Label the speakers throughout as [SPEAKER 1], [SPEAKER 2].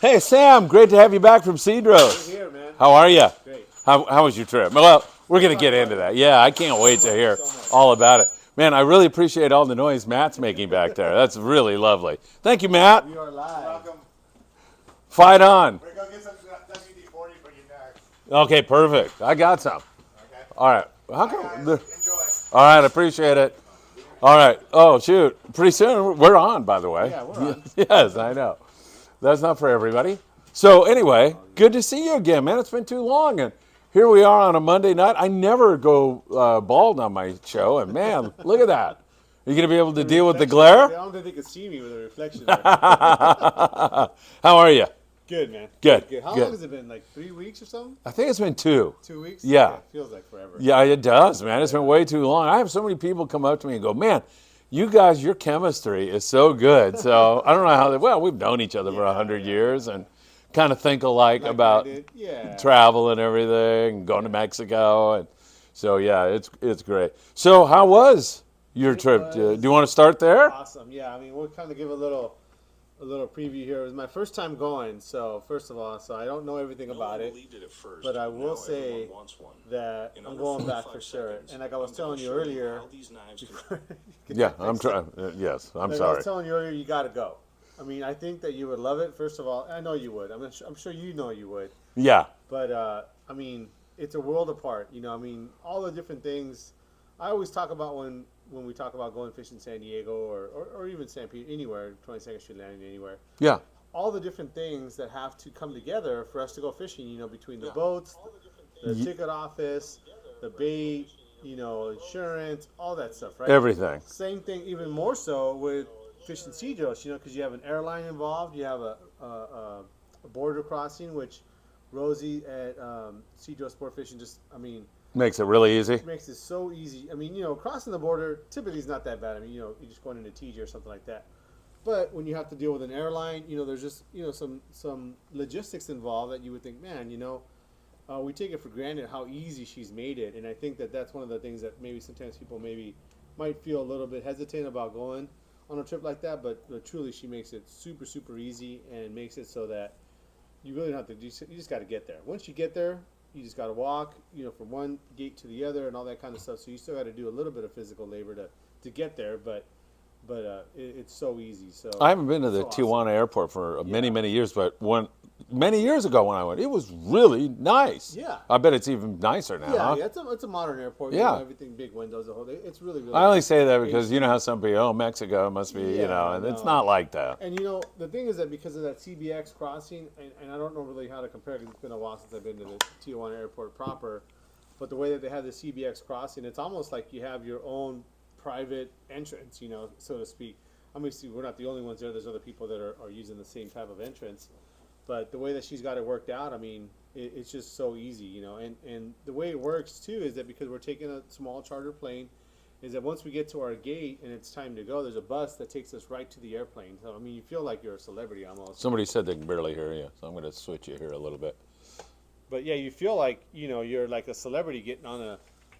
[SPEAKER 1] Hey, Sam, great to have you back from Cedros.
[SPEAKER 2] Good here, man.
[SPEAKER 1] How are you?
[SPEAKER 2] Great.
[SPEAKER 1] How was your trip? Well, we're going to get into that. Yeah, I can't wait to hear all about it. Man, I really appreciate all the noise Matt's making back there. That's really lovely. Thank you, Matt.
[SPEAKER 2] We are live.
[SPEAKER 3] Welcome.
[SPEAKER 1] Fight on.
[SPEAKER 3] We're going to get some WD-40 for you next.
[SPEAKER 1] Okay, perfect. I got some.
[SPEAKER 3] Okay.
[SPEAKER 1] All right. How
[SPEAKER 3] Bye,
[SPEAKER 1] come?
[SPEAKER 3] guys.
[SPEAKER 1] the-
[SPEAKER 3] Enjoy.
[SPEAKER 1] All right, appreciate it. All right. Oh, shoot. Pretty soon we're on, by the way.
[SPEAKER 2] Yeah, we're on.
[SPEAKER 1] Yes, I know. That's not for everybody. So anyway, good to see you again, man. It's been too long, and here we are on a Monday night. I never go bald on my show, and man, look at that. Are you going to be able to deal with the
[SPEAKER 2] I
[SPEAKER 1] glare?
[SPEAKER 2] don't think they could see me with a reflection there.
[SPEAKER 1] How are you?
[SPEAKER 2] Good, man.
[SPEAKER 1] Good.
[SPEAKER 2] How
[SPEAKER 1] Good.
[SPEAKER 2] long has it been? Like 3 weeks or something?
[SPEAKER 1] I think it's been 2.
[SPEAKER 2] 2 weeks?
[SPEAKER 1] Yeah.
[SPEAKER 2] Feels like forever.
[SPEAKER 1] Yeah, it does, man. It's been way too long. I have so many people come up to me and go, man, you guys, your chemistry is so good. So I don't know how well, we've known each other for 100 years and kind of think alike about
[SPEAKER 2] Yeah.
[SPEAKER 1] travel and everything, and going to Mexico. And so, yeah, it's great. So how was your trip? Do you want to start there?
[SPEAKER 2] Awesome. Yeah, I mean, we'll kind of give a little preview here. It was my first time going, so first of all, I don't know everything about it, but I will say that I'm going back for sure. And like I was telling you earlier,
[SPEAKER 1] Yeah, I'm trying. Yes, I'm
[SPEAKER 2] like I
[SPEAKER 1] sorry.
[SPEAKER 2] was telling you earlier, you got to go. I mean, I think that you would love it. First of all, I know you would. I'm sure you know you would.
[SPEAKER 1] Yeah,
[SPEAKER 2] But I mean, it's a world apart. You know, I mean, all the different things. I always talk about when we talk about going fishing in San Diego or even San Pedro, anywhere, 22nd Street Landing, anywhere.
[SPEAKER 1] yeah,
[SPEAKER 2] All the different things that have to come together for us to go fishing. You know, between the boats, the ticket office, the bait, you know, insurance, all that stuff, right?
[SPEAKER 1] everything.
[SPEAKER 2] Same thing, even more so with fishing Cedros, you know, because you have an airline involved, you have a border crossing, which Rosie at Cedros Sport Fishing
[SPEAKER 1] Makes it really easy.
[SPEAKER 2] makes it so easy. I mean, you know, crossing the border typically is not that bad. I mean, you know, you're just going into TJ or something like that. But when you have to deal with an airline, you know, there's just, you know, some logistics involved that you would think, man, you know, we take it for granted how easy she's made it. And I think that that's one of the things that maybe sometimes people might feel a little bit hesitant about going on a trip like that. But truly, she makes it super, super easy and makes it so that you really don't have to, you just got to get there. Once you get there, you just got to walk, you know, from one gate to the other and all that kind of stuff. So you still got to do a little bit of physical labor to get there, but it's so easy. So
[SPEAKER 1] I haven't been to the
[SPEAKER 2] so awesome.
[SPEAKER 1] Tijuana airport for many years, but many years ago when I went, it was really nice.
[SPEAKER 2] Yeah.
[SPEAKER 1] I bet it's even nicer now.
[SPEAKER 2] Yeah,
[SPEAKER 1] huh?
[SPEAKER 2] yeah, it's a modern airport.
[SPEAKER 1] Yeah.
[SPEAKER 2] You know, everything, big windows, the whole thing. It's really, really.
[SPEAKER 1] I only say that because you know how some people, oh, Mexico must be, you know, and it's
[SPEAKER 2] no.
[SPEAKER 1] not like that.
[SPEAKER 2] And you know, the thing is that because of that CBX crossing, and I don't know really how to compare because it's been a while since I've been to the Tijuana airport proper, but the way that they have the CBX crossing, it's almost like you have your own private entrance, you know, so to speak. I mean, see, we're not the only ones there. There's other people that are using the same type of entrance. But the way that she's got it worked out, I mean, it's just so easy, you know. And the way it works, too, is that because we're taking a small charter plane, is that once we get to our gate and it's time to go, there's a bus that takes us right to the airplane. So, I mean, you feel like you're a celebrity almost.
[SPEAKER 1] Somebody said they can barely hear you, so I'm going to switch you here a little bit.
[SPEAKER 2] But, yeah, you feel like, you know, you're like a celebrity getting on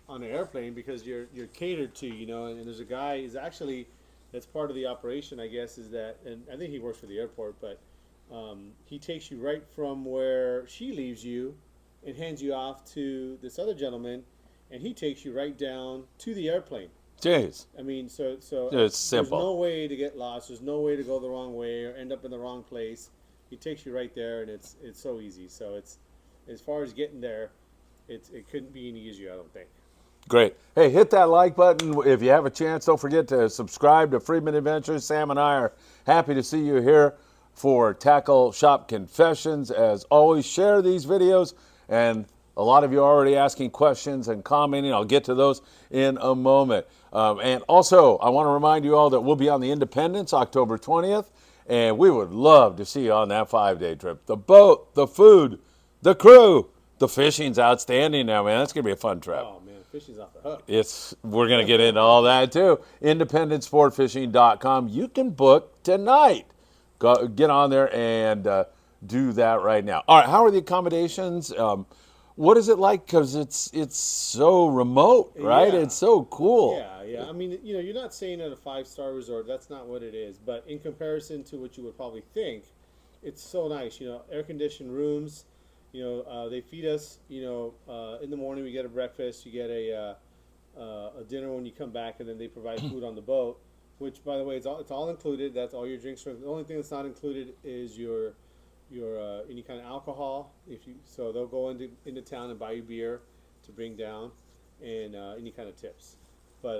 [SPEAKER 2] an airplane because you're catered to, you know. And there's a guy, is actually, that's part of the operation, I guess, is that, and I think he works for the airport, but he takes you right from where she leaves you and hands you off to this other gentleman, and he takes you right down to the airplane.
[SPEAKER 1] Jeez.
[SPEAKER 2] I mean, so
[SPEAKER 1] It's simple.
[SPEAKER 2] There's no way to get lost. There's no way to go the wrong way or end up in the wrong place. He takes you right there, and it's so easy. So it's, as far as getting there, it couldn't be any easier, I don't think.
[SPEAKER 1] Great. Hey, hit that like button. If you have a chance, don't forget to subscribe to Friedman Adventures. Sam and I are happy to see you here for Tackle Shop Confessions. As always, share these videos, and a lot of you are already asking questions and commenting. I'll get to those in a moment. And also, I want to remind you all that we'll be on the Independence October 20th, and we would love to see you on that 5-day trip. The boat, the food, the crew, the fishing's outstanding now, man. That's going to be a fun trip.
[SPEAKER 2] Oh, man, fishing's off the hook.
[SPEAKER 1] We're going to get into all that too. IndependenceSportFishing.com. You can book tonight. Get on there and do that right now. All right, how are the accommodations? What is it like? Because it's so remote, right?
[SPEAKER 2] Yeah.
[SPEAKER 1] It's so cool.
[SPEAKER 2] Yeah. I mean, you know, you're not staying at a 5-star resort. That's not what it is. But in comparison to what you would probably think, it's so nice. Air conditioned rooms. They feed us. In the morning we get a breakfast. You get a dinner when you come back, and then they provide food on the boat. Which, by the way, it's all included. That's all your drinks. The only thing that's not included is your any kind of alcohol. So they'll go into town and buy you beer to bring down, and any kind of tips. But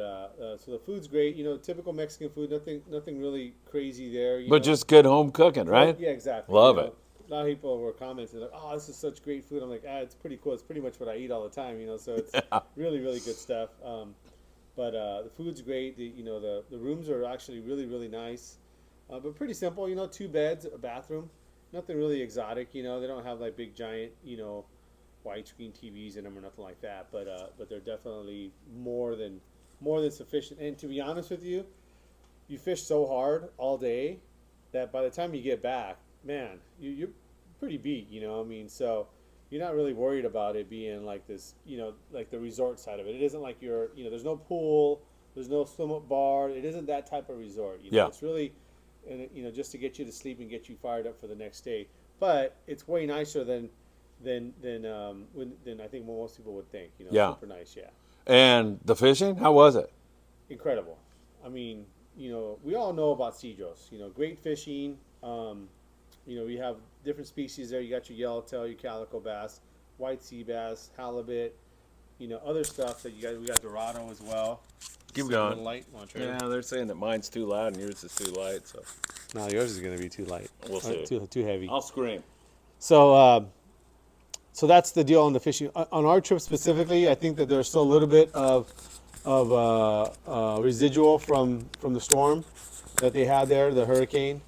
[SPEAKER 2] so the food's great. Typical Mexican food. Nothing really crazy there.
[SPEAKER 1] But just good home cooking, right?
[SPEAKER 2] Yeah, exactly.
[SPEAKER 1] Love it.
[SPEAKER 2] A lot of people were commenting like, "Oh, this is such great food." I'm like, it's pretty cool. It's pretty much what I eat all the time. So it's really, really good stuff. But the food's great. The rooms are actually really, really nice, but pretty simple. 2 beds, a bathroom. Nothing really exotic. They don't have like big giant, widescreen TVs in them or nothing like that. But they're definitely more than sufficient. And to be honest with you, you fish so hard all day that by the time you get back, man, you're pretty beat. So you're not really worried about it being like this, like the resort side of it. It isn't like there's no pool, there's no swim up bar. It isn't that type of resort.
[SPEAKER 1] Yeah.
[SPEAKER 2] It's really, just to get you to sleep and get you fired up for the next day. But it's way nicer than I think most people would think.
[SPEAKER 1] Yeah.
[SPEAKER 2] Super nice, yeah.
[SPEAKER 1] And the fishing, how was it?
[SPEAKER 2] Incredible. I mean, we all know about Cedros. Great fishing. We have different species there. You got your yellowtail, your calico bass, white sea bass, halibut, other stuff that we got Dorado as well.
[SPEAKER 1] Keep
[SPEAKER 2] A
[SPEAKER 1] going.
[SPEAKER 2] little light.
[SPEAKER 1] Yeah, they're saying that mine's too loud and yours is too light, so
[SPEAKER 2] No, yours is going to be too light.
[SPEAKER 1] we'll see.
[SPEAKER 2] Too heavy.
[SPEAKER 1] I'll scream.
[SPEAKER 2] So that's the deal on the fishing. On our trip specifically, I think that there's still a little bit of residual from the storm that they had there, the hurricane.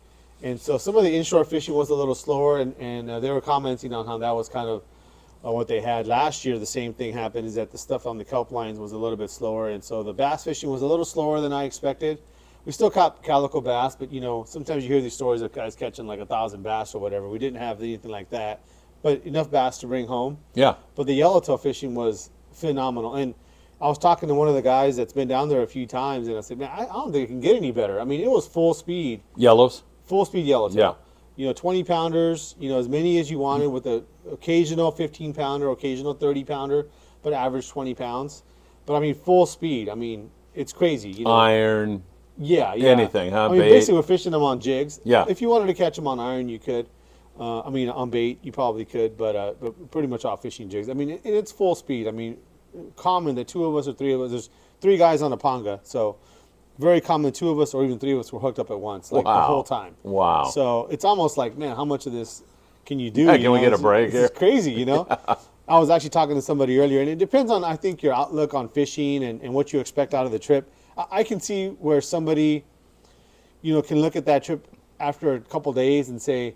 [SPEAKER 2] And so some of the inshore fishing was a little slower, and they were commenting on how that was kind of what they had last year. The same thing happened, is that the stuff on the kelp lines was a little bit slower, and so the bass fishing was a little slower than I expected. We still caught calico bass, but sometimes you hear these stories of guys catching like 1,000 bass or whatever. We didn't have anything like that, but enough bass to bring home.
[SPEAKER 1] Yeah.
[SPEAKER 2] But the yellowtail fishing was phenomenal, and I was talking to one of the guys that's been down there a few times, and I said, man, I don't think it can get any better. I mean, it was full speed.
[SPEAKER 1] Yellows?
[SPEAKER 2] Full speed yellowtail.
[SPEAKER 1] Yeah.
[SPEAKER 2] 20 pounders, as many as you wanted, with the occasional 15 pounder, occasional 30 pounder, but average 20 pounds. But I mean, full speed. I mean, it's crazy.
[SPEAKER 1] Iron.
[SPEAKER 2] Yeah.
[SPEAKER 1] Anything, huh?
[SPEAKER 2] I mean,
[SPEAKER 1] Bait.
[SPEAKER 2] basically, we're fishing them on jigs.
[SPEAKER 1] Yeah.
[SPEAKER 2] If you wanted to catch them on iron, you could. On bait, you probably could, but pretty much off fishing jigs. I mean, it's full speed. I mean, common that 2 of us or 3 of us. There's 3 guys on a panga, so very common 2 of us or even 3 of us were hooked up at once, like the whole time.
[SPEAKER 1] Wow.
[SPEAKER 2] So it's almost like, man, how much of this can you do?
[SPEAKER 1] Yeah, can we get a break here?
[SPEAKER 2] It's crazy, I was actually talking to somebody earlier, and it depends on, I think, your outlook on fishing and what you expect out of the trip. I can see where somebody, can look at that trip after a couple days and say,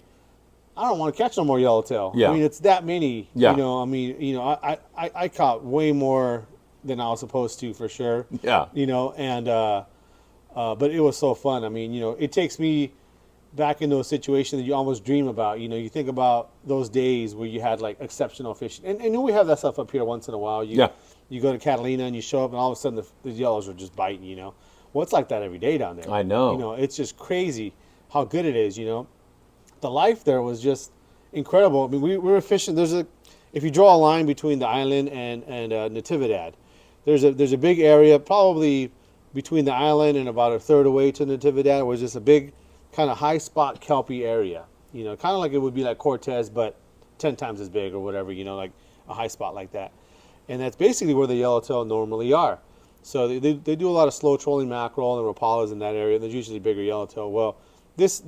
[SPEAKER 2] I don't want to catch no more yellowtail.
[SPEAKER 1] Yeah.
[SPEAKER 2] I mean, it's that many.
[SPEAKER 1] Yeah.
[SPEAKER 2] I caught way more than I was supposed to, for sure.
[SPEAKER 1] Yeah.
[SPEAKER 2] But it was so fun. I mean, it takes me back into a situation that you almost dream about. You think about those days where you had like exceptional fishing, and we have that stuff up here once in a while. You go to Catalina and you show up, and all of a sudden the yellows are just biting. Well, it's like that every day down there.
[SPEAKER 1] I know.
[SPEAKER 2] It's just crazy how good it is. The life there was just incredible. I mean, we were fishing. If you draw a line between the island and Natividad, there's a big area, probably between the island and about a third away to Natividad, was just a big kind of high spot kelpie area. Kind of like it would be like Cortez, but 10 times as big or whatever. Like a high spot like that, and that's basically where the yellowtail normally are. So they do a lot of slow trolling mackerel and rapalas in that area. And there's usually bigger yellowtail. Well, this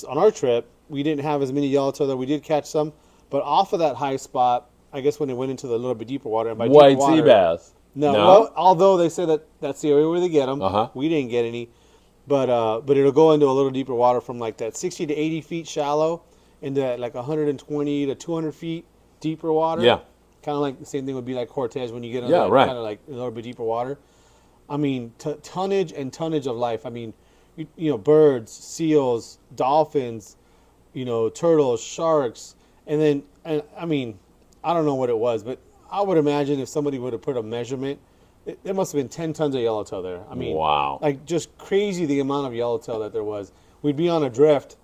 [SPEAKER 2] on our trip, we didn't have as many yellowtail there. We did catch some, but off of that high spot, I guess when they went into the little bit deeper water, and by
[SPEAKER 1] White
[SPEAKER 2] deeper water,
[SPEAKER 1] sea bass.
[SPEAKER 2] No. Well, although they say that's the area where they get them,
[SPEAKER 1] Uh-huh.
[SPEAKER 2] we didn't get any. But it'll go into a little deeper water from like that 60 to 80 feet shallow into that like 120 to 200 feet deeper water.
[SPEAKER 1] Yeah.
[SPEAKER 2] Kind of like the same thing would be like Cortez when you get in
[SPEAKER 1] Yeah, right.
[SPEAKER 2] kind of like a little bit deeper water. I mean, tonnage and tonnage of life. I mean, birds, seals, dolphins, turtles, sharks, and I mean, I don't know what it was, but I would imagine if somebody would have put a measurement, there must have been 10 tons of yellowtail there. I mean,
[SPEAKER 1] wow.
[SPEAKER 2] like just crazy the amount of yellowtail that there was. We'd be on a drift,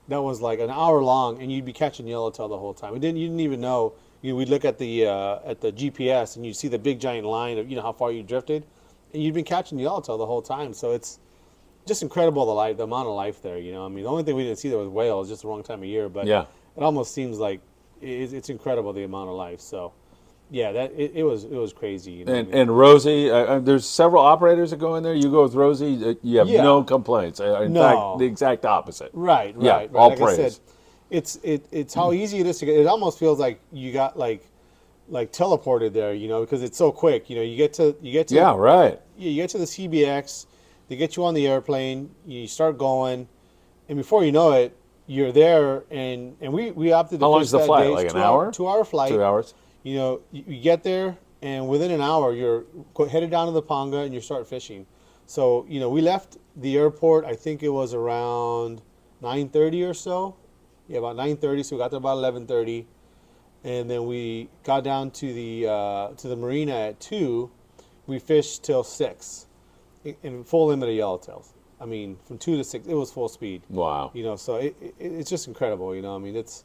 [SPEAKER 2] that was like an hour long, and you'd be catching yellowtail the whole time. You didn't even know. We'd look at the GPS, and you'd see the big giant line of how far you drifted, and you'd been catching yellowtail the whole time. So it's just incredible the amount of life there. I mean, the only thing we didn't see there was whales, just the wrong time of year. But
[SPEAKER 1] Yeah.
[SPEAKER 2] it almost seems like it's incredible the amount of life. So yeah, it was crazy.
[SPEAKER 1] And Rosie, there's several operators that go in there. You go with Rosie, you have
[SPEAKER 2] Yeah.
[SPEAKER 1] no complaints. In
[SPEAKER 2] No.
[SPEAKER 1] fact, the exact opposite.
[SPEAKER 2] Right.
[SPEAKER 1] Yeah, all
[SPEAKER 2] Like
[SPEAKER 1] praise.
[SPEAKER 2] I said, it's how easy it is to get. It almost feels like you got like teleported there, because it's so quick. You get to
[SPEAKER 1] Yeah, right.
[SPEAKER 2] you get to the CBX, they get you on the airplane, you start going, and before you know it, you're there. And we opted to
[SPEAKER 1] How long
[SPEAKER 2] fish
[SPEAKER 1] is the
[SPEAKER 2] that
[SPEAKER 1] flight?
[SPEAKER 2] day.
[SPEAKER 1] Like
[SPEAKER 2] It's
[SPEAKER 1] an hour?
[SPEAKER 2] 2 hour flight.
[SPEAKER 1] 2 hours.
[SPEAKER 2] You get there, and within an hour, you're headed down to the Ponga, and you start fishing. So, we left the airport, I think it was around 9:30 or so. Yeah, about 9:30, so we got there about 11:30. And then we got down to the marina at 2. We fished till 6 in full limit of yellowtails. I mean, from 2 to 6, it was full speed.
[SPEAKER 1] Wow.
[SPEAKER 2] So it's just incredible. I mean, it's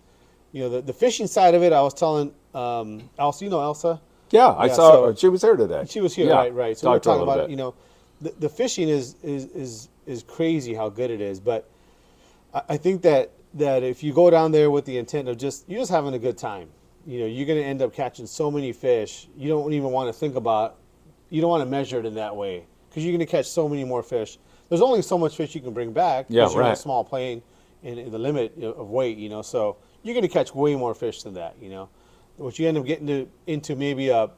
[SPEAKER 2] the fishing side of it. I was telling Elsa, Elsa.
[SPEAKER 1] Yeah, I
[SPEAKER 2] Yeah,
[SPEAKER 1] saw
[SPEAKER 2] so-
[SPEAKER 1] she was here today.
[SPEAKER 2] She was here,
[SPEAKER 1] Yeah.
[SPEAKER 2] right. So we were
[SPEAKER 1] Talked to her a
[SPEAKER 2] talking
[SPEAKER 1] little
[SPEAKER 2] about
[SPEAKER 1] bit.
[SPEAKER 2] the fishing is crazy how good it is. But I think that if you go down there with the intent of you're just having a good time, you're going to end up catching so many fish. You don't even want to think about. You don't want to measure it in that way because you're going to catch so many more fish. There's only so much fish you can bring back.
[SPEAKER 1] Yeah,
[SPEAKER 2] because you're on a
[SPEAKER 1] right.
[SPEAKER 2] small plane and the limit of weight. So you're going to catch way more fish than that. What you end up getting into maybe a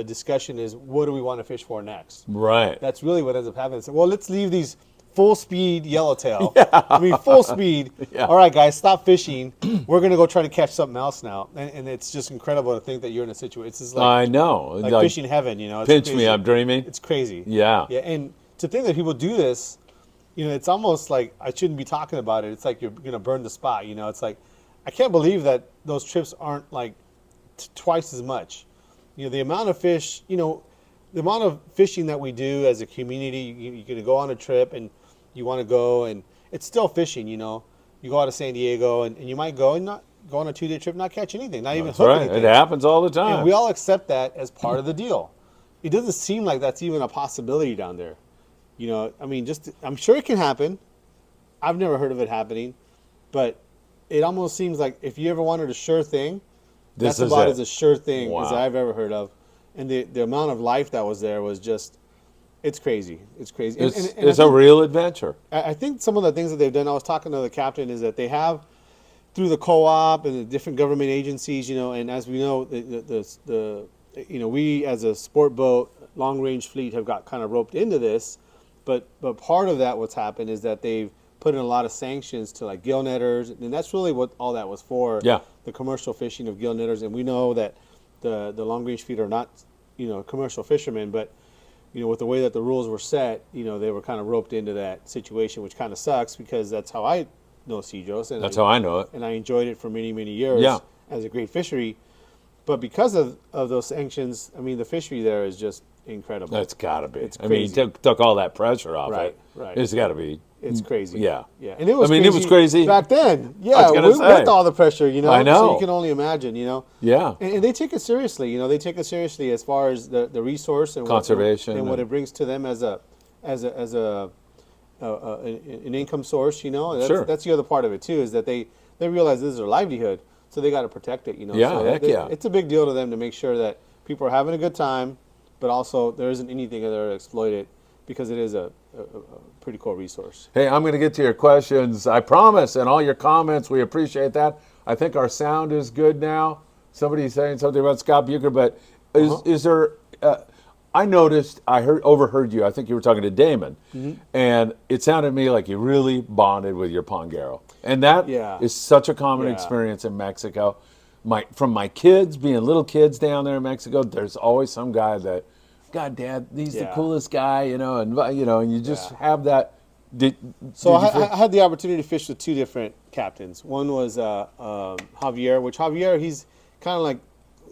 [SPEAKER 2] discussion is what do we want to fish for next?
[SPEAKER 1] Right.
[SPEAKER 2] That's really what ends up happening. So, well, let's leave these full speed yellowtail. I mean, full speed.
[SPEAKER 1] Yeah.
[SPEAKER 2] All right, guys, stop fishing. We're going to go try to catch something else now. And it's just incredible to think that you're in a situation. It's just
[SPEAKER 1] I know.
[SPEAKER 2] like fishing heaven, It's
[SPEAKER 1] Pinch
[SPEAKER 2] crazy.
[SPEAKER 1] me, I'm dreaming.
[SPEAKER 2] It's crazy.
[SPEAKER 1] Yeah.
[SPEAKER 2] Yeah, and to think that people do this, it's almost like I shouldn't be talking about it. It's like you're going to burn the spot, It's like I can't believe that those trips aren't like twice as much. The amount of fish, the amount of fishing that we do as a community, you're going to go on a trip and you want to go and it's still fishing, You go out of San Diego and you might go and not go on a 2-day trip, not catch anything, not even
[SPEAKER 1] That's
[SPEAKER 2] hook
[SPEAKER 1] right.
[SPEAKER 2] anything.
[SPEAKER 1] It happens all the time.
[SPEAKER 2] And we all accept that as part of the deal. It doesn't seem like that's even a possibility down there. I mean, I'm sure it can happen. I've never heard of it happening, but it almost seems like if you ever wanted a sure thing,
[SPEAKER 1] This
[SPEAKER 2] that's
[SPEAKER 1] is
[SPEAKER 2] about
[SPEAKER 1] it.
[SPEAKER 2] as a sure thing as
[SPEAKER 1] Wow.
[SPEAKER 2] I've ever heard of. And the amount of life that was there was just, it's crazy. It's crazy. And
[SPEAKER 1] It's
[SPEAKER 2] I
[SPEAKER 1] a
[SPEAKER 2] think-
[SPEAKER 1] real adventure.
[SPEAKER 2] I think some of the things that they've done, I was talking to the captain, is that they have, through the co-op and the different government agencies, and as we know, we as a sport boat, long-range fleet have got kind of roped into this, but part of that what's happened is that they've put in a lot of sanctions to like gill netters, and that's really what all that was for.
[SPEAKER 1] Yeah.
[SPEAKER 2] The commercial fishing of gill netters, and we know that the long-range fleet are not, commercial fishermen, but with the way that the rules were set, they were kind of roped into that situation, which kind of sucks because that's how I know Cedros, and
[SPEAKER 1] That's how I know it.
[SPEAKER 2] and I enjoyed it for many, many years
[SPEAKER 1] Yeah.
[SPEAKER 2] as a great fishery. But because of those sanctions, I mean, the fishery there is just incredible.
[SPEAKER 1] That's got to be.
[SPEAKER 2] It's
[SPEAKER 1] I mean,
[SPEAKER 2] crazy.
[SPEAKER 1] took all that pressure off
[SPEAKER 2] Right,
[SPEAKER 1] it.
[SPEAKER 2] right.
[SPEAKER 1] It's got to be.
[SPEAKER 2] It's crazy.
[SPEAKER 1] Yeah.
[SPEAKER 2] Yeah. And it was
[SPEAKER 1] it was crazy
[SPEAKER 2] back then.
[SPEAKER 1] I
[SPEAKER 2] Yeah,
[SPEAKER 1] was gonna
[SPEAKER 2] with
[SPEAKER 1] say.
[SPEAKER 2] all the pressure,
[SPEAKER 1] I know.
[SPEAKER 2] So you can only imagine,
[SPEAKER 1] Yeah.
[SPEAKER 2] And they take it seriously, They take it seriously as far as the resource and
[SPEAKER 1] Conservation
[SPEAKER 2] what
[SPEAKER 1] and-
[SPEAKER 2] it brings to them as an income source, That's,
[SPEAKER 1] Sure.
[SPEAKER 2] that's the other part of it too, is that they realize this is their livelihood, so they got to protect it,
[SPEAKER 1] Yeah,
[SPEAKER 2] So
[SPEAKER 1] heck yeah.
[SPEAKER 2] It's a big deal to them to make sure that people are having a good time, but also there isn't anything there to exploit it because it is a pretty cool resource.
[SPEAKER 1] Hey, I'm going to get to your questions, I promise, and all your comments. We appreciate that. I think our sound is good now. Somebody's saying something about Scott Bucher, but is there? I noticed, overheard you. I think you were talking to Damon, and it sounded to me like you really bonded with your Pongaro, and that is such a common
[SPEAKER 2] Yeah.
[SPEAKER 1] experience in Mexico. From my kids being little kids down there in Mexico, there's always some guy that, God, Dad, he's the
[SPEAKER 2] Yeah.
[SPEAKER 1] coolest guy, and you just have that.
[SPEAKER 2] So I had the opportunity to fish with two different captains. One was Javier, which Javier, he's kind of like,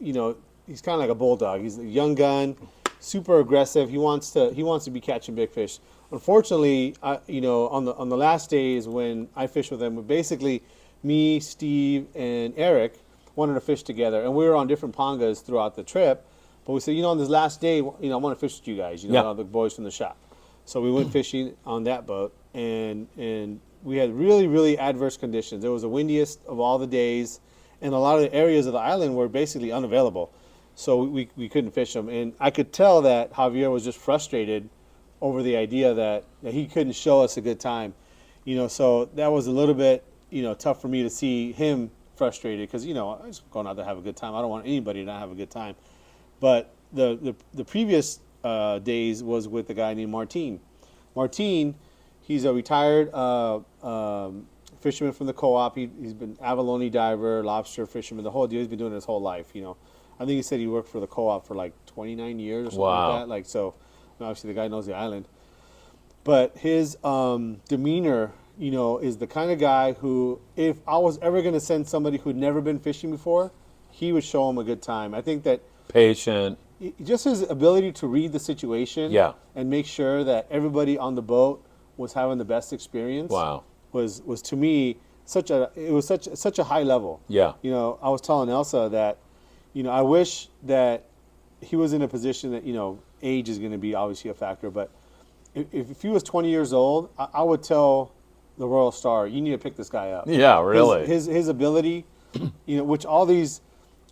[SPEAKER 2] he's kind of like a bulldog. He's a young gun, super aggressive. He wants to be catching big fish. Unfortunately, on the last days when I fished with them, basically me, Steve, and Eric wanted to fish together, and we were on different pongas throughout the trip. But we said, on this last day, I want to fish with you guys,
[SPEAKER 1] Yeah.
[SPEAKER 2] the boys from the shop. So we went fishing on that boat, and we had really, really adverse conditions. It was the windiest of all the days, and a lot of the areas of the island were basically unavailable. So we couldn't fish them. And I could tell that Javier was just frustrated over the idea that he couldn't show us a good time. So that was a little bit, tough for me to see him frustrated because, I was going out to have a good time. I don't want anybody to not have a good time. But the previous days was with a guy named Martin. Martin, he's a retired fisherman from the co-op. He's been abalone diver, lobster fisherman, the whole deal. He's been doing it his whole life, I think he said he worked for the co-op for like 29 years or something
[SPEAKER 1] Wow.
[SPEAKER 2] like that. So obviously the guy knows the island. But his demeanor, is the kind of guy who, if I was ever going to send somebody who'd never been fishing before, he would show them a good time. I think that
[SPEAKER 1] Patient.
[SPEAKER 2] just his ability to read the situation
[SPEAKER 1] Yeah.
[SPEAKER 2] and make sure that everybody on the boat was having the best experience
[SPEAKER 1] Wow.
[SPEAKER 2] was to me such a high level.
[SPEAKER 1] Yeah.
[SPEAKER 2] I was telling Elsa that I wish that he was in a position that age is going to be obviously a factor, but if he was 20 years old, I would tell the Royal Star, you need to pick this guy up.
[SPEAKER 1] Yeah, really.
[SPEAKER 2] His ability, which all these,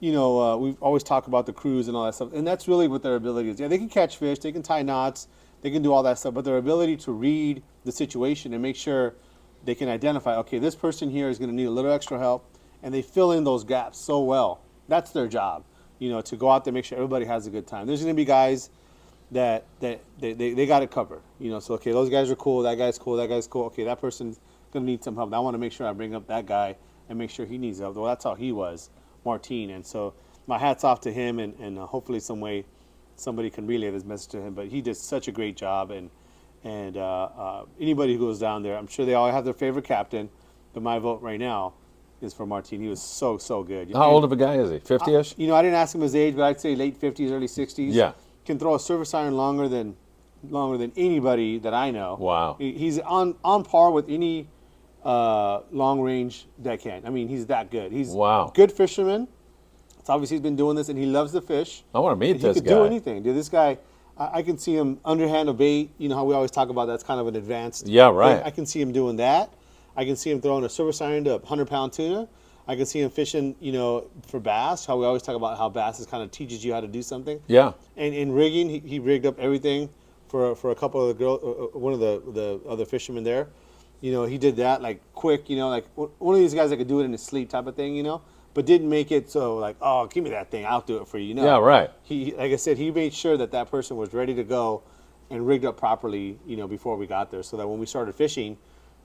[SPEAKER 2] we've always talked about the crews and all that stuff, and that's really what their ability is. Yeah, they can catch fish, they can tie knots, they can do all that stuff, but their ability to read the situation and make sure they can identify, okay, this person here is going to need a little extra help, and they fill in those gaps so well. That's their job, to go out there and make sure everybody has a good time. There's going to be guys that they got it covered, so okay, those guys are cool, that guy's cool, okay, that person's going to need some help. I want to make sure I bring up that guy and make sure he needs help. Well, that's how he was, Martin, and so my hat's off to him, and hopefully some way somebody can relay this message to him, but he did such a great job, and anybody who goes down there, I'm sure they all have their favorite captain, but my vote right now is for Martin. He was so good.
[SPEAKER 1] How old of a guy is he? 50-ish?
[SPEAKER 2] I didn't ask him his age, but I'd say late 50s, early 60s.
[SPEAKER 1] Yeah.
[SPEAKER 2] Can throw a service iron longer than anybody that I know. Wow. He's on par with any long range deckhand. I mean, he's that good. He's a good fisherman. It's obviously he's been doing this and he loves the fish.
[SPEAKER 1] I want to meet this guy.
[SPEAKER 2] He could do anything. Dude, this guy, I can see him underhand a bait. You know how we always talk about that's kind of an advanced.
[SPEAKER 1] Yeah, right.
[SPEAKER 2] I can see him doing that. I can see him throwing a service iron to a 100-pound tuna. I can see him fishing, for bass. How we always talk about how bass kind of teaches you how to do something.
[SPEAKER 1] Yeah.
[SPEAKER 2] And in rigging, he rigged up everything for a couple of the girls, one of the other fishermen there. He did that like quick. Like one of these guys that could do it in his sleep type of thing. But didn't make it so like, oh, give me that thing, I'll do it for you.
[SPEAKER 1] Yeah, right.
[SPEAKER 2] He, like I said, he made sure that person was ready to go and rigged up properly, before we got there, so that when we started fishing,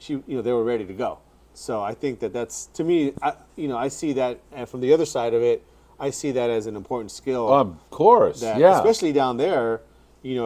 [SPEAKER 2] they were ready to go. So I think that's, to me, I see that, and from the other side of it, I see that as an important skill.
[SPEAKER 1] Of course, yeah.
[SPEAKER 2] Especially down there,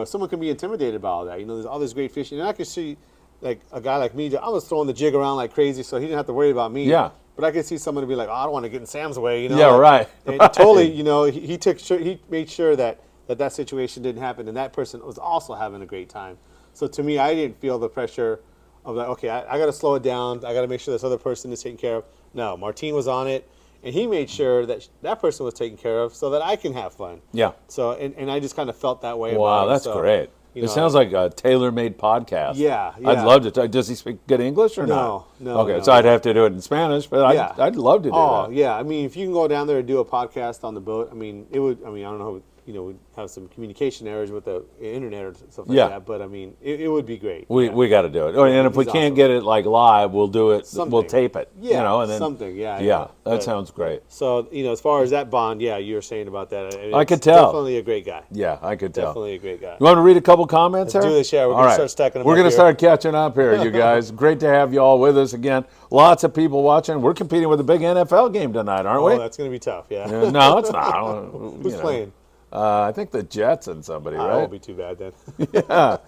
[SPEAKER 2] someone can be intimidated by all that. There's all this great fishing, and I can see, like a guy like me, I was throwing the jig around like crazy, so he didn't have to worry about me.
[SPEAKER 1] Yeah.
[SPEAKER 2] But I could see someone to be like, oh, I don't want to get in Sam's way,
[SPEAKER 1] Yeah, right.
[SPEAKER 2] And totally, he made sure that situation didn't happen, and that person was also having a great time. So to me, I didn't feel the pressure of like, okay, I got to slow it down. I got to make sure this other person is taken care of. No, Martin was on it, and he made sure that person was taken care of so that I can have fun.
[SPEAKER 1] Yeah.
[SPEAKER 2] So, and I just kind of felt that way.
[SPEAKER 1] Wow,
[SPEAKER 2] about
[SPEAKER 1] that's
[SPEAKER 2] it. So,
[SPEAKER 1] great. It sounds like a tailor-made podcast.
[SPEAKER 2] Yeah.
[SPEAKER 1] I'd love to. Does he speak good English or not?
[SPEAKER 2] No.
[SPEAKER 1] Okay, so I'd have to do it in Spanish, but I'd love to do that.
[SPEAKER 2] Oh, yeah. I mean, if you can go down there and do a podcast on the boat, it would. I don't know. We'd have some communication errors with the internet or stuff like that. But it would be great.
[SPEAKER 1] We got to do it. And if we can't get it like live, we'll do it.
[SPEAKER 2] Something.
[SPEAKER 1] We'll tape it.
[SPEAKER 2] Yeah.
[SPEAKER 1] And then,
[SPEAKER 2] something. Yeah.
[SPEAKER 1] Yeah. That sounds great.
[SPEAKER 2] So as far as that bond, you were saying about that.
[SPEAKER 1] I could tell.
[SPEAKER 2] Definitely a great guy.
[SPEAKER 1] Yeah, I could tell.
[SPEAKER 2] Definitely a great guy.
[SPEAKER 1] You want to read a couple comments here?
[SPEAKER 2] Let's do this, yeah. We're going to start stacking them
[SPEAKER 1] We're
[SPEAKER 2] up
[SPEAKER 1] going to
[SPEAKER 2] here.
[SPEAKER 1] start catching up here, you guys. Great to have you all with us again. Lots of people watching. We're competing with a big NFL game tonight, aren't we?
[SPEAKER 2] Oh, that's going to be tough, yeah.
[SPEAKER 1] No, it's not.
[SPEAKER 2] Who's playing?
[SPEAKER 1] I think the Jets and somebody, right?
[SPEAKER 2] That won't be too bad then.
[SPEAKER 1] Yeah. All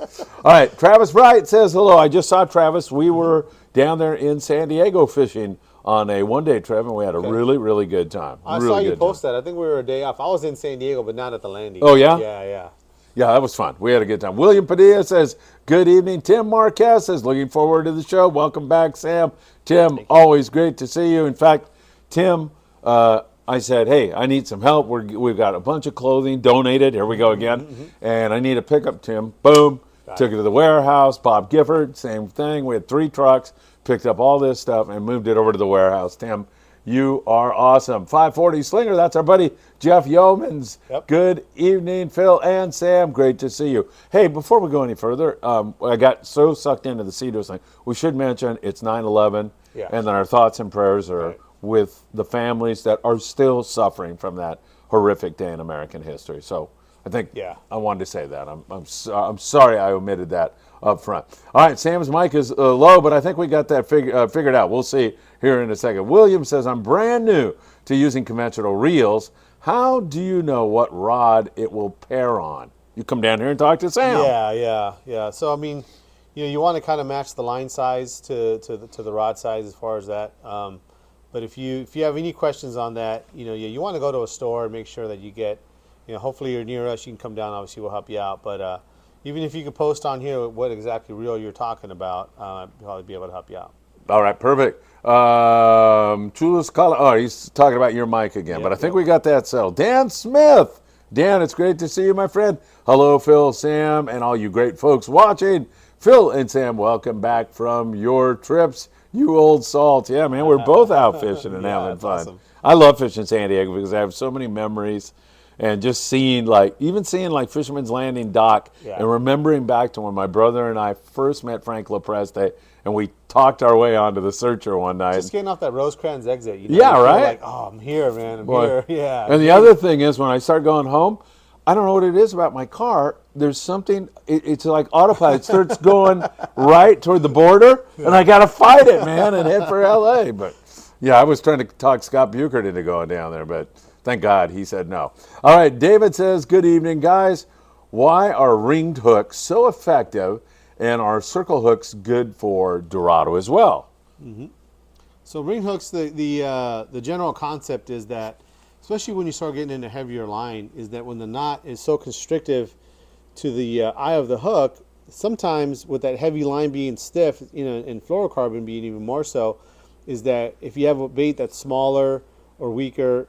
[SPEAKER 1] right. Travis Wright says hello. I just saw Travis. We were down there in San Diego fishing on a one-day trip, and we had a really, really good time.
[SPEAKER 2] I saw you post that. I think we were a day off. I was in San Diego, but not at the landing.
[SPEAKER 1] Oh, yeah?
[SPEAKER 2] Yeah.
[SPEAKER 1] Yeah, that was fun. We had a good time. William Padilla says, good evening. Tim Marquez says, looking forward to the show. Welcome back, Sam. Tim, always great to see you. In fact, Tim, I said, hey, I need some help. We've got a bunch of clothing donated. Here we go again. And I need a pickup, Tim. Boom. Took it to the warehouse. Bob Gifford, same thing. We had 3 trucks, picked up all this stuff, and moved it over to the warehouse. Tim, you are awesome. 540 Slinger, that's our buddy Jeff Yeomans.
[SPEAKER 2] Yep.
[SPEAKER 1] Good evening, Phil and Sam. Great to see you. Hey, before we go any further, I got so sucked into the Cedros thing. We should mention it's 9/11, and then our thoughts and prayers are with the families that are still suffering from that horrific day in American history. So I think I wanted to say that. I'm sorry I omitted that up front. All right, Sam's mic is low, but I think we got that figured out. We'll see here in a second. William says, I'm brand new to using conventional reels. How do you know what rod it will pair on? You come down here and talk to Sam.
[SPEAKER 2] Yeah. So I mean, you want to kind of match the line size to the rod size as far as that. But if you have any questions on that, you want to go to a store and make sure that you get, hopefully you're near us. You can come down. Obviously, we'll help you out. But even if you could post on here what exactly reel you're talking about, I'll probably be able to help you out.
[SPEAKER 1] All right, perfect. Chulas Kala. Oh, he's talking about your mic again, but I think we got that settled. Dan Smith. Dan, it's great to see you, my friend. Hello, Phil, Sam, and all you great folks watching. Phil and Sam, welcome back from your trips. You old salt. Yeah, man, we're both out fishing and having fun.
[SPEAKER 2] Awesome.
[SPEAKER 1] I love fishing San Diego because I have so many memories. And just seeing like Fisherman's Landing dock and remembering back to when my brother and I first met Frank Lopreste and we talked our way onto the Searcher one night.
[SPEAKER 2] Just getting off that Rosecrans exit.
[SPEAKER 1] Yeah, right?
[SPEAKER 2] Like, oh, I'm here, man. I'm here. Yeah.
[SPEAKER 1] And the other thing is when I start going home, I don't know what it is about my car. There's something, it's like autopilot. It starts going right toward the border and I got to fight it, man, and head for L.A. But, yeah, I was trying to talk Scott Buchert into going down there, but thank God he said no. All right, David says, good evening, guys. Why are ringed hooks so effective and are circle hooks good for Dorado as well?
[SPEAKER 2] So ring hooks, the general concept is that, especially when you start getting into heavier line, is that when the knot is so constrictive to the eye of the hook, sometimes with that heavy line being stiff, and fluorocarbon being even more so, is that if you have a bait that's smaller or weaker,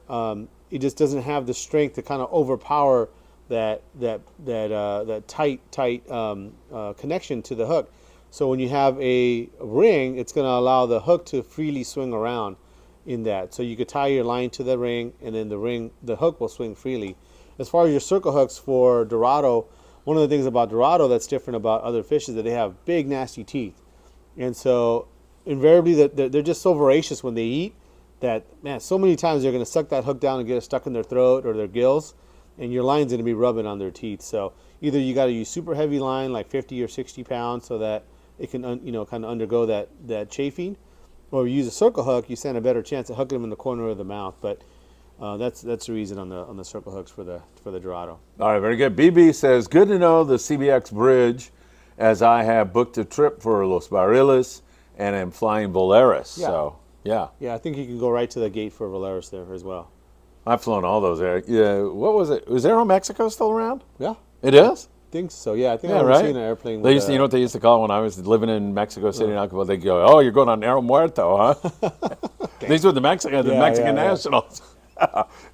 [SPEAKER 2] it just doesn't have the strength to kind of overpower that tight connection to the hook. So when you have a ring, it's going to allow the hook to freely swing around in that. So you could tie your line to the ring, and then the hook will swing freely. As far as your circle hooks for Dorado, one of the things about Dorado that's different about other fish is that they have big, nasty teeth. And so invariably they're just so voracious when they eat that, man, so many times they're going to suck that hook down and get it stuck in their throat or their gills, and your line's going to be rubbing on their teeth. So either you got to use super heavy line, like 50 or 60 pounds, so that it can kind of undergo that chafing, or use a circle hook. You stand a better chance of hooking them in the corner of the mouth. But that's the reason on the circle hooks for the Dorado. All
[SPEAKER 1] right, very good. BB says, good to know the CBX bridge, as I have booked a trip for Los Barriles and am flying Volaris.
[SPEAKER 2] Yeah.
[SPEAKER 1] So, yeah.
[SPEAKER 2] Yeah, I think you can go right to the gate for Volaris there as well.
[SPEAKER 1] I've flown all those there. Yeah, what was it? Was Aeromexico still around?
[SPEAKER 2] Yeah.
[SPEAKER 1] It is?
[SPEAKER 2] I think so, yeah. I think
[SPEAKER 1] Yeah,
[SPEAKER 2] I've
[SPEAKER 1] right?
[SPEAKER 2] seen an airplane.
[SPEAKER 1] They used to, you know what they used to call it when I was living in Mexico City in Alcohol? They go, oh, you're going on Aero Muerto, huh? These were the Mexican Nationals.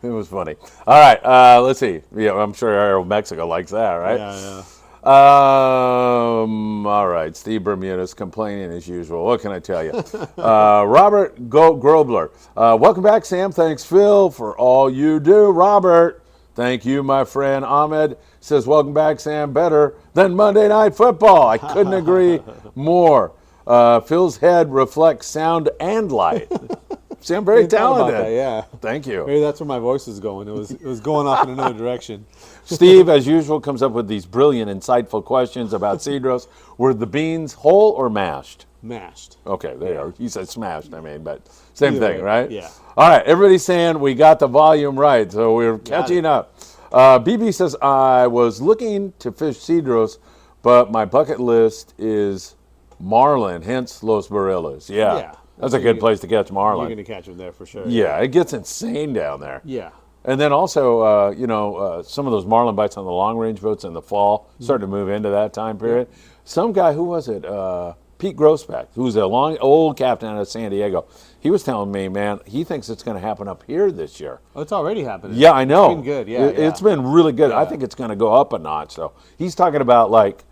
[SPEAKER 1] It was funny. All right, let's see. Yeah, I'm sure Aero Mexico likes that, right?
[SPEAKER 2] Yeah.
[SPEAKER 1] All right, Steve Bermuda's complaining as usual. What can I tell you? Robert Grobler. Welcome back, Sam. Thanks, Phil, for all you do. Robert, thank you, my friend. Ahmed says, welcome back, Sam. Better than Monday Night Football. I couldn't agree more. Phil's head reflects sound and light. Sam, very talented.
[SPEAKER 2] That, yeah.
[SPEAKER 1] Thank you.
[SPEAKER 2] Maybe that's where my voice was going. It was going off in another direction.
[SPEAKER 1] Steve, as usual, comes up with these brilliant, insightful questions about Cedros. Were the beans whole or mashed?
[SPEAKER 2] Mashed.
[SPEAKER 1] Okay, there you are. You said smashed, but same
[SPEAKER 2] Either
[SPEAKER 1] thing,
[SPEAKER 2] way,
[SPEAKER 1] right?
[SPEAKER 2] yeah.
[SPEAKER 1] All right, everybody's saying we got the volume right, so we're catching up. BB says, I was looking to fish Cedros, but my bucket list is Marlin, hence Los Barriles. Yeah. That's a good place to catch Marlin.
[SPEAKER 2] You're going to catch them there for sure.
[SPEAKER 1] Yeah, it gets insane down there.
[SPEAKER 2] Yeah.
[SPEAKER 1] And then also, some of those marlin bites on the long range boats in the fall starting to move into that time period. Some guy, who was it? Pete Grossbeck, who's a old captain out of San Diego. He was telling me, man, he thinks it's going to happen up here this year.
[SPEAKER 2] Oh, it's already happening.
[SPEAKER 1] Yeah, I know.
[SPEAKER 2] It's been good. Yeah,
[SPEAKER 1] It's been really good. I think it's going to go up a notch. So he's talking about like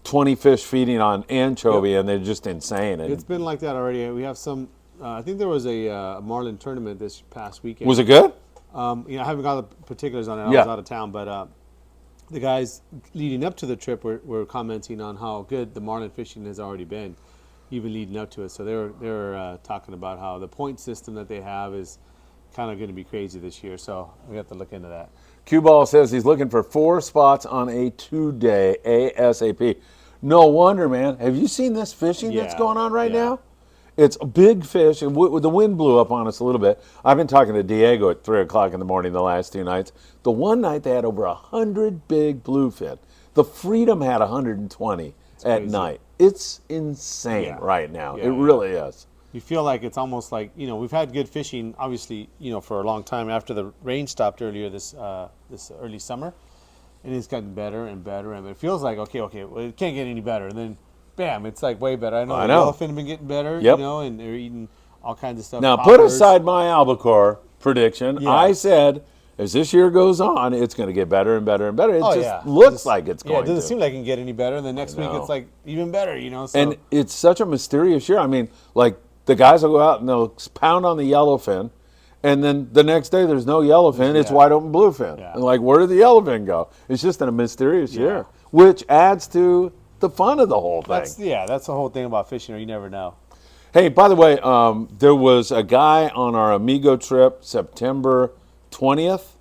[SPEAKER 1] 20 fish feeding on anchovy, and they're just insane. And
[SPEAKER 2] It's been like that already. We have some. I think there was a Marlin tournament this past weekend.
[SPEAKER 1] was it good?
[SPEAKER 2] I haven't got the particulars on it. I
[SPEAKER 1] Yeah.
[SPEAKER 2] was out of town, but the guys leading up to the trip were commenting on how good the marlin fishing has already been, even leading up to it. So they were talking about how the point system that they have is kind of going to be crazy this year. So we have to look into that.
[SPEAKER 1] Cue Ball says he's looking for 4 spots on a 2-day ASAP. No wonder, man. Have you seen this fishing that's
[SPEAKER 2] Yeah,
[SPEAKER 1] going on right
[SPEAKER 2] yeah.
[SPEAKER 1] now? It's a big fish, and the wind blew up on us a little bit. I've been talking to Diego at 3 o'clock in the morning the last 2 nights. The one night they had over 100 big bluefin. The Freedom had 120 at
[SPEAKER 2] crazy.
[SPEAKER 1] night. It's insane
[SPEAKER 2] Yeah.
[SPEAKER 1] right now.
[SPEAKER 2] Yeah,
[SPEAKER 1] It
[SPEAKER 2] yeah.
[SPEAKER 1] really is.
[SPEAKER 2] You feel like it's almost like, we've had good fishing, obviously, for a long time after the rain stopped earlier this early summer, and it's gotten better and better. And it feels like, okay, well, it can't get any better. And then, bam, it's like way better. I know the yellowfin have been getting better,
[SPEAKER 1] Yep.
[SPEAKER 2] and they're eating all kinds of stuff.
[SPEAKER 1] Now, put
[SPEAKER 2] poppers.
[SPEAKER 1] aside my albacore prediction.
[SPEAKER 2] Yeah.
[SPEAKER 1] I said, as this year goes on, it's going to get better and better and better. It looks like it's going
[SPEAKER 2] Yeah, it doesn't
[SPEAKER 1] to.
[SPEAKER 2] seem like it can get any better. And then next week
[SPEAKER 1] No.
[SPEAKER 2] it's like even better, So,
[SPEAKER 1] And it's such a mysterious year. I mean, like, the guys will go out and they'll pound on the yellowfin, and then the next day there's no yellowfin, it's
[SPEAKER 2] Yeah.
[SPEAKER 1] wide open bluefin.
[SPEAKER 2] Yeah.
[SPEAKER 1] And like, where did the yellowfin go? It's just in a mysterious
[SPEAKER 2] Yeah.
[SPEAKER 1] year, which adds to the fun of the whole thing.
[SPEAKER 2] that's the whole thing about fishing, or you never know.
[SPEAKER 1] Hey, by the way, there was a guy on our Amigo trip, September 20th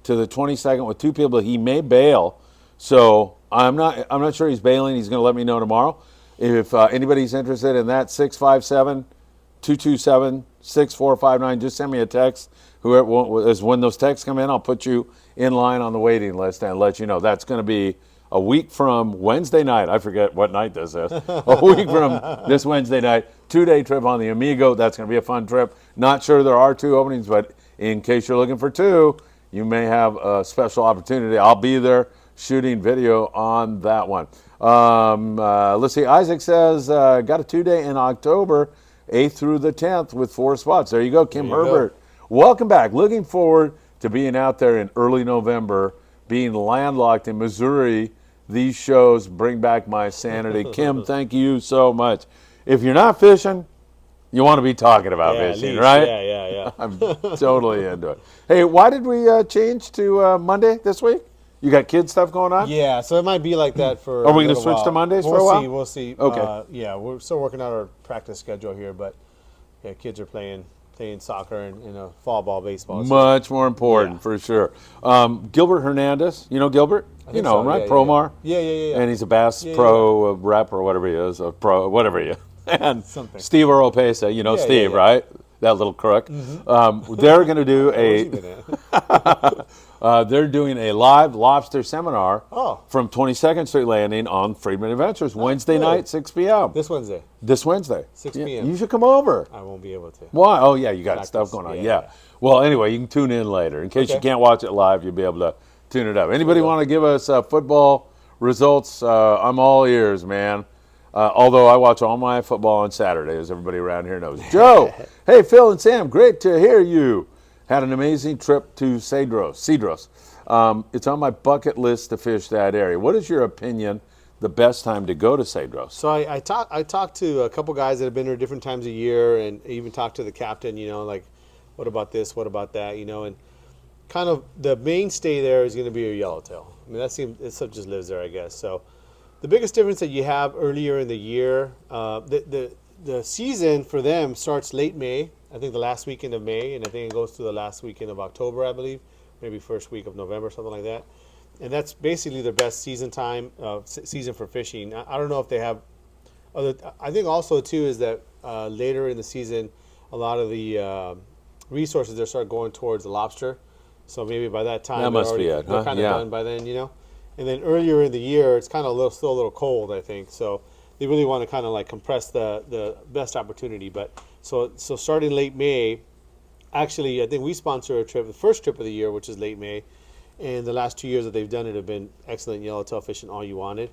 [SPEAKER 1] to the 22nd, with 2 people. He may bail, so I'm not sure he's bailing. He's going to let me know tomorrow. If anybody's interested in that, 657-227-6459. Just send me a text. When those texts come in, I'll put you in line on the waiting list and let you know. That's going to be a week from Wednesday night. I forget what night this is. A week from this Wednesday night. 2-day trip on the Amigo. That's going to be a fun trip. Not sure there are 2 openings, but in case you're looking for 2, you may have a special opportunity. I'll be there shooting video on that one. Let's see. Isaac says, got a 2-day in October, 8th through the 10th with 4 spots. There you go, Kim Herbert. Welcome back. Looking forward to being out there in early November, being landlocked in Missouri. These shows bring back my sanity. Kim, thank you so much. If you're not fishing, you want to be talking about fishing, right?
[SPEAKER 2] Yeah.
[SPEAKER 1] I'm totally into it. Hey, why did we change to Monday this week? You got kid stuff going on?
[SPEAKER 2] Yeah, so it might be like that for.
[SPEAKER 1] Are we
[SPEAKER 2] going
[SPEAKER 1] gonna
[SPEAKER 2] to
[SPEAKER 1] switch to Mondays for a while?
[SPEAKER 2] We'll see.
[SPEAKER 1] Okay.
[SPEAKER 2] Yeah, we're still working out our practice schedule here, but yeah, kids are playing soccer and fall ball, baseball. It's
[SPEAKER 1] Much more important,
[SPEAKER 2] Yeah.
[SPEAKER 1] for sure. Gilbert Hernandez, you know Gilbert? You know
[SPEAKER 2] so,
[SPEAKER 1] him, right?
[SPEAKER 2] yeah,
[SPEAKER 1] Promar?
[SPEAKER 2] Yeah.
[SPEAKER 1] And he's a Bass
[SPEAKER 2] Yeah,
[SPEAKER 1] Pro rep or whatever he is, a pro, whatever he is. And
[SPEAKER 2] Something.
[SPEAKER 1] Steve Oropesa, you know
[SPEAKER 2] Yeah,
[SPEAKER 1] Steve,
[SPEAKER 2] yeah.
[SPEAKER 1] right? That little crook. They're going to do
[SPEAKER 2] Where's he been at?
[SPEAKER 1] they're doing a live lobster seminar
[SPEAKER 2] Oh.
[SPEAKER 1] from 22nd Street Landing on Friedman Adventures, Wednesday
[SPEAKER 2] good.
[SPEAKER 1] night, 6 p.m.
[SPEAKER 2] This Wednesday.
[SPEAKER 1] This Wednesday.
[SPEAKER 2] 6
[SPEAKER 1] Yeah,
[SPEAKER 2] p.m.
[SPEAKER 1] You should come over.
[SPEAKER 2] I won't be able to.
[SPEAKER 1] Why? Oh, yeah, you got
[SPEAKER 2] Practice,
[SPEAKER 1] stuff going on.
[SPEAKER 2] yeah,
[SPEAKER 1] Yeah.
[SPEAKER 2] yeah.
[SPEAKER 1] Well, anyway, you can tune in later. In case you
[SPEAKER 2] Okay.
[SPEAKER 1] can't watch it live, you'll be able to tune it up. Anybody want to give us football results? I'm all ears, man. Although I watch all my football on Saturday, as everybody around here knows. Joe, hey, Phil and Sam, great to hear you. Had an amazing trip to Cedros. It's on my bucket list to fish that area. What is your opinion, the best time to go to Cedros?
[SPEAKER 2] So I talked to a couple guys that have been there different times a year, and even talked to the captain. Like, what about this? What about that? And kind of the mainstay there is going to be your yellowtail. I mean, that stuff just lives there, I guess. So the biggest difference that you have earlier in the year, the season for them starts late May. I think the last weekend of May, and I think it goes to the last weekend of October, I believe, maybe first week of November, something like that. And that's basically their best season for fishing. I don't know if they have other. I think also too is that later in the season, a lot of the resources they start going towards the lobster. So maybe by that time
[SPEAKER 1] That must be it,
[SPEAKER 2] they're
[SPEAKER 1] huh?
[SPEAKER 2] kind of
[SPEAKER 1] Yeah.
[SPEAKER 2] done by then, And then earlier in the year, it's kind of still a little cold, I think. So they really want to kind of like compress the best opportunity. But so starting late May, actually, I think we sponsor a trip, the first trip of the year, which is late May. And the last 2 years that they've done it have been excellent yellowtail fishing, all you wanted.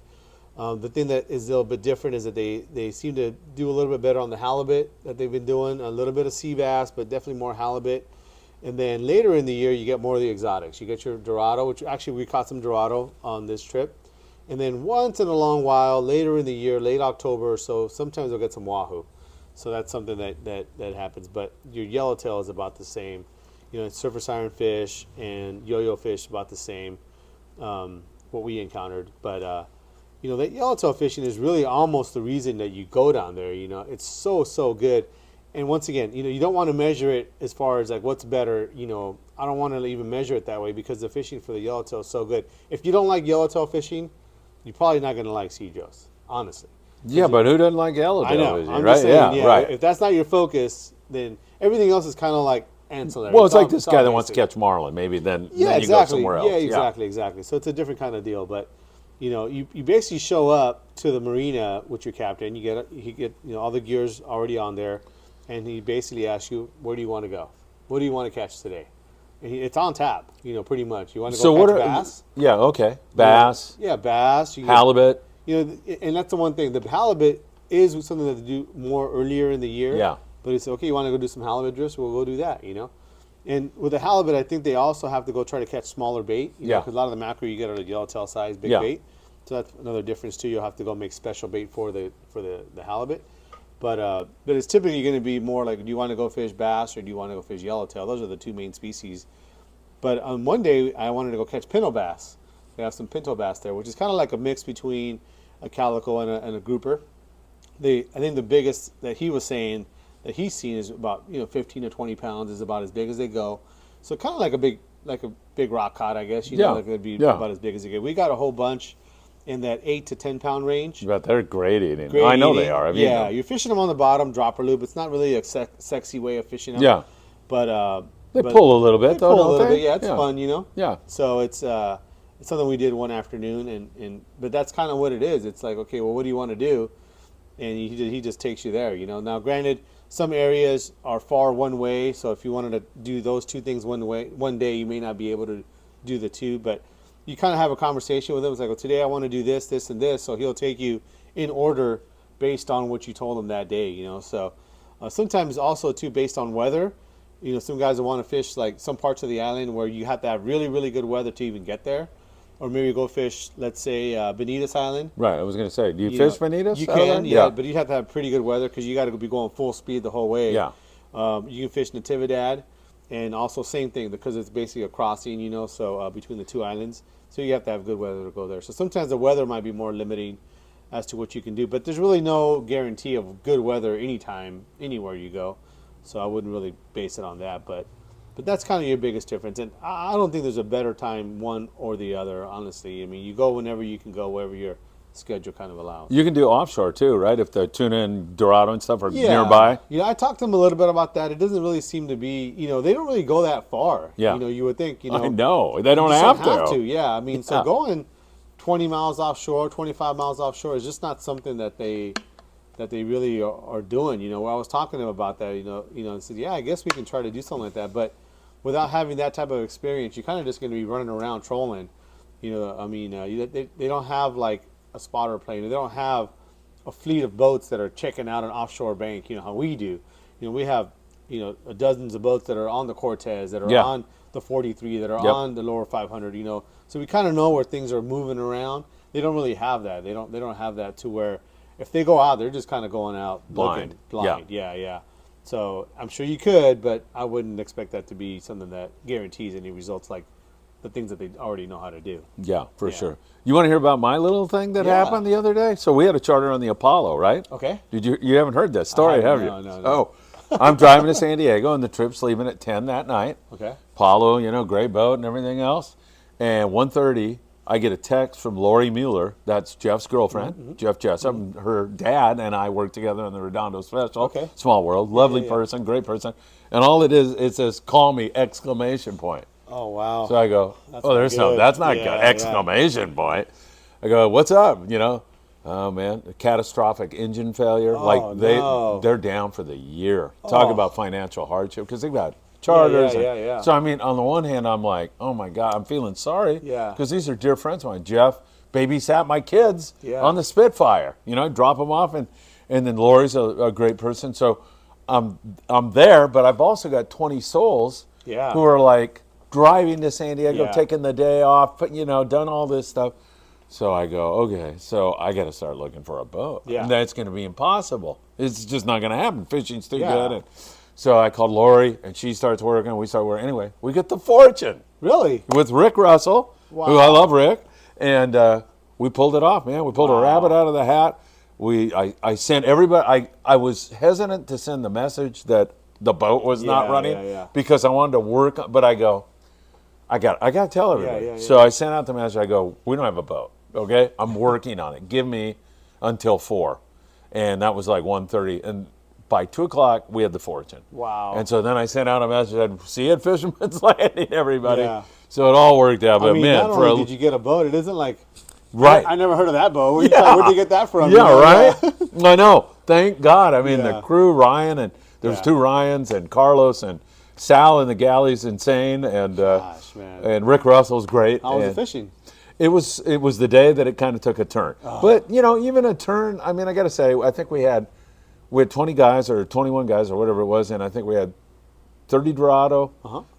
[SPEAKER 2] The thing that is a little bit different is that they seem to do a little bit better on the halibut that they've been doing, a little bit of sea bass, but definitely more halibut. And then later in the year, you get more of the exotics. You get your Dorado, which actually we caught some Dorado on this trip. And then once in a long while, later in the year, late October or so, sometimes we'll get some wahoo. So that's something that happens. But your yellowtail is about the same. You know, surface ironfish and yo-yo fish about the same, what we encountered. But, you know, that yellowtail fishing is really almost the reason that you go down there. You know, it's so good. And once again, you know, you don't want to measure it as far as like what's better. You know, I don't want to even measure it that way because the fishing for the yellowtail is so good. If you don't like yellowtail fishing, you're probably not going to like Cedros, honestly.
[SPEAKER 1] Yeah, but who doesn't like yellowtail
[SPEAKER 2] I know.
[SPEAKER 1] fishing,
[SPEAKER 2] I'm
[SPEAKER 1] right?
[SPEAKER 2] just saying,
[SPEAKER 1] yeah, right.
[SPEAKER 2] If that's not your focus, then everything else is kind of like ancillary.
[SPEAKER 1] Well, it's like
[SPEAKER 2] all-
[SPEAKER 1] this
[SPEAKER 2] all
[SPEAKER 1] guy that wants to
[SPEAKER 2] basic.
[SPEAKER 1] catch marlin. Maybe then
[SPEAKER 2] Yeah,
[SPEAKER 1] you go somewhere else.
[SPEAKER 2] Yeah, exactly. So it's a different kind of deal. But you know, you basically show up to the marina with your captain. You get you know all the gear's already on there, and he basically asks you, where do you want to go? What do you want to catch today? And it's on tap. You know, pretty much. You want to go
[SPEAKER 1] So what
[SPEAKER 2] catch
[SPEAKER 1] are
[SPEAKER 2] bass?
[SPEAKER 1] Yeah, okay. Bass,
[SPEAKER 2] Yeah, bass. You get-
[SPEAKER 1] halibut.
[SPEAKER 2] You know, and that's the one thing. The halibut is something that they do more earlier in the year.
[SPEAKER 1] Yeah.
[SPEAKER 2] But it's okay. You want to go do some halibut drifts? We'll go do that. You know. And with the halibut, I think they also have to go try to catch smaller bait. You know,
[SPEAKER 1] Yeah.
[SPEAKER 2] because a lot of the mackerel you get are the yellowtail size big
[SPEAKER 1] Yeah.
[SPEAKER 2] bait. So that's another difference too. You'll have to go make special bait for the halibut. But it's typically going to be more like, do you want to go fish bass or do you want to go fish yellowtail? Those are the two main species. But on one day, I wanted to go catch pinto bass. They have some pinto bass there, which is kind of like a mix between a calico and a grouper. I think the biggest that he was saying that he's seen is about 15 to 20 pounds, is about as big as they go. So kind of like a big rock cod, I guess.
[SPEAKER 1] Yeah.
[SPEAKER 2] Like it'd be
[SPEAKER 1] Yeah.
[SPEAKER 2] about as big as they get. We got a whole bunch in that 8 to 10 pound range.
[SPEAKER 1] But they're great eating.
[SPEAKER 2] Great
[SPEAKER 1] I know
[SPEAKER 2] eating.
[SPEAKER 1] they are. I've eaten
[SPEAKER 2] Yeah,
[SPEAKER 1] them.
[SPEAKER 2] you're fishing them on the bottom, dropper loop. It's not really a sexy way of fishing them.
[SPEAKER 1] Yeah.
[SPEAKER 2] But
[SPEAKER 1] They pull a little bit,
[SPEAKER 2] they
[SPEAKER 1] though,
[SPEAKER 2] pull a
[SPEAKER 1] don't
[SPEAKER 2] little
[SPEAKER 1] they?
[SPEAKER 2] bit. Yeah, it's fun, you know.
[SPEAKER 1] Yeah.
[SPEAKER 2] So it's something we did one afternoon, but that's kind of what it is. It's like, okay, well, what do you want to do? And he just takes you there, you know. Now, granted, some areas are far one way, so if you wanted to do those two things one day, you may not be able to do the two. But you kind of have a conversation with him. It's like, well, today I want to do this, this, and this. So he'll take you in order based on what you told him that day, you know. So sometimes also too based on weather. You know, some guys will want to fish like some parts of the island where you have to have really, really good weather to even get there. Or maybe go fish, let's say, Bonitas Island.
[SPEAKER 1] Right. I was going to say, do you
[SPEAKER 2] You
[SPEAKER 1] fish
[SPEAKER 2] know,
[SPEAKER 1] Bonitas?
[SPEAKER 2] You
[SPEAKER 1] out there?
[SPEAKER 2] can, yeah, but you have to have pretty good weather because you got to be going full speed the whole way.
[SPEAKER 1] Yeah.
[SPEAKER 2] You can fish Natividad, and also same thing because it's basically a crossing, you know, so between the two islands. So you have to have good weather to go there. So sometimes the weather might be more limiting as to what you can do, but there's really no guarantee of good weather anytime, anywhere you go. So I wouldn't really base it on that, but that's kind of your biggest difference. And I don't think there's a better time one or the other, honestly. I mean, you go whenever you can go, wherever your schedule kind of allows.
[SPEAKER 1] You can do offshore, too, right? If the tuna and Dorado and stuff are nearby.
[SPEAKER 2] Yeah, I talked to them a little bit about that. It doesn't really seem to be, they don't really go that far.
[SPEAKER 1] Yeah.
[SPEAKER 2] You would think,
[SPEAKER 1] I know. They don't
[SPEAKER 2] you
[SPEAKER 1] have
[SPEAKER 2] don't
[SPEAKER 1] to.
[SPEAKER 2] Yeah, I mean, so
[SPEAKER 1] Yeah.
[SPEAKER 2] going 20 miles offshore, 25 miles offshore is just not something that they really are doing. Where I was talking to them about that, and said, yeah, I guess we can try to do something like that, but without having that type of experience, you're kind of just going to be running around trolling. They don't have like a spotter plane. They don't have a fleet of boats that are checking out an offshore bank. How we do. We have dozens of boats that are on the Cortez, that are
[SPEAKER 1] Yeah.
[SPEAKER 2] on the 43, that are
[SPEAKER 1] Yep.
[SPEAKER 2] on the lower 500. So we kind of know where things are moving around. They don't really have that. They don't have that to where if they go out, they're just kind of going out
[SPEAKER 1] Blind.
[SPEAKER 2] looking blind. Yeah. So I'm sure you could, but I wouldn't expect that to be something that guarantees any results like the things that they already know how to do.
[SPEAKER 1] Yeah, for
[SPEAKER 2] Yeah.
[SPEAKER 1] sure. You want to hear about my little thing that
[SPEAKER 2] Yeah.
[SPEAKER 1] happened the other day? So we had a charter on the Apollo, right?
[SPEAKER 2] Okay.
[SPEAKER 1] Did you haven't heard this story, have you?
[SPEAKER 2] No.
[SPEAKER 1] Oh, I'm driving to San Diego, and the trip's leaving at 10 that night.
[SPEAKER 2] Okay.
[SPEAKER 1] Apollo, great boat and everything else. And 1:30, I get a text from Lori Mueller. That's Jeff's girlfriend, Jeff Jessup. Her dad and I worked together on the Redondo Special.
[SPEAKER 2] Okay.
[SPEAKER 1] Small world. Lovely
[SPEAKER 2] yeah.
[SPEAKER 1] person, great person. And all it is, it says, call me, exclamation point.
[SPEAKER 2] Oh, wow.
[SPEAKER 1] So I go,
[SPEAKER 2] That's
[SPEAKER 1] oh,
[SPEAKER 2] not
[SPEAKER 1] there's
[SPEAKER 2] good.
[SPEAKER 1] that's not
[SPEAKER 2] Yeah,
[SPEAKER 1] good,
[SPEAKER 2] yeah.
[SPEAKER 1] exclamation point. I go, what's up? Oh man, a catastrophic engine failure.
[SPEAKER 2] Oh, no.
[SPEAKER 1] They're down for the year. Talk
[SPEAKER 2] Oh.
[SPEAKER 1] about financial hardship because they've got charters.
[SPEAKER 2] yeah.
[SPEAKER 1] So I mean, on the one hand, I'm like, oh my God, I'm feeling sorry.
[SPEAKER 2] Yeah.
[SPEAKER 1] Because these are dear friends of mine. Jeff babysat my kids
[SPEAKER 2] Yeah.
[SPEAKER 1] on the Spitfire. Drop them off, and then Lori's a great person. So I'm there, but I've also got 20 souls
[SPEAKER 2] Yeah.
[SPEAKER 1] who are like driving to San Diego,
[SPEAKER 2] Yeah.
[SPEAKER 1] taking the day off, done all this stuff. So I go, okay, so I got to start looking for a boat.
[SPEAKER 2] Yeah.
[SPEAKER 1] And that's going to be impossible. It's just not going to happen. Fishing's too
[SPEAKER 2] Yeah.
[SPEAKER 1] good. And so I called Lori, and she starts working. We start working. Anyway, we get the Fortune
[SPEAKER 2] Really?
[SPEAKER 1] with Rick Russell,
[SPEAKER 2] Wow.
[SPEAKER 1] who I love Rick. And we pulled it off, man. We pulled a rabbit out of the hat. I sent everybody. I was hesitant to send the message that the boat was not
[SPEAKER 2] Yeah,
[SPEAKER 1] running
[SPEAKER 2] yeah.
[SPEAKER 1] because I wanted to work. But I go, I got to tell everybody.
[SPEAKER 2] yeah.
[SPEAKER 1] So I sent out the message. I go, we don't have a boat. Okay, I'm working on it. Give me until 4, and that was like 1:30. And by 2 o'clock, we had the Fortune.
[SPEAKER 2] Wow.
[SPEAKER 1] And so then I sent out a message. I'd see you at Fisherman's Landing, everybody.
[SPEAKER 2] Yeah.
[SPEAKER 1] So it all worked out. But
[SPEAKER 2] I mean,
[SPEAKER 1] man,
[SPEAKER 2] not
[SPEAKER 1] for
[SPEAKER 2] only did you get a boat, it isn't like
[SPEAKER 1] right.
[SPEAKER 2] I never heard of that boat. Where'd
[SPEAKER 1] Yeah.
[SPEAKER 2] you get that from?
[SPEAKER 1] Yeah, right? I know. Thank God. I mean,
[SPEAKER 2] Yeah.
[SPEAKER 1] the crew, Ryan, and there's
[SPEAKER 2] Yeah.
[SPEAKER 1] 2 Ryans, and Carlos, and Sal in the galley's insane, and
[SPEAKER 2] Gosh, man.
[SPEAKER 1] and Rick Russell's great.
[SPEAKER 2] How was the
[SPEAKER 1] and
[SPEAKER 2] fishing?
[SPEAKER 1] It was the day that it kind of took a turn. But, even a turn, I mean, I got to say, I think we had 20 guys or 21 guys or whatever it was, and I think we had 30 Dorado,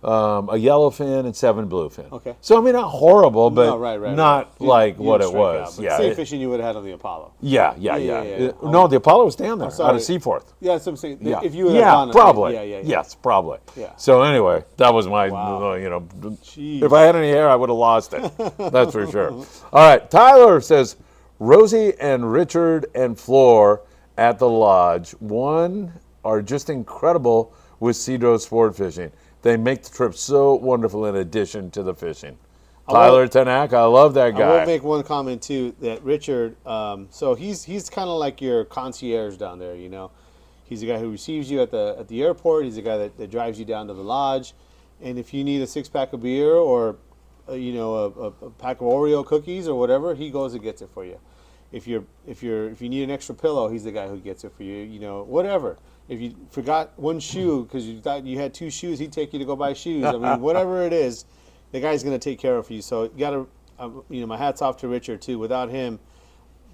[SPEAKER 1] a yellowfin, and 7 bluefin.
[SPEAKER 2] Okay.
[SPEAKER 1] So, I mean, not horrible, but
[SPEAKER 2] No, right.
[SPEAKER 1] not
[SPEAKER 2] You-
[SPEAKER 1] like
[SPEAKER 2] you
[SPEAKER 1] what
[SPEAKER 2] didn't
[SPEAKER 1] it
[SPEAKER 2] strike
[SPEAKER 1] was.
[SPEAKER 2] out, but
[SPEAKER 1] Yeah,
[SPEAKER 2] same
[SPEAKER 1] it-
[SPEAKER 2] fishing you would have had on the Apollo.
[SPEAKER 1] yeah.
[SPEAKER 2] yeah.
[SPEAKER 1] No, the Apollo was down there
[SPEAKER 2] sorry.
[SPEAKER 1] out of Seaforth.
[SPEAKER 2] Yeah, that's what I'm saying.
[SPEAKER 1] Yeah,
[SPEAKER 2] If you would have gone,
[SPEAKER 1] probably.
[SPEAKER 2] Yeah.
[SPEAKER 1] Yes, probably.
[SPEAKER 2] Yeah.
[SPEAKER 1] So anyway, that was my,
[SPEAKER 2] Wow. Jeez.
[SPEAKER 1] if I had any hair, I would have lost it. That's for sure. All right, Tyler says, Rosie and Richard and Floor at the lodge. One are just incredible with Cedros sport fishing. They make the trip so wonderful in addition to the fishing. Tyler Tanaka, I love that
[SPEAKER 2] I
[SPEAKER 1] guy.
[SPEAKER 2] will make one comment too that Richard. So he's kind of like your concierge down there. He's the guy who receives you at the airport. He's the guy that drives you down to the lodge. And if you need a 6-pack of beer or a pack of Oreo cookies or whatever, he goes and gets it for you. If you need an extra pillow, he's the guy who gets it for you. Whatever. If you forgot one shoe because you thought you had 2 shoes, he'd take you to go buy shoes. I mean, whatever it is, the guy's going to take care of you. So you got to, my hat's off to Richard too. Without him,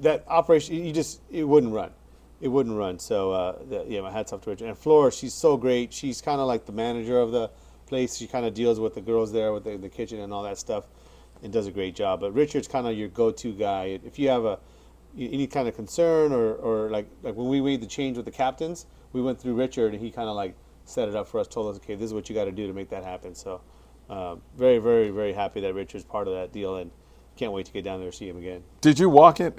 [SPEAKER 2] that operation, it wouldn't run. It wouldn't run. So my hat's off to Richard. And Flora, she's so great. She's kind of like the manager of the place. She kind of deals with the girls there with the kitchen and all that stuff, and does a great job. But Richard's kind of your go-to guy. If you have any kind of concern or like when we made the change with the captains, we went through Richard and he kind of like set it up for us, told us, okay, this is what you got to do to make that happen. So very, very, very happy that Richard's part of that deal, and can't wait to get down there and see him again.
[SPEAKER 1] Did you walk in?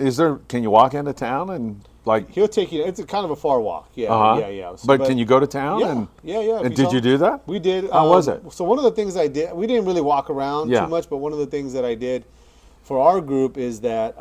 [SPEAKER 1] Can you walk into town and like?
[SPEAKER 2] He'll take you. It's kind of a far walk. Yeah,
[SPEAKER 1] Uh-huh.
[SPEAKER 2] yeah. So,
[SPEAKER 1] But can you go to town?
[SPEAKER 2] Yeah,
[SPEAKER 1] and,
[SPEAKER 2] yeah.
[SPEAKER 1] And did you do that?
[SPEAKER 2] We did.
[SPEAKER 1] How was it?
[SPEAKER 2] So one of the things I did, we didn't really walk around
[SPEAKER 1] Yeah.
[SPEAKER 2] too much, but one of the things that I did for our group is that,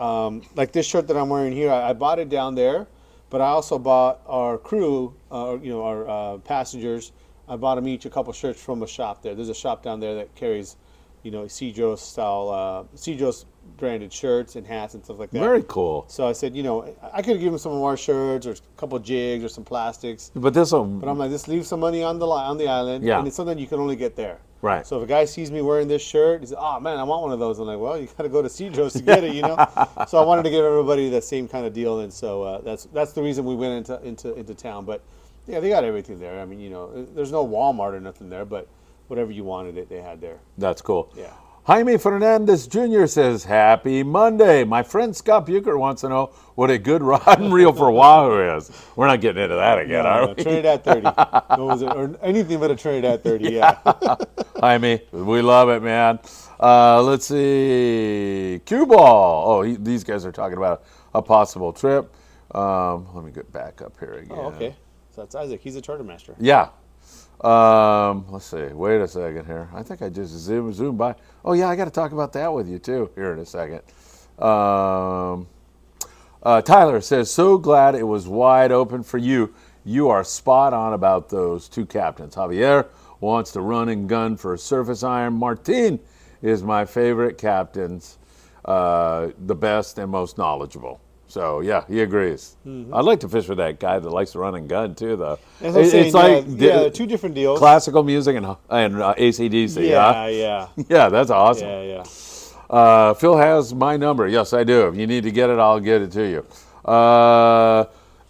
[SPEAKER 2] like this shirt that I'm wearing here, I bought it down there, but I also bought our crew, our passengers, I bought them each a couple shirts from a shop there. There's a shop down there that carries, Cedros style, Cedros branded shirts and hats and stuff like that.
[SPEAKER 1] Very cool.
[SPEAKER 2] So I said, I could have given some of our shirts or a couple jigs or some plastics.
[SPEAKER 1] But this will.
[SPEAKER 2] But I'm like, just leave some money on the island,
[SPEAKER 1] Yeah.
[SPEAKER 2] and it's something you can only get there.
[SPEAKER 1] Right.
[SPEAKER 2] So if a guy sees me wearing this shirt, he says, "Oh man, I want one of those." I'm like, "Well, you got to go to Cedros to get it," So I wanted to give everybody the same kind of deal, and so that's the reason we went into town. But yeah, they got everything there. I mean, there's no Walmart or nothing there, but whatever you wanted, they had there.
[SPEAKER 1] That's cool.
[SPEAKER 2] Yeah.
[SPEAKER 1] Jaime Fernandez Jr. says, Happy Monday. My friend Scott Bucher wants to know what a good rod and reel for Wahoo is. We're not getting into that again, are we?
[SPEAKER 2] Trinidad 30. What was it? Or anything but a Trinidad 30, yeah.
[SPEAKER 1] Jaime, we love it, man. Let's see. Cue ball. Oh, these guys are talking about a possible trip. Let me get back up here again.
[SPEAKER 2] Oh, okay. So that's Isaac. He's a charter master.
[SPEAKER 1] Yeah. Let's see. Wait a second here. I think I just zoomed by. Oh, yeah, I got to talk about that with you, too, here in a second. Tyler says, so glad it was wide open for you. You are spot on about those 2 captains. Javier wants to run and gun for a surface iron. Martin is my favorite captains, the best and most knowledgeable. So yeah, he agrees. I'd like to fish with that guy that likes to run and gun too, though.
[SPEAKER 2] That's what I'm saying,
[SPEAKER 1] It's like
[SPEAKER 2] they're two different deals.
[SPEAKER 1] classical music and AC/DC.
[SPEAKER 2] Yeah,
[SPEAKER 1] Yeah,
[SPEAKER 2] yeah,
[SPEAKER 1] yeah, that's awesome.
[SPEAKER 2] yeah, yeah.
[SPEAKER 1] Phil has my number. Yes, I do. If you need to get it, I'll get it to you.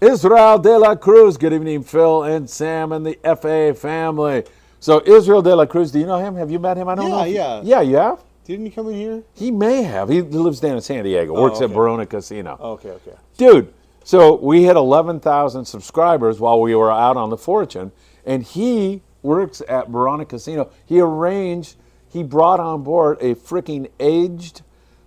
[SPEAKER 1] Israel De La Cruz. Good evening, Phil and Sam and the FA family. So Israel De La Cruz, do you know him? Have you met him? I don't know.
[SPEAKER 2] Yeah.
[SPEAKER 1] Yeah, you have?
[SPEAKER 2] Didn't he come in here?
[SPEAKER 1] He may have. He lives down in San Diego. Works at
[SPEAKER 2] okay.
[SPEAKER 1] Verona Casino.
[SPEAKER 2] Okay.
[SPEAKER 1] Dude, so we had 11,000 subscribers while we were out on the Fortune, and he works at Verona Casino. He brought on board a freaking aged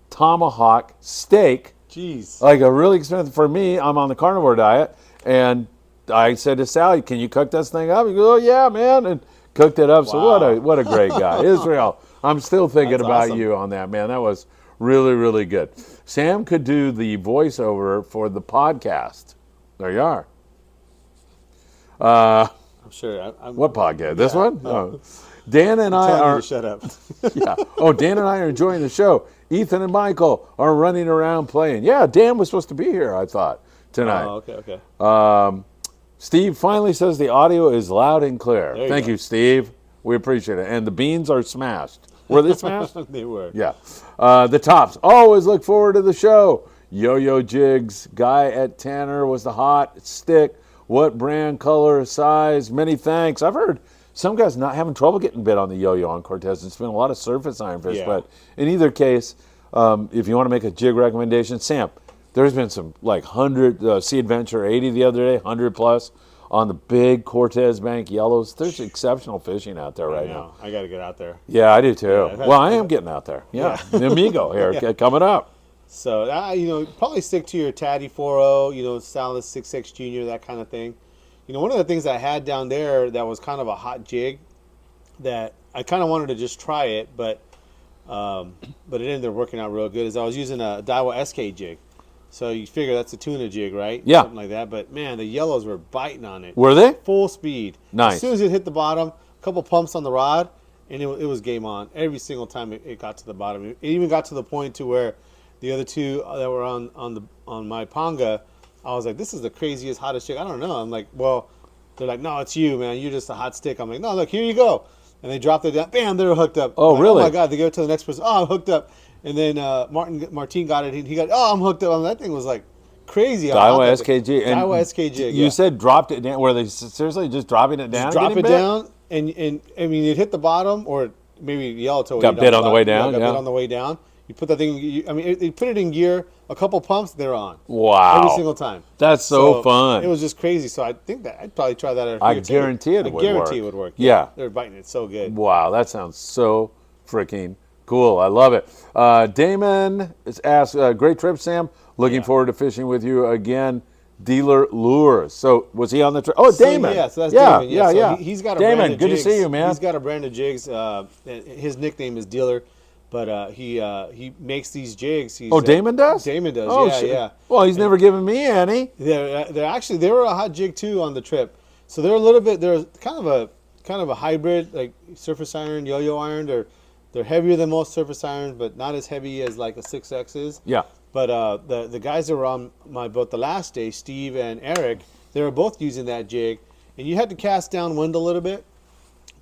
[SPEAKER 1] tomahawk steak.
[SPEAKER 2] Jeez.
[SPEAKER 1] Like a really expensive, for me, I'm on the carnivore diet, and I said to Sally, can you cook this thing up? He goes, oh yeah, man, and cooked it up.
[SPEAKER 2] Wow.
[SPEAKER 1] So what a great guy. Israel, I'm still thinking
[SPEAKER 2] That's
[SPEAKER 1] about
[SPEAKER 2] awesome.
[SPEAKER 1] you on that, man. That was really, really good. Sam could do the voiceover for the podcast. There you are.
[SPEAKER 2] I'm sure. I'm,
[SPEAKER 1] What podcast? This one?
[SPEAKER 2] No.
[SPEAKER 1] Oh. Dan and I
[SPEAKER 2] telling you
[SPEAKER 1] are.
[SPEAKER 2] to shut up.
[SPEAKER 1] Yeah. Oh, Dan and I are enjoying the show. Ethan and Michael are running around playing. Yeah, Dan was supposed to be here, I thought, tonight.
[SPEAKER 2] Oh, okay.
[SPEAKER 1] Steve finally says the audio is loud and clear.
[SPEAKER 2] There you
[SPEAKER 1] Thank
[SPEAKER 2] go.
[SPEAKER 1] you, Steve. We appreciate it. And the beans are smashed. Were they smashed?
[SPEAKER 2] They were.
[SPEAKER 1] Yeah. The tops. Always look forward to the show. Yo-yo jigs. Guy at Tanner was the hot stick. What brand, color, size? Many thanks. I've heard some guys not having trouble getting bit on the yo-yo on Cortez. It's been a lot of surface iron fish.
[SPEAKER 2] Yeah.
[SPEAKER 1] But in either case, if you want to make a jig recommendation, Sam, there's been some like 100, Sea Adventure 80 the other day, 100 plus on the big Cortez Bank yellows. There's exceptional fishing out there right now.
[SPEAKER 2] I got to get out there.
[SPEAKER 1] Yeah, I do too.
[SPEAKER 2] Yeah.
[SPEAKER 1] Well, I am getting out there. Yeah, the Amigo here coming up.
[SPEAKER 2] So, probably stick to your Tatty 4.0, Salas 6X Junior, that kind of thing. One of the things I had down there that was kind of a hot jig that I kind of wanted to just try it, but it ended up working out real good, is I was using a Daiwa SK jig. So you figure that's a tuna jig, right?
[SPEAKER 1] Yeah.
[SPEAKER 2] Something like that. But, man, the yellows were biting on it.
[SPEAKER 1] Were they?
[SPEAKER 2] Full speed.
[SPEAKER 1] Nice.
[SPEAKER 2] As soon as it hit the bottom, a couple pumps on the rod, and it was game on. Every single time it got to the bottom. It even got to the point to where the other two that were on my panga, I was like, this is the craziest, hottest jig. I don't know. I'm like, well, they're like, no, it's you, man. You're just a hot stick. I'm like, no, look, here you go. And they dropped it down. Bam, they're hooked up.
[SPEAKER 1] Oh,
[SPEAKER 2] I'm like,
[SPEAKER 1] really?
[SPEAKER 2] Oh, my God. They go to the next person. Oh, I'm hooked up. And then Martin got it. He got, oh, I'm hooked up. I mean, that thing was like crazy.
[SPEAKER 1] Daiwa SKG. And
[SPEAKER 2] Daiwa SK jig,
[SPEAKER 1] You
[SPEAKER 2] yeah.
[SPEAKER 1] said dropped it down. Were they seriously just dropping it down?
[SPEAKER 2] Just drop
[SPEAKER 1] getting
[SPEAKER 2] it
[SPEAKER 1] bit?
[SPEAKER 2] down, and I mean, it hit the bottom, or maybe yellowtail.
[SPEAKER 1] Got bit on the way down,
[SPEAKER 2] Got
[SPEAKER 1] yeah.
[SPEAKER 2] bit on the way down. You put that thing. They put it in gear. A couple pumps, they're on.
[SPEAKER 1] Wow.
[SPEAKER 2] Every single time.
[SPEAKER 1] That's so fun.
[SPEAKER 2] It was just crazy. So I think that I'd probably try that.
[SPEAKER 1] I guarantee it would work.
[SPEAKER 2] I guarantee it would work.
[SPEAKER 1] Yeah.
[SPEAKER 2] They're biting it so good.
[SPEAKER 1] Wow, that sounds so freaking cool. I love it. Damon is asked, great trip, Sam. Looking forward to fishing with you again. Dealer Lures. So was he on the trip? Oh, Damon.
[SPEAKER 2] Yeah, so that's
[SPEAKER 1] yeah,
[SPEAKER 2] Damon.
[SPEAKER 1] Yeah,
[SPEAKER 2] So
[SPEAKER 1] yeah.
[SPEAKER 2] He's got a
[SPEAKER 1] Damon,
[SPEAKER 2] brand of
[SPEAKER 1] good
[SPEAKER 2] jigs.
[SPEAKER 1] to see you, man.
[SPEAKER 2] He's got a brand of jigs. His nickname is Dealer, but he makes these jigs. He's,
[SPEAKER 1] Damon does?
[SPEAKER 2] Damon does.
[SPEAKER 1] Oh,
[SPEAKER 2] yeah,
[SPEAKER 1] shit.
[SPEAKER 2] yeah.
[SPEAKER 1] Well, he's never given me any.
[SPEAKER 2] They were a hot jig too on the trip. So they're kind of a hybrid, like surface iron, yo-yo iron. They're heavier than most surface irons, but not as heavy as like a 6X is.
[SPEAKER 1] Yeah.
[SPEAKER 2] But the guys that were on my boat the last day, Steve and Eric, they were both using that jig, and you had to cast downwind a little bit,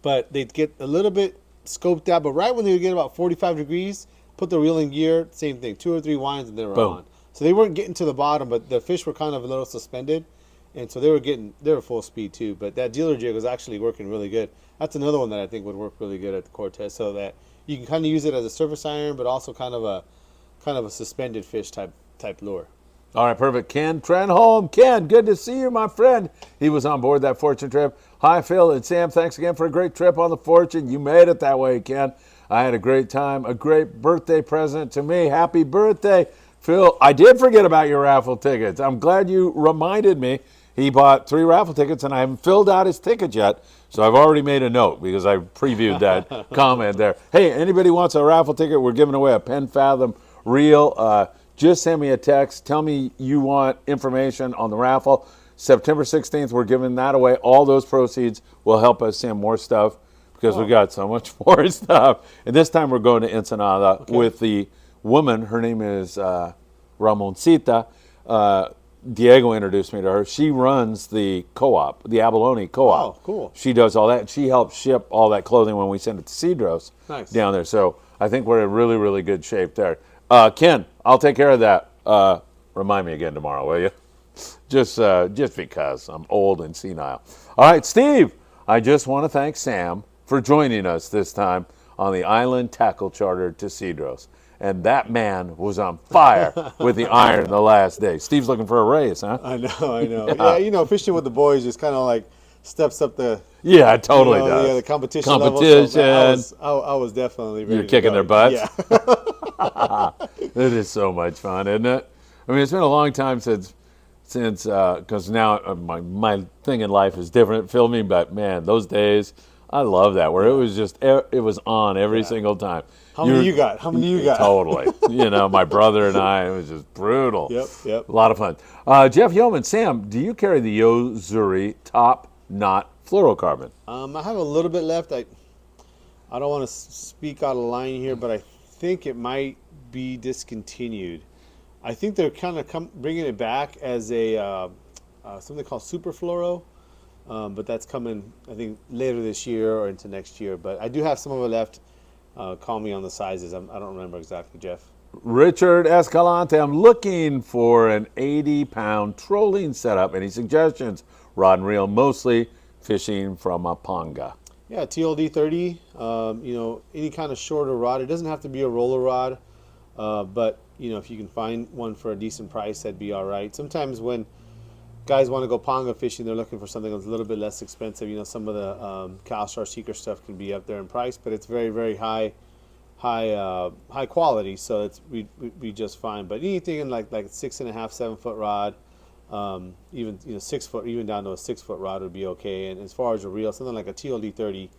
[SPEAKER 2] but they'd get a little bit scoped out. But right when they would get about 45 degrees, put the reel in gear, same thing, 2 or 3 winds, and they were
[SPEAKER 1] Boom.
[SPEAKER 2] on. So they weren't getting to the bottom, but the fish were kind of a little suspended, and so they were full speed too. But that Dealer jig was actually working really good. That's another one that I think would work really good at the Cortez, so that you can kind of use it as a surface iron, but also kind of a suspended fish type lure.
[SPEAKER 1] All right, perfect. Ken Trenholm. Ken, good to see you, my friend. He was on board that Fortune trip. Hi, Phil and Sam. Thanks again for a great trip on the Fortune. You made it that way, Ken. I had a great time. A great birthday present to me. Happy birthday, Phil. I did forget about your raffle tickets. I'm glad you reminded me. He bought 3 raffle tickets, and I haven't filled out his ticket yet. So I've already made a note because I previewed that comment there. Hey, anybody wants a raffle ticket? We're giving away a Penn Fathom reel. Just send me a text. Tell me you want information on the raffle. September 16th, we're giving that away. All those proceeds will help us send more stuff because we got so much more stuff. And this time we're going to Ensenada with the woman. Her name is Ramoncita. Diego introduced me to her. She runs the co-op, the Abalone co-op.
[SPEAKER 2] Oh, cool.
[SPEAKER 1] She does all that. She helps ship all that clothing when we send it to Cedros
[SPEAKER 2] Nice.
[SPEAKER 1] down there. So I think we're in really, really good shape there. Ken, I'll take care of that. Remind me again tomorrow, will you? Just because I'm old and senile. All right, Steve, I just want to thank Sam for joining us this time on the Island Tackle Charter to Cedros. And that man was on fire with the iron the last day. Steve's looking for a raise, huh?
[SPEAKER 2] I know. Yeah, you know, fishing with the boys just kind of like steps up the
[SPEAKER 1] Yeah, it totally
[SPEAKER 2] you know,
[SPEAKER 1] does.
[SPEAKER 2] the competition level.
[SPEAKER 1] Competition.
[SPEAKER 2] So I was definitely ready
[SPEAKER 1] You're
[SPEAKER 2] to
[SPEAKER 1] kicking
[SPEAKER 2] go.
[SPEAKER 1] their butts?
[SPEAKER 2] Yeah.
[SPEAKER 1] It is so much fun, isn't it? I mean, it's been a long time since because now my thing in life is different, filming. But man, those days, I love that where it was just it was on every single time.
[SPEAKER 2] How many you got? How many you got?
[SPEAKER 1] Totally. You know, my brother and I, it was just brutal.
[SPEAKER 2] Yep.
[SPEAKER 1] A lot of fun. Jeff Yeoman, Sam, do you carry the Yozuri top knot fluorocarbon?
[SPEAKER 2] I have a little bit left. I don't want to speak out of line here, but I think it might be discontinued. I think they're kind of bringing it back as a something called super fluoro, but that's coming I think later this year or into next year. But I do have some of it left. Call me on the sizes. I don't remember exactly, Jeff.
[SPEAKER 1] Richard Escalante, I'm looking for an 80-pound trolling setup. Any suggestions? Rod and reel, mostly fishing from a panga.
[SPEAKER 2] Yeah, TLD 30. You know, any kind of shorter rod. It doesn't have to be a roller rod, but you know, if you can find one for a decent price, that'd be all right. Sometimes when guys want to go panga fishing, they're looking for something that's a little bit less expensive. You know, some of the CalStar Seeker stuff can be up there in price, but it's very, very high quality, so we just fine. But anything in like 6.5, 7 foot rod, even 6 foot, even down to a 6 foot rod would be okay. And as far as a reel, something like a TLD 30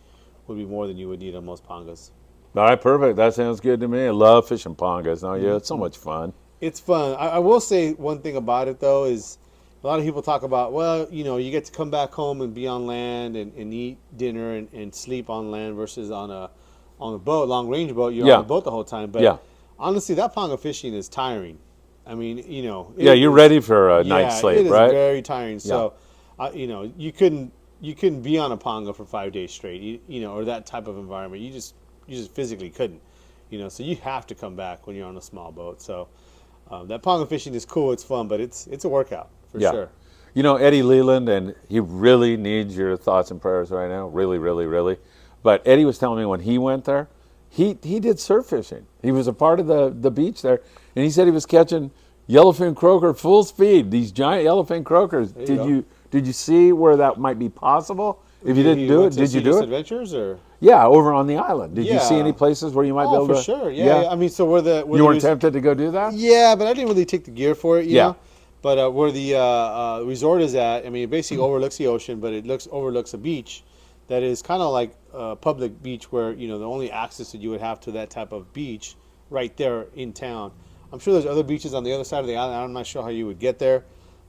[SPEAKER 2] would be more than you would need on most pangas.
[SPEAKER 1] All right, perfect. That sounds good to me. I love fishing pangas. No, yeah, it's so much fun.
[SPEAKER 2] It's fun. I will say one thing about it though is a lot of people talk about, well, you know, you get to come back home and be on land and eat dinner and sleep on land versus on a boat, long range boat. You're on the boat the whole time. But honestly, that panga fishing is tiring. I mean, you know.
[SPEAKER 1] You're ready for a night's sleep,
[SPEAKER 2] it is
[SPEAKER 1] right?
[SPEAKER 2] very tiring. So, you know, you couldn't be on a panga for 5 days straight. You know, or that type of environment. You just physically couldn't. You know, so you have to come back when you're on a small boat. So that panga fishing is cool. It's fun, but it's a workout for sure.
[SPEAKER 1] You know, Eddie Leland, and he really needs your thoughts and prayers right now. Really, really, really. But Eddie was telling me when he went there, he did surf fishing. He was a part of the beach there, and he said he was catching yellowfin croaker full speed. These giant yellowfin croakers. Did you see where that might be possible? If you didn't do it, did you do it?
[SPEAKER 2] Adventures or?
[SPEAKER 1] Yeah, over on the island. Did you see any places where you might be able to?
[SPEAKER 2] Oh, for sure. Yeah. I mean, so where the
[SPEAKER 1] you weren't tempted to go do that?
[SPEAKER 2] Yeah, but I didn't really take the gear for it. You know? But where the resort is at, I mean, it basically overlooks the ocean, but it overlooks a beach that is kind of like a public beach where, you know, the only access that you would have to that type of beach right there in town. I'm sure there's other beaches on the other side of the island. I'm not sure how you would get there,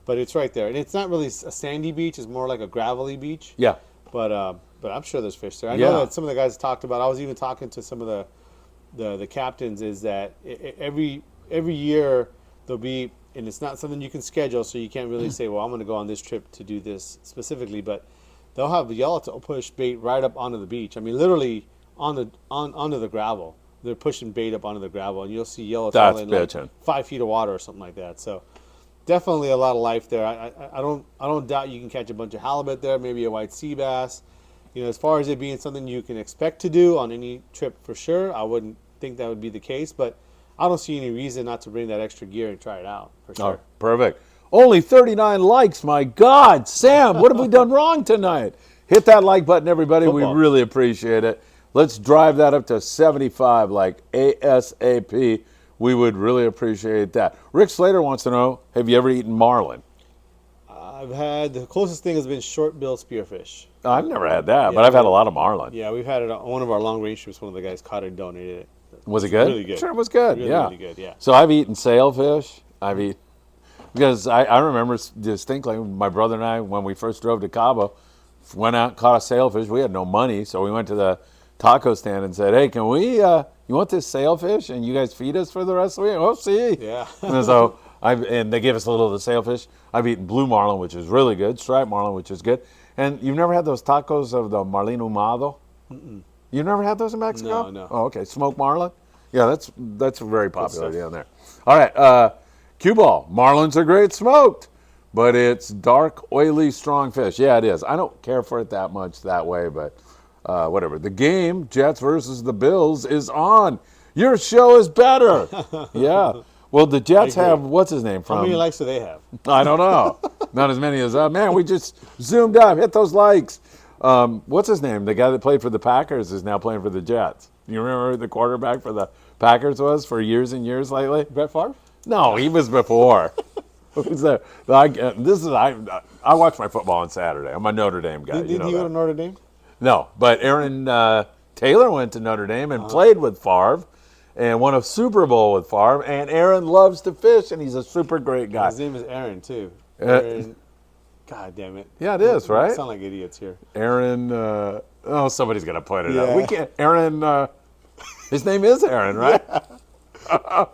[SPEAKER 2] but it's right there. And it's not really a sandy beach. It's more like a gravelly beach.
[SPEAKER 1] Yeah.
[SPEAKER 2] But I'm sure there's fish there. I know that some of the guys talked about. I was even talking to some of the captains. Is that every year there'll be, and it's not something you can schedule, so you can't really say, well, I'm going to go on this trip to do this specifically. But they'll have the yellowtail push bait right up onto the beach. I mean, literally onto the gravel. They're pushing bait up onto the gravel, and you'll see yellowtail in like 5 feet of water or something like that. So definitely a lot of life there. I don't doubt you can catch a bunch of halibut there, maybe a white sea bass. You know, as far as it being something you can expect to do on any trip, for sure, I wouldn't think that would be the case. But I don't see any reason not to bring that extra gear and try it out, for sure.
[SPEAKER 1] Oh, perfect. Only 39 likes. My God, Sam, what have we done wrong tonight? Hit that like button, everybody.
[SPEAKER 2] Football.
[SPEAKER 1] We really appreciate it. Let's drive that up to 75, like ASAP. We would really appreciate that. Rick Slater wants to know, have you ever eaten marlin?
[SPEAKER 2] I've had, the closest thing has been short-bill spearfish.
[SPEAKER 1] I've never had that, but I've had a lot of marlin.
[SPEAKER 2] Yeah, we've had it on one of our long-range trips. One of the guys caught it and donated it.
[SPEAKER 1] Was it good?
[SPEAKER 2] Really good.
[SPEAKER 1] Sure, it was good.
[SPEAKER 2] Really,
[SPEAKER 1] yeah.
[SPEAKER 2] really good, yeah.
[SPEAKER 1] So I've eaten sailfish. Because I remember distinctly my brother and I, when we first drove to Cabo, went out and caught a sailfish. We had no money, so we went to the taco stand and said, hey, can we, you want this sailfish? And you guys feed us for the rest of the week? Oh, see.
[SPEAKER 2] Yeah.
[SPEAKER 1] And so And they gave us a little of the sailfish. I've eaten blue marlin, which is really good, striped marlin, which is good. And you've never had those tacos of the marlin ahumado? You've never had those in Mexico?
[SPEAKER 2] No, no.
[SPEAKER 1] Oh, okay. Smoked marlin? Yeah, that's very popular down there. All right, cue ball. Marlins are great smoked, but it's dark, oily, strong fish. Yeah, it is. I don't care for it that much that way, but whatever. The game, Jets versus the Bills, is on. Your show is better. Yeah. Well, the Jets have, what's his name from?
[SPEAKER 2] How many likes do they have?
[SPEAKER 1] I don't know. Not as many as man, we just zoomed up, hit those likes. What's his name? The guy that played for the Packers is now playing for the Jets. You remember who the quarterback for the Packers was for years and years lately?
[SPEAKER 2] Brett Favre?
[SPEAKER 1] No, he was before. I watch my football on Saturday. I'm a Notre Dame guy.
[SPEAKER 2] Did he go to Notre Dame?
[SPEAKER 1] No, but Aaron Taylor went to Notre Dame and played with Favre and won a Super Bowl with Favre. And Aaron loves to fish, and he's a super great guy.
[SPEAKER 2] His name is Aaron, too. Aaron. God damn it.
[SPEAKER 1] Yeah, it is, right?
[SPEAKER 2] We sound like idiots here.
[SPEAKER 1] Aaron, somebody's going to point it out. We can't, Aaron, his name is Aaron, right? Yeah.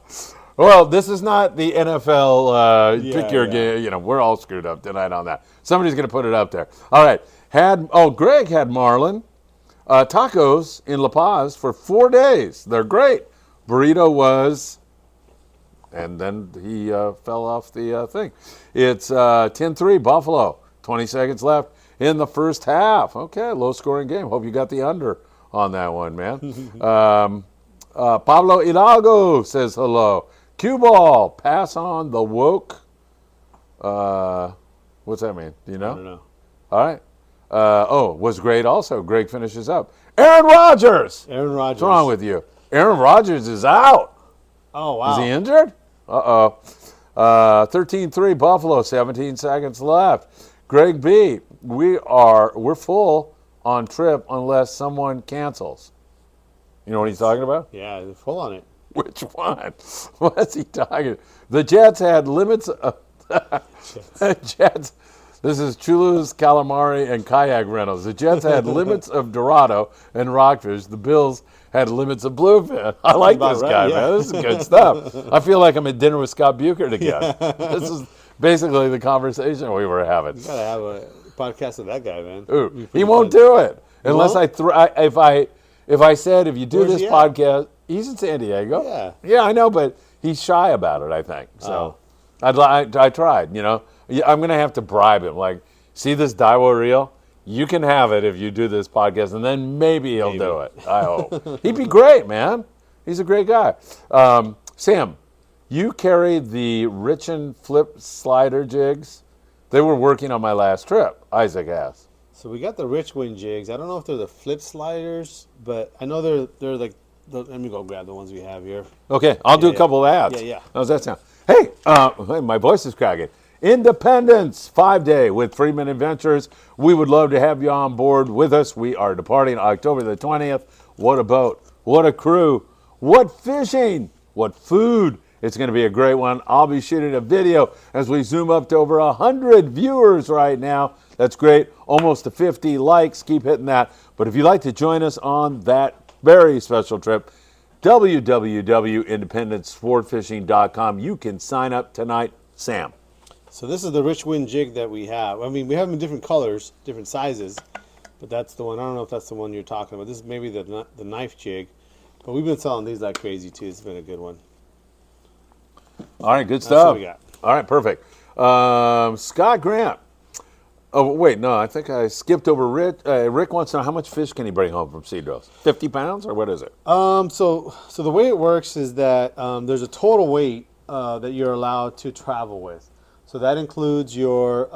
[SPEAKER 1] Well, this is not the NFL pick your game. You know, we're all screwed up tonight on that. Somebody's going to put it up there. All right. Greg had Marlin tacos in La Paz for 4 days. They're great. Burrito was, and then he fell off the thing. It's 10-3 Buffalo. 20 seconds left in the first half. Okay, low-scoring game. Hope you got the under on that one, man. Pablo Hidalgo says hello. Cue ball. Pass on the woke. What's that mean? Do you know?
[SPEAKER 2] I don't know.
[SPEAKER 1] All right. Was great also. Greg finishes up. Aaron Rodgers.
[SPEAKER 2] Aaron Rodgers.
[SPEAKER 1] What's wrong with you? Aaron Rodgers is out.
[SPEAKER 2] Oh, wow.
[SPEAKER 1] Is he injured? Uh-oh. 13-3 Buffalo, 17 seconds left. Greg B, we're full on trip unless someone cancels. You know what he's talking about?
[SPEAKER 2] Yeah, they're full on it.
[SPEAKER 1] Which one? What's he talking? The Jets had limits of Jets. This is Chulu's, calamari, and kayak rentals. The Jets had limits of Dorado and rockfish. The Bills had limits of bluefin. I like this guy, man. This is good stuff. I feel like I'm at dinner with Scott Buchert again. This is basically the conversation we were having.
[SPEAKER 2] You gotta have a podcast with that guy, man.
[SPEAKER 1] Ooh, he won't do it unless if I said if you do this podcast, he's in San Diego. Yeah, I know, but he's shy about it. I think so. I tried. You know, I'm gonna have to bribe him. Like, see this Daiwa reel? You can have it if you do this podcast, and then maybe he'll do it. I hope. He'd be great, man. He's a great guy. Sam, you carried the Richin flip slider jigs. They were working on my last trip, Isaac asked.
[SPEAKER 2] So we got the Richwind jigs. I don't know if they're the flip sliders, but I know they're like, let me go grab the ones we have here.
[SPEAKER 1] Okay, I'll do a couple of ads.
[SPEAKER 2] Yeah.
[SPEAKER 1] How's that sound? Hey, my voice is cracking. Independence 5-day with Friedman Adventures. We would love to have you on board with us. We are departing October the 20th. What a boat. What a crew. What fishing. What food. It's going to be a great one. I'll be shooting a video as we zoom up to over 100 viewers right now. That's great. Almost to 50 likes. Keep hitting that. But if you'd like to join us on that very special trip, www.independencesportfishing.com. You can sign up tonight. Sam.
[SPEAKER 2] So this is the Richwind jig that we have. I mean, we have them in different colors, different sizes, but that's the one. I don't know if that's the one you're talking about. This is maybe the knife jig, but we've been selling these like crazy too. It's been a good one.
[SPEAKER 1] All right, good
[SPEAKER 2] That's
[SPEAKER 1] stuff.
[SPEAKER 2] what we got.
[SPEAKER 1] All right, perfect. Scott Grant. Oh, wait, no, I think I skipped over Rick. Rick wants to know how much fish can he bring home from Cedros? 50 pounds, or what is it?
[SPEAKER 2] So the way it works is that there's a total weight that you're allowed to travel with. So that includes your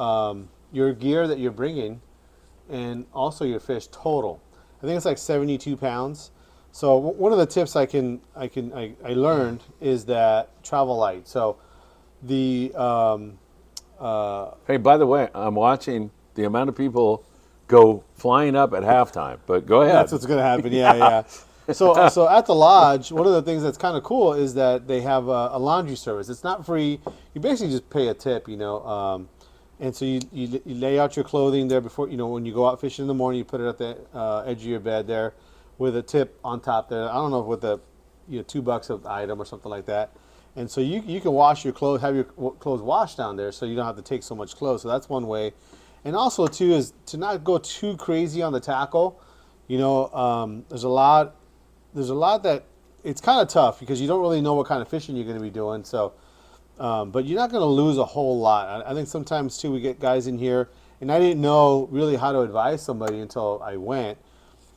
[SPEAKER 2] gear that you're bringing, and also your fish total. I think it's like 72 pounds. So one of the tips I learned is that travel light. So the
[SPEAKER 1] hey, by the way, I'm watching the amount of people go flying up at halftime. But go ahead.
[SPEAKER 2] That's what's going to happen. Yeah. So at the lodge, one of the things that's kind of cool is that they have a laundry service. It's not free. You basically just pay a tip, you know. And so you lay out your clothing there before, you know, when you go out fishing in the morning, you put it at the edge of your bed there with a tip on top there. I don't know, with the $2 of item or something like that. And so you can wash your clothes, have your clothes washed down there, so you don't have to take so much clothes. So that's one way. And also too is to not go too crazy on the tackle. You know, there's a lot that it's kind of tough because you don't really know what kind of fishing you're going to be doing. So, but you're not going to lose a whole lot. I think sometimes too we get guys in here, and I didn't know really how to advise somebody until I went.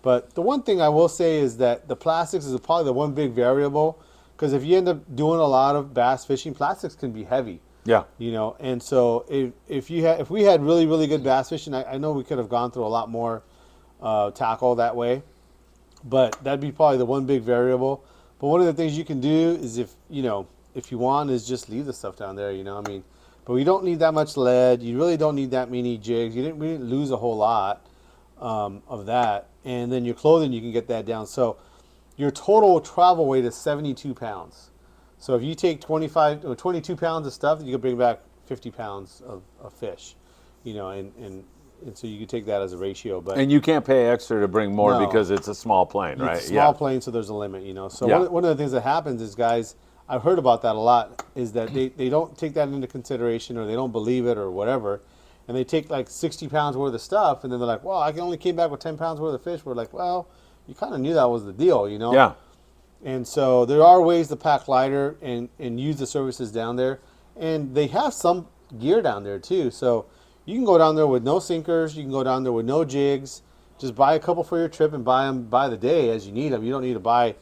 [SPEAKER 2] But the one thing I will say is that the plastics is probably the one big variable. Because if you end up doing a lot of bass fishing, plastics can be heavy.
[SPEAKER 1] Yeah.
[SPEAKER 2] You know, and so if we had really, really good bass fishing, I know we could have gone through a lot more tackle that way. But that'd be probably the one big variable. But one of the things you can do is if you want, is just leave the stuff down there. You know, I mean, but we don't need that much lead. You really don't need that many jigs. We didn't lose a whole lot of that. And then your clothing, you can get that down. So your total travel weight is 72 pounds. So if you take 25 or 22 pounds of stuff, you can bring back 50 pounds of fish, you know, and so you can take that as a ratio. But
[SPEAKER 1] And you can't pay extra to bring more
[SPEAKER 2] No.
[SPEAKER 1] because it's a small plane, right?
[SPEAKER 2] it's a small plane, so there's a limit, you know. So
[SPEAKER 1] Yeah.
[SPEAKER 2] one of the things that happens is, guys, I've heard about that a lot, is that they don't take that into consideration, or they don't believe it or whatever. And they take like 60 pounds worth of stuff, and then they're like, well, I only came back with 10 pounds worth of fish. We're like, well, you kind of knew that was the deal, you know?
[SPEAKER 1] Yeah.
[SPEAKER 2] And so there are ways to pack lighter and use the services down there. And they have some gear down there too. So you can go down there with no sinkers. You can go down there with no jigs. Just buy a couple for your trip and buy them by the day as you need them. You don't need to buy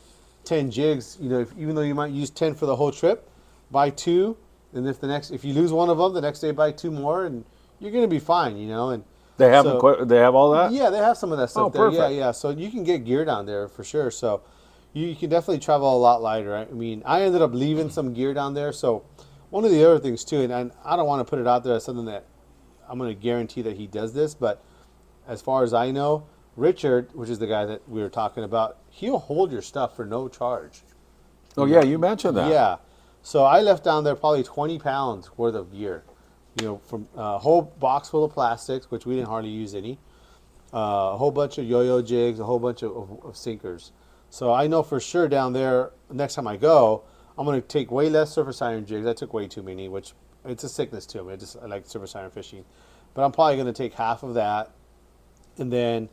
[SPEAKER 2] 10 jigs. You know, even though you might use 10 for the whole trip, buy 2. And if you lose one of them, the next day buy 2 more, and you're going to be fine, you know. And
[SPEAKER 1] They have
[SPEAKER 2] so,
[SPEAKER 1] they have all that?
[SPEAKER 2] yeah, they have some of that stuff
[SPEAKER 1] Oh,
[SPEAKER 2] there.
[SPEAKER 1] perfect.
[SPEAKER 2] Yeah. So you can get gear down there for sure. So you can definitely travel a lot lighter. I mean, I ended up leaving some gear down there. So one of the other things too, and I don't want to put it out there as something that I'm going to guarantee that he does this, but as far as I know, Richard, which is the guy that we were talking about, he'll hold your stuff for no charge.
[SPEAKER 1] Oh, yeah, you mentioned that.
[SPEAKER 2] Yeah. So I left down there probably 20 pounds worth of gear. You know, from a whole box full of plastics, which we didn't hardly use any, a whole bunch of yo-yo jigs, a whole bunch of sinkers. So I know for sure down there, next time I go, I'm going to take way less surface iron jigs. I took way too many, which it's a sickness to me. I like surface iron fishing. But I'm probably going to take half of that. And then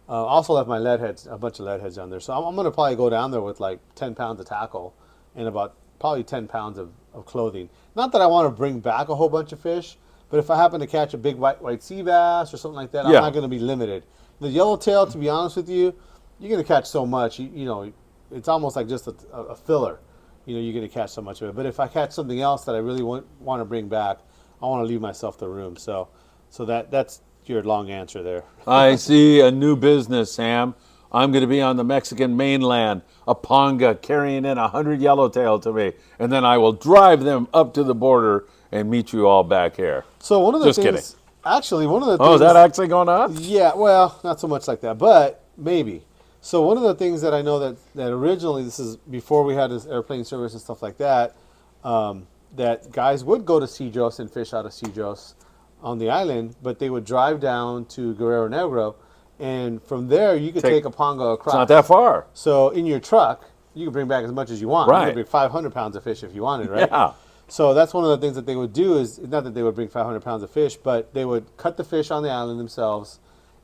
[SPEAKER 2] also left my lead heads, a bunch of lead heads down there. So I'm going to probably go down there with like 10 pounds of tackle and about probably 10 pounds of clothing. Not that I want to bring back a whole bunch of fish, but if I happen to catch a big white sea bass or something like that, I'm
[SPEAKER 1] Yeah.
[SPEAKER 2] not going to be limited. The yellowtail, to be honest with you, you're going to catch so much, you know, it's almost like just a filler. You know, you're going to catch so much of it. But if I catch something else that I really want to bring back, I want to leave myself the room. So that's your long answer there.
[SPEAKER 1] I see a new business, Sam. I'm going to be on the Mexican mainland, a panga, carrying in 100 yellowtail to me, and then I will drive them up to the border and meet you all back here.
[SPEAKER 2] So one of the
[SPEAKER 1] Just
[SPEAKER 2] things,
[SPEAKER 1] kidding.
[SPEAKER 2] actually, one of the
[SPEAKER 1] Oh, is
[SPEAKER 2] things,
[SPEAKER 1] that actually going on?
[SPEAKER 2] yeah, well, not so much like that, but maybe. So one of the things that I know that originally, this is before we had this airplane service and stuff like that, that guys would go to Cedros and fish out of Cedros on the island, but they would drive down to Guerrero Negro, and from there you could take a panga across.
[SPEAKER 1] It's not that far.
[SPEAKER 2] So in your truck, you can bring back as much as you want.
[SPEAKER 1] Right.
[SPEAKER 2] You can bring 500 pounds of fish if you wanted, right?
[SPEAKER 1] Yeah.
[SPEAKER 2] So that's one of the things that they would do is, not that they would bring 500 pounds of fish, but they would cut the fish on the island themselves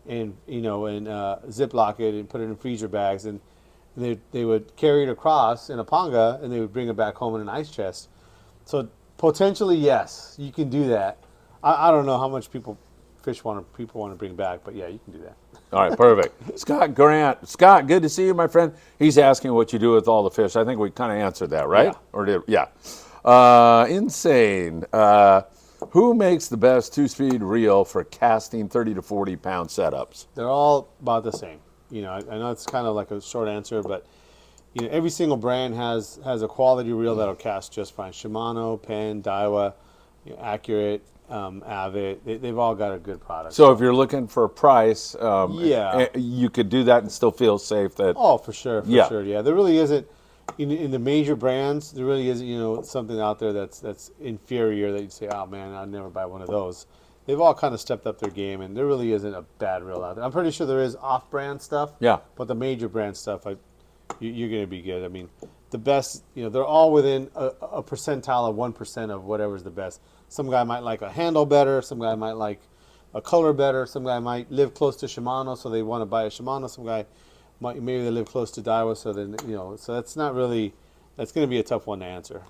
[SPEAKER 2] and, you know, and Ziploc it and put it in freezer bags, and they would carry it across in a panga, and they would bring it back home in an ice chest. So potentially, yes, you can do that. I don't know how much people want to bring back, but yeah, you can do that.
[SPEAKER 1] All right, perfect. Scott Grant. Scott, good to see you, my friend. He's asking what you do with all the fish. I think we kind of answered that, right?
[SPEAKER 2] Yeah.
[SPEAKER 1] Or did, yeah. Insane. Who makes the best two-speed reel for casting 30 to 40 pound setups?
[SPEAKER 2] They're all about the same. You know, I know it's kind of like a short answer, but you know, every single brand has a quality reel that'll cast just fine. Shimano, Penn, Daiwa, you know, Accurate, Avid. They've all got a good product.
[SPEAKER 1] So if you're looking for a price,
[SPEAKER 2] Yeah.
[SPEAKER 1] you could do that and still feel safe. That
[SPEAKER 2] Oh, for sure,
[SPEAKER 1] Yeah.
[SPEAKER 2] sure. Yeah, there really isn't in the major brands. There really isn't, you know, something out there that's inferior that you'd say, oh man, I'd never buy one of those. They've all kind of stepped up their game, and there really isn't a bad reel out there. I'm pretty sure there is off-brand stuff.
[SPEAKER 1] Yeah.
[SPEAKER 2] But the major brand stuff, you're going to be good. I mean, the best. They're all within a percentile of 1% of whatever's the best. Some guy might like a handle better. Some guy might like a color better. Some guy might live close to Shimano, so they want to buy a Shimano. Some guy maybe they live close to Daiwa, so then so that's not really. That's going to be a tough one to answer.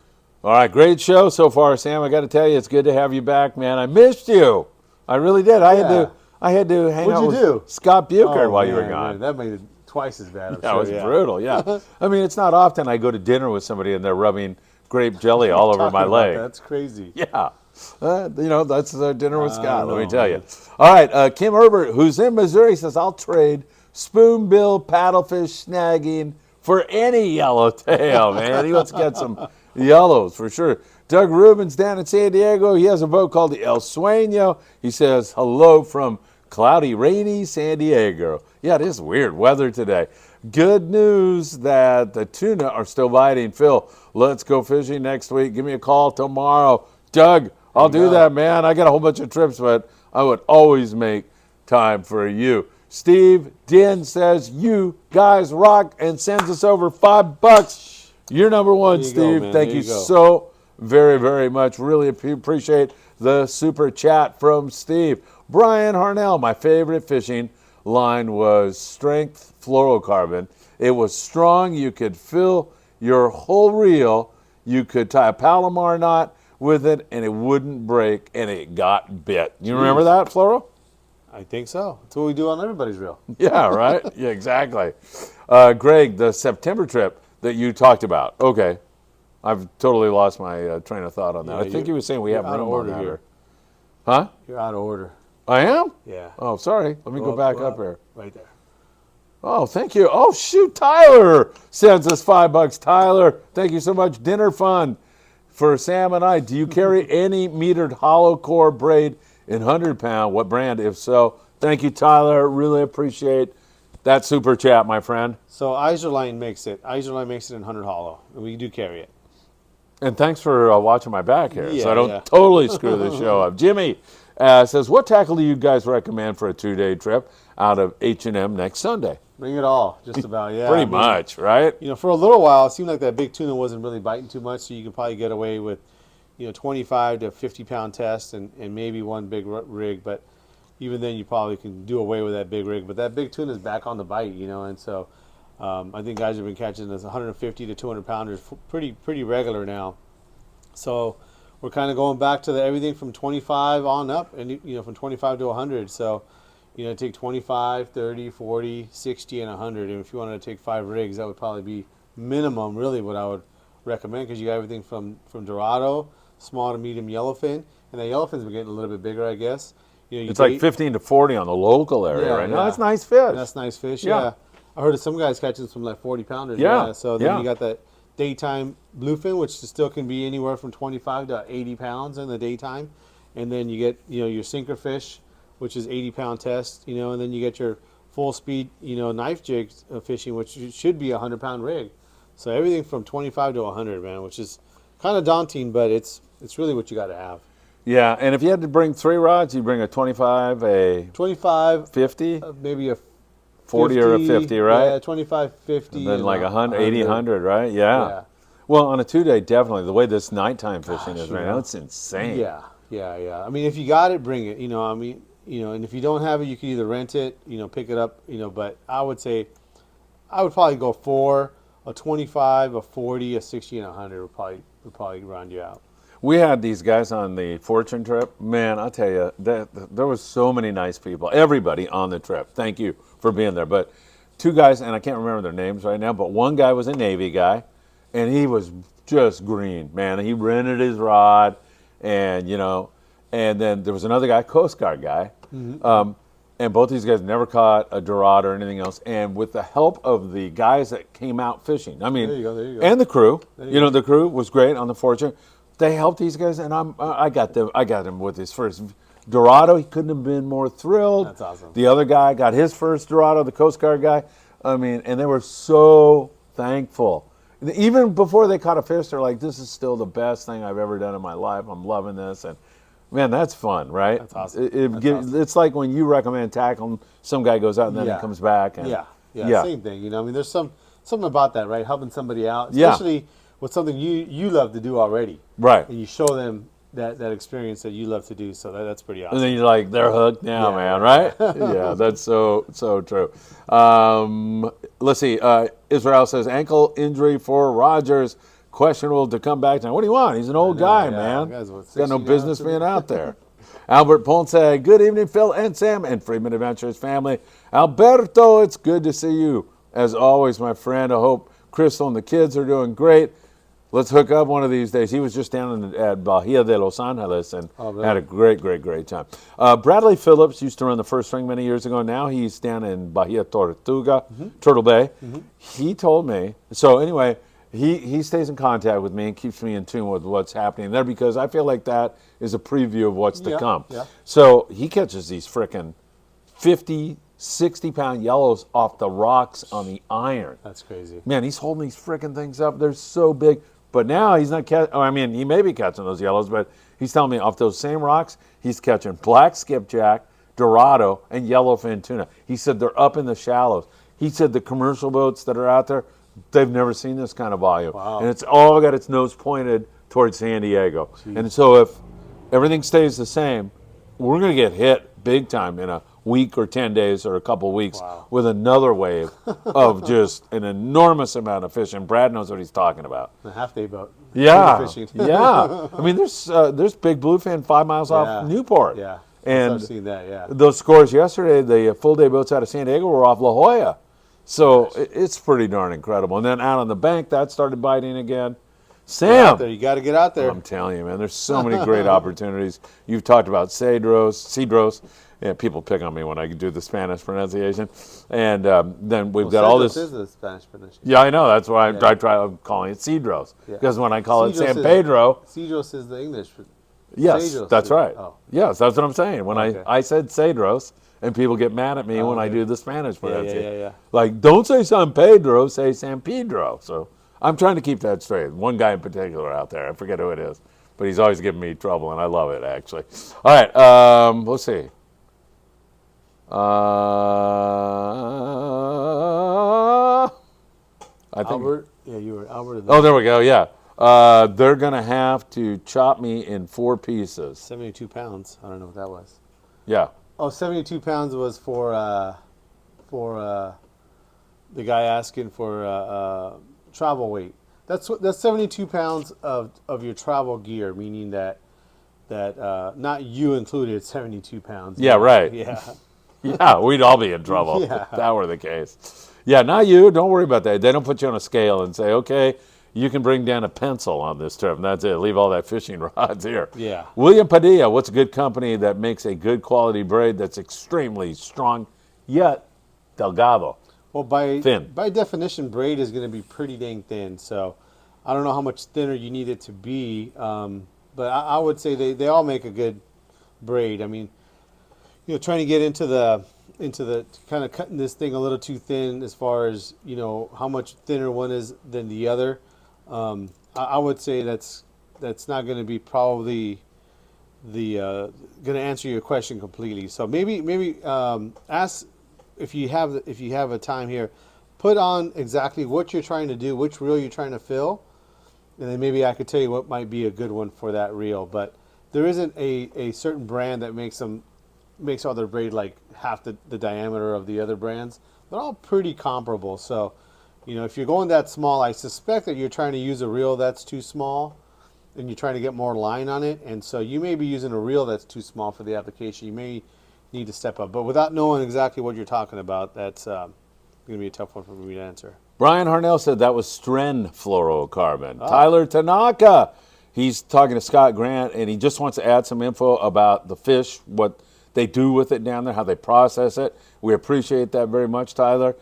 [SPEAKER 1] All right, great show so far, Sam. I got to tell you, it's good to have you back, man. I missed you. I really did. I had to hang out with Scott Bucher while you were gone.
[SPEAKER 2] Man, that made it twice as bad.
[SPEAKER 1] That was brutal. Yeah. I mean, it's not often I go to dinner with somebody and they're rubbing grape jelly all over my leg.
[SPEAKER 2] That's crazy.
[SPEAKER 1] Yeah. That's dinner with Scott, let me tell you. All right, Kim Herbert, who's in Missouri, says, I'll trade spoonbill paddlefish snagging for any yellowtail, man. He wants to get some yellows for sure. Doug Rubens down in San Diego, he has a boat called the El Sueño. He says, hello from cloudy, rainy San Diego. Yeah, it is weird weather today. Good news that the tuna are still biting. Phil, let's go fishing next week. Give me a call tomorrow. Doug, I'll do that, man. I got a whole bunch of trips, but I would always make time for you. Steve Din says, you guys rock, and sends us over $5. You're number one, Steve. Thank you so very, very much. Really appreciate the super chat from Steve. Brian Harnell, my favorite fishing line was Strength Fluorocarbon. It was strong. You could fill your whole reel. You could tie a Palomar knot with it, and it wouldn't break, and it got bit. You remember that, Fluoro?
[SPEAKER 2] I think so. That's what we do on everybody's reel.
[SPEAKER 1] Yeah, right? Yeah, exactly. Greg, the September trip that you talked about. Okay. I've totally lost my train of thought on that. I think you were saying we have room on that. Here. Huh?
[SPEAKER 2] You're out of order.
[SPEAKER 1] I am?
[SPEAKER 2] Yeah.
[SPEAKER 1] Oh, sorry. Let me go back up here.
[SPEAKER 2] Right there.
[SPEAKER 1] Oh, thank you. Oh, shoot. Tyler sends us $5. Tyler, thank you so much. Dinner fun for Sam and I. Do you carry any metered hollow core braid in 100-pound? What brand? If so, thank you, Tyler. Really appreciate that super chat, my friend.
[SPEAKER 2] So Iserline makes it. Iserline makes it in 100 hollow. We do carry it.
[SPEAKER 1] And thanks for watching my back here, so I don't totally screw the show up. Jimmy says, what tackle do you guys recommend for a 2-day trip out of H&M next Sunday?
[SPEAKER 2] Bring it all, just about, yeah.
[SPEAKER 1] Pretty much, right?
[SPEAKER 2] For a little while, it seemed like that big tuna wasn't really biting too much, so you could probably get away with, 25 to 50-pound test and maybe one big rig, but even then you probably can do away with that big rig. But that big tuna is back on the bite, and so I think guys have been catching this 150 to 200 pounders pretty regular now. So we're kind of going back to everything from 25 on up, and from 25 to 100. So take 25, 30, 40, 60, and 100. And if you wanted to take 5 rigs, that would probably be minimum, really, what I would recommend, because you got everything from Dorado, small to medium yellowfin, and the yellowfin's been getting a little bit bigger, I guess.
[SPEAKER 1] It's like 15 to 40 on the local area right now. That's nice fish.
[SPEAKER 2] That's nice fish, yeah. I heard of some guys catching some like 40-pounders. Yeah. So then you got that daytime bluefin, which still can be anywhere from 25 to 80 pounds in the daytime. And then you get, your sinker fish, which is 80-pound test, and then you get your full speed, knife jig fishing, which should be a 100-pound rig. So everything from 25 to 100, man, which is kind of daunting, but it's really what you got to have.
[SPEAKER 1] Yeah, and if you had to bring 3 rods, you'd bring a 25, a
[SPEAKER 2] 25,
[SPEAKER 1] 50,
[SPEAKER 2] maybe a
[SPEAKER 1] 40 or a 50, right?
[SPEAKER 2] Yeah, 25, 50.
[SPEAKER 1] And then like 100, 80, 100, right? Yeah. Well, on a 2-day, definitely. The way this nighttime fishing is right now, it's insane.
[SPEAKER 2] Yeah. I mean, if you got it, bring it. And if you don't have it, you can either rent it, pick it up, But I would say, I would probably go 4, a 25, a 40, a 60, and a 100 would probably round you out.
[SPEAKER 1] We had these guys on the Fortune trip. Man, I'll tell you, there was so many nice people. Everybody on the trip. Thank you for being there. But 2 guys, and I can't remember their names right now, but one guy was a Navy guy, and he was just green, man. He rented his rod, and, and then there was another guy, Coast Guard guy, and both these guys never caught a Dorado or anything else. And with the help of the guys that came out fishing, I mean,
[SPEAKER 2] there you go.
[SPEAKER 1] And the crew, the crew was great on the Fortune. They helped these guys, and I got him with his first Dorado. He couldn't have been more thrilled.
[SPEAKER 2] That's awesome.
[SPEAKER 1] The other guy got his first Dorado, the Coast Guard guy. I mean, and they were so thankful. Even before they caught a fish, they're like, "This is still the best thing I've ever done in my life. I'm loving this." And man, that's fun, right?
[SPEAKER 2] That's awesome.
[SPEAKER 1] It's like when you recommend tackle, some guy goes out and then he comes back. And,
[SPEAKER 2] yeah, same thing. I mean, there's some something about that, right? Helping somebody out,
[SPEAKER 1] Yeah.
[SPEAKER 2] especially with something you love to do already,
[SPEAKER 1] Right.
[SPEAKER 2] and you show them that experience that you love to do. So that's pretty awesome.
[SPEAKER 1] And then you're like, they're hooked now,
[SPEAKER 2] Yeah,
[SPEAKER 1] man,
[SPEAKER 2] yeah.
[SPEAKER 1] right? Yeah, that's so true. Let's see. Israel says ankle injury for Rodgers, questionable to come back now. What do you want? He's an old guy,
[SPEAKER 2] yeah.
[SPEAKER 1] man.
[SPEAKER 2] Guy's what,
[SPEAKER 1] He's got no
[SPEAKER 2] 60 now,
[SPEAKER 1] business
[SPEAKER 2] something?
[SPEAKER 1] being out there. Albert Ponce, good evening, Phil and Sam and Friedman Adventures family. Alberto, it's good to see you. As always, my friend, I hope Crystal and the kids are doing great. Let's hook up one of these days. He was just down at Bahia de Los Angeles and
[SPEAKER 2] really?
[SPEAKER 1] had a great time. Bradley Phillips used to run the first ring many years ago. Now he's down in Bahia Tortuga, Turtle Bay. He told me, so anyway, he stays in contact with me and keeps me in tune with what's happening there because I feel like that is a preview of what's to come.
[SPEAKER 2] Yeah.
[SPEAKER 1] So he catches these frickin' 50, 60-pound yellows off the rocks on the iron.
[SPEAKER 2] That's crazy.
[SPEAKER 1] Man, he's holding these frickin' things up. They're so big. But now he's not catching, I mean, he may be catching those yellows, but he's telling me off those same rocks, he's catching black skipjack, dorado, and yellowfin tuna. He said they're up in the shallows. He said the commercial boats that are out there, they've never seen this kind of volume.
[SPEAKER 2] Wow.
[SPEAKER 1] And it's all got its nose pointed towards San Diego.
[SPEAKER 2] Jeez.
[SPEAKER 1] And so if everything stays the same, we're going to get hit big time in a week or 10 days or a couple weeks
[SPEAKER 2] Wow.
[SPEAKER 1] with another wave of just an enormous amount of fish. And Brad knows what he's talking about.
[SPEAKER 2] A half-day boat.
[SPEAKER 1] Yeah,
[SPEAKER 2] Tuna fishing.
[SPEAKER 1] yeah. I mean, there's big bluefin 5 miles off Newport.
[SPEAKER 2] Yeah.
[SPEAKER 1] And
[SPEAKER 2] I've seen that. Yeah.
[SPEAKER 1] those scores yesterday, the full day boats out of San Diego were off La Jolla. So it's pretty darn incredible. And then out on the bank, that started biting again.
[SPEAKER 2] Get out there.
[SPEAKER 1] Sam,
[SPEAKER 2] You got to get out there.
[SPEAKER 1] I'm telling you, man, there's so many great opportunities. You've talked about Cedros. Yeah, people pick on me when I do the Spanish pronunciation. And then we've got all
[SPEAKER 2] Cedros
[SPEAKER 1] this.
[SPEAKER 2] is the Spanish pronunciation.
[SPEAKER 1] Yeah, I know. That's why I try calling it Cedros.
[SPEAKER 2] Yeah.
[SPEAKER 1] Because when I call it
[SPEAKER 2] Cedros
[SPEAKER 1] San
[SPEAKER 2] is-
[SPEAKER 1] Pedro,
[SPEAKER 2] Cedros is the English.
[SPEAKER 1] yes,
[SPEAKER 2] Cedros
[SPEAKER 1] that's
[SPEAKER 2] is-
[SPEAKER 1] right.
[SPEAKER 2] Oh.
[SPEAKER 1] Yes, that's what I'm saying. When
[SPEAKER 2] Okay.
[SPEAKER 1] I said Cedros, and people get mad at me when I
[SPEAKER 2] okay.
[SPEAKER 1] do the Spanish pronunciation.
[SPEAKER 2] yeah.
[SPEAKER 1] Like, don't say San Pedro, say San Pedro. So I'm trying to keep that straight. One guy in particular out there, I forget who it is, but he's always giving me trouble, and I love it, actually. All right, let's see. I think.
[SPEAKER 2] Albert. Yeah, you were Albert.
[SPEAKER 1] Oh, there we go. Yeah, they're gonna have to chop me in 4 pieces.
[SPEAKER 2] 72 pounds. I don't know what that was.
[SPEAKER 1] Yeah.
[SPEAKER 2] Oh, 72 pounds was for the guy asking for travel weight. That's 72 pounds of your travel gear, meaning that not you included 72 pounds.
[SPEAKER 1] Yeah, right.
[SPEAKER 2] Yeah.
[SPEAKER 1] Yeah, we'd all be in trouble
[SPEAKER 2] Yeah.
[SPEAKER 1] if that were the case. Yeah, not you. Don't worry about that. They don't put you on a scale and say, okay, you can bring down a pencil on this trip, and that's it. Leave all that fishing rods here.
[SPEAKER 2] Yeah.
[SPEAKER 1] William Padilla, what's a good company that makes a good quality braid that's extremely strong yet delgado?
[SPEAKER 2] Well, by
[SPEAKER 1] Thin.
[SPEAKER 2] definition, braid is going to be pretty dang thin. So I don't know how much thinner you need it to be, but I would say they all make a good braid. I mean, trying to get into the kind of cutting this thing a little too thin as far as how much thinner one is than the other. I would say that's not going to be probably the going to answer your question completely. So maybe ask if you have a time here, put on exactly what you're trying to do, which reel you're trying to fill, and then maybe I could tell you what might be a good one for that reel. But there isn't a certain brand that makes all their braid like half the diameter of the other brands. They're all pretty comparable. So, if you're going that small, I suspect that you're trying to use a reel that's too small and you're trying to get more line on it. And so you may be using a reel that's too small for the application. You may need to step up. But without knowing exactly what you're talking about, that's going to be a tough one for me to answer.
[SPEAKER 1] Brian Harnell said that was Stren fluorocarbon. Tyler Tanaka, he's talking to Scott Grant, and he just wants to add some info about the fish, what they do with it down there, how they process it. We appreciate that very much, Tyler.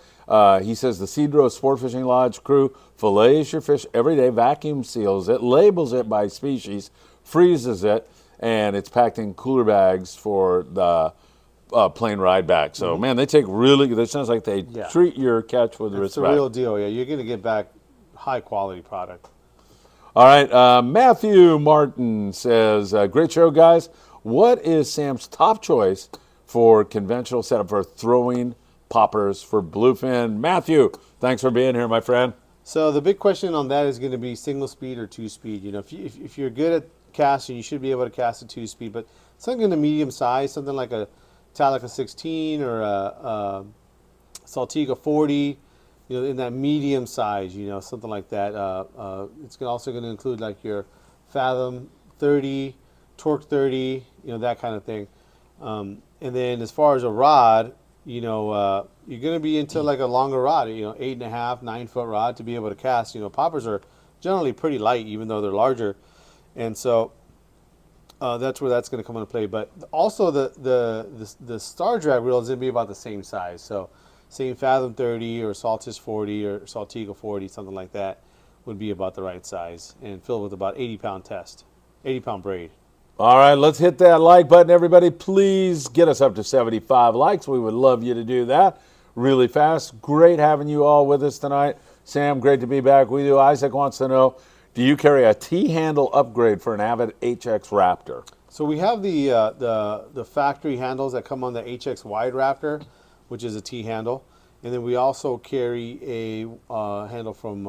[SPEAKER 1] He says the Cedros Sport Fishing Lodge crew fillets your fish every day, vacuum seals it, labels it by species, freezes it, and it's packed in cooler bags for the plane ride back. So, man, they take it sounds like they treat your catch with respect.
[SPEAKER 2] It's the real deal. Yeah, you're going to get back high quality product.
[SPEAKER 1] All right, Matthew Martin says, great show, guys. What is Sam's top choice for conventional setup for throwing poppers for bluefin. Matthew, thanks for being here, my friend.
[SPEAKER 2] So the big question on that is going to be single speed or 2-speed. You know, if you're good at casting, you should be able to cast a 2-speed. But something in the medium size, something like a Talica 16 or a Saltiga 40, you know, in that medium size, you know, something like that. It's also going to include like your Fathom 30, Torque 30, you know, that kind of thing. And then as far as a rod, you know, you're going to be into like a longer rod, you know, 8.5, 9-foot rod to be able to cast. You know, poppers are generally pretty light, even though they're larger. And so that's where that's going to come into play. But also the Star Drag reel is going to be about the same size. So same Fathom 30 or Saltish 40 or Saltiga 40, something like that would be about the right size and filled with about 80-pound test, 80-pound braid.
[SPEAKER 1] All right, let's hit that like button, everybody. Please get us up to 75 likes. We would love you to do that really fast. Great having you all with us tonight. Sam, great to be back with you. Isaac wants to know, do you carry a T-handle upgrade for an Avid HX Raptor?
[SPEAKER 2] So we have the factory handles that come on the HX Wide Raptor, which is a T-handle. And then we also carry a handle from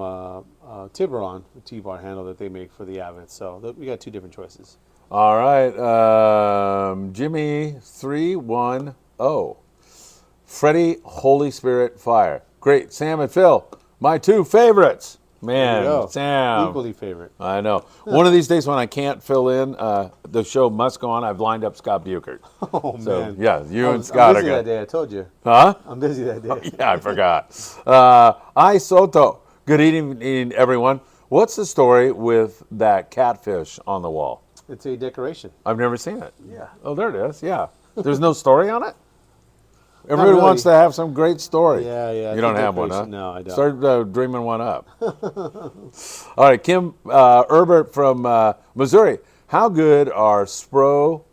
[SPEAKER 2] Tiburon, a T-bar handle that they make for the Avid. So we got two different choices.
[SPEAKER 1] All right, Jimmy 310, Freddie Holy Spirit Fire. Great, Sam and Phil, my two favorites. Man, Sam.
[SPEAKER 2] Equally favorite.
[SPEAKER 1] I know. One of these days when I can't fill in, the show must go on. I've lined up Scott Buchert.
[SPEAKER 2] Oh,
[SPEAKER 1] So,
[SPEAKER 2] man.
[SPEAKER 1] yeah, you and Scott
[SPEAKER 2] I'm
[SPEAKER 1] are
[SPEAKER 2] busy
[SPEAKER 1] good.
[SPEAKER 2] that day, I told you.
[SPEAKER 1] Huh?
[SPEAKER 2] I'm busy that day.
[SPEAKER 1] Yeah, I forgot. I Soto. Good evening, everyone. What's the story with that catfish on the wall?
[SPEAKER 2] It's a decoration.
[SPEAKER 1] I've never seen it.
[SPEAKER 2] Yeah.
[SPEAKER 1] Oh, there it is. Yeah. There's no story on it? Everybody
[SPEAKER 2] really.
[SPEAKER 1] wants to have some great story.
[SPEAKER 2] Yeah.
[SPEAKER 1] You
[SPEAKER 2] it's
[SPEAKER 1] don't
[SPEAKER 2] a
[SPEAKER 1] have one, huh?
[SPEAKER 2] decoration. No, I don't.
[SPEAKER 1] Start dreaming one up. All right, Kim Herbert from Missouri. How good are Spro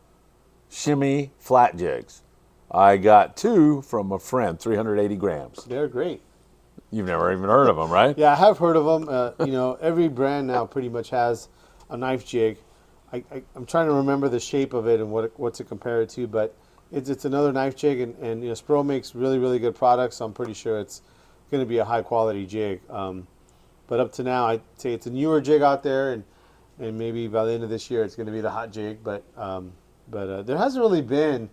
[SPEAKER 1] shimmy flat jigs? I got 2 from a friend, 380 grams.
[SPEAKER 2] They're great.
[SPEAKER 1] You've never even heard of them, right?
[SPEAKER 2] Yeah, I have heard of them. You know, every brand now pretty much has a knife jig. I'm trying to remember the shape of it and what's it compared to, but it's another knife jig, and you know, Spro makes really good products, so I'm pretty sure it's going to be a high quality jig. But up to now, I'd say it's a newer jig out there, and maybe by the end of this year, it's going to be the hot jig. But there hasn't really been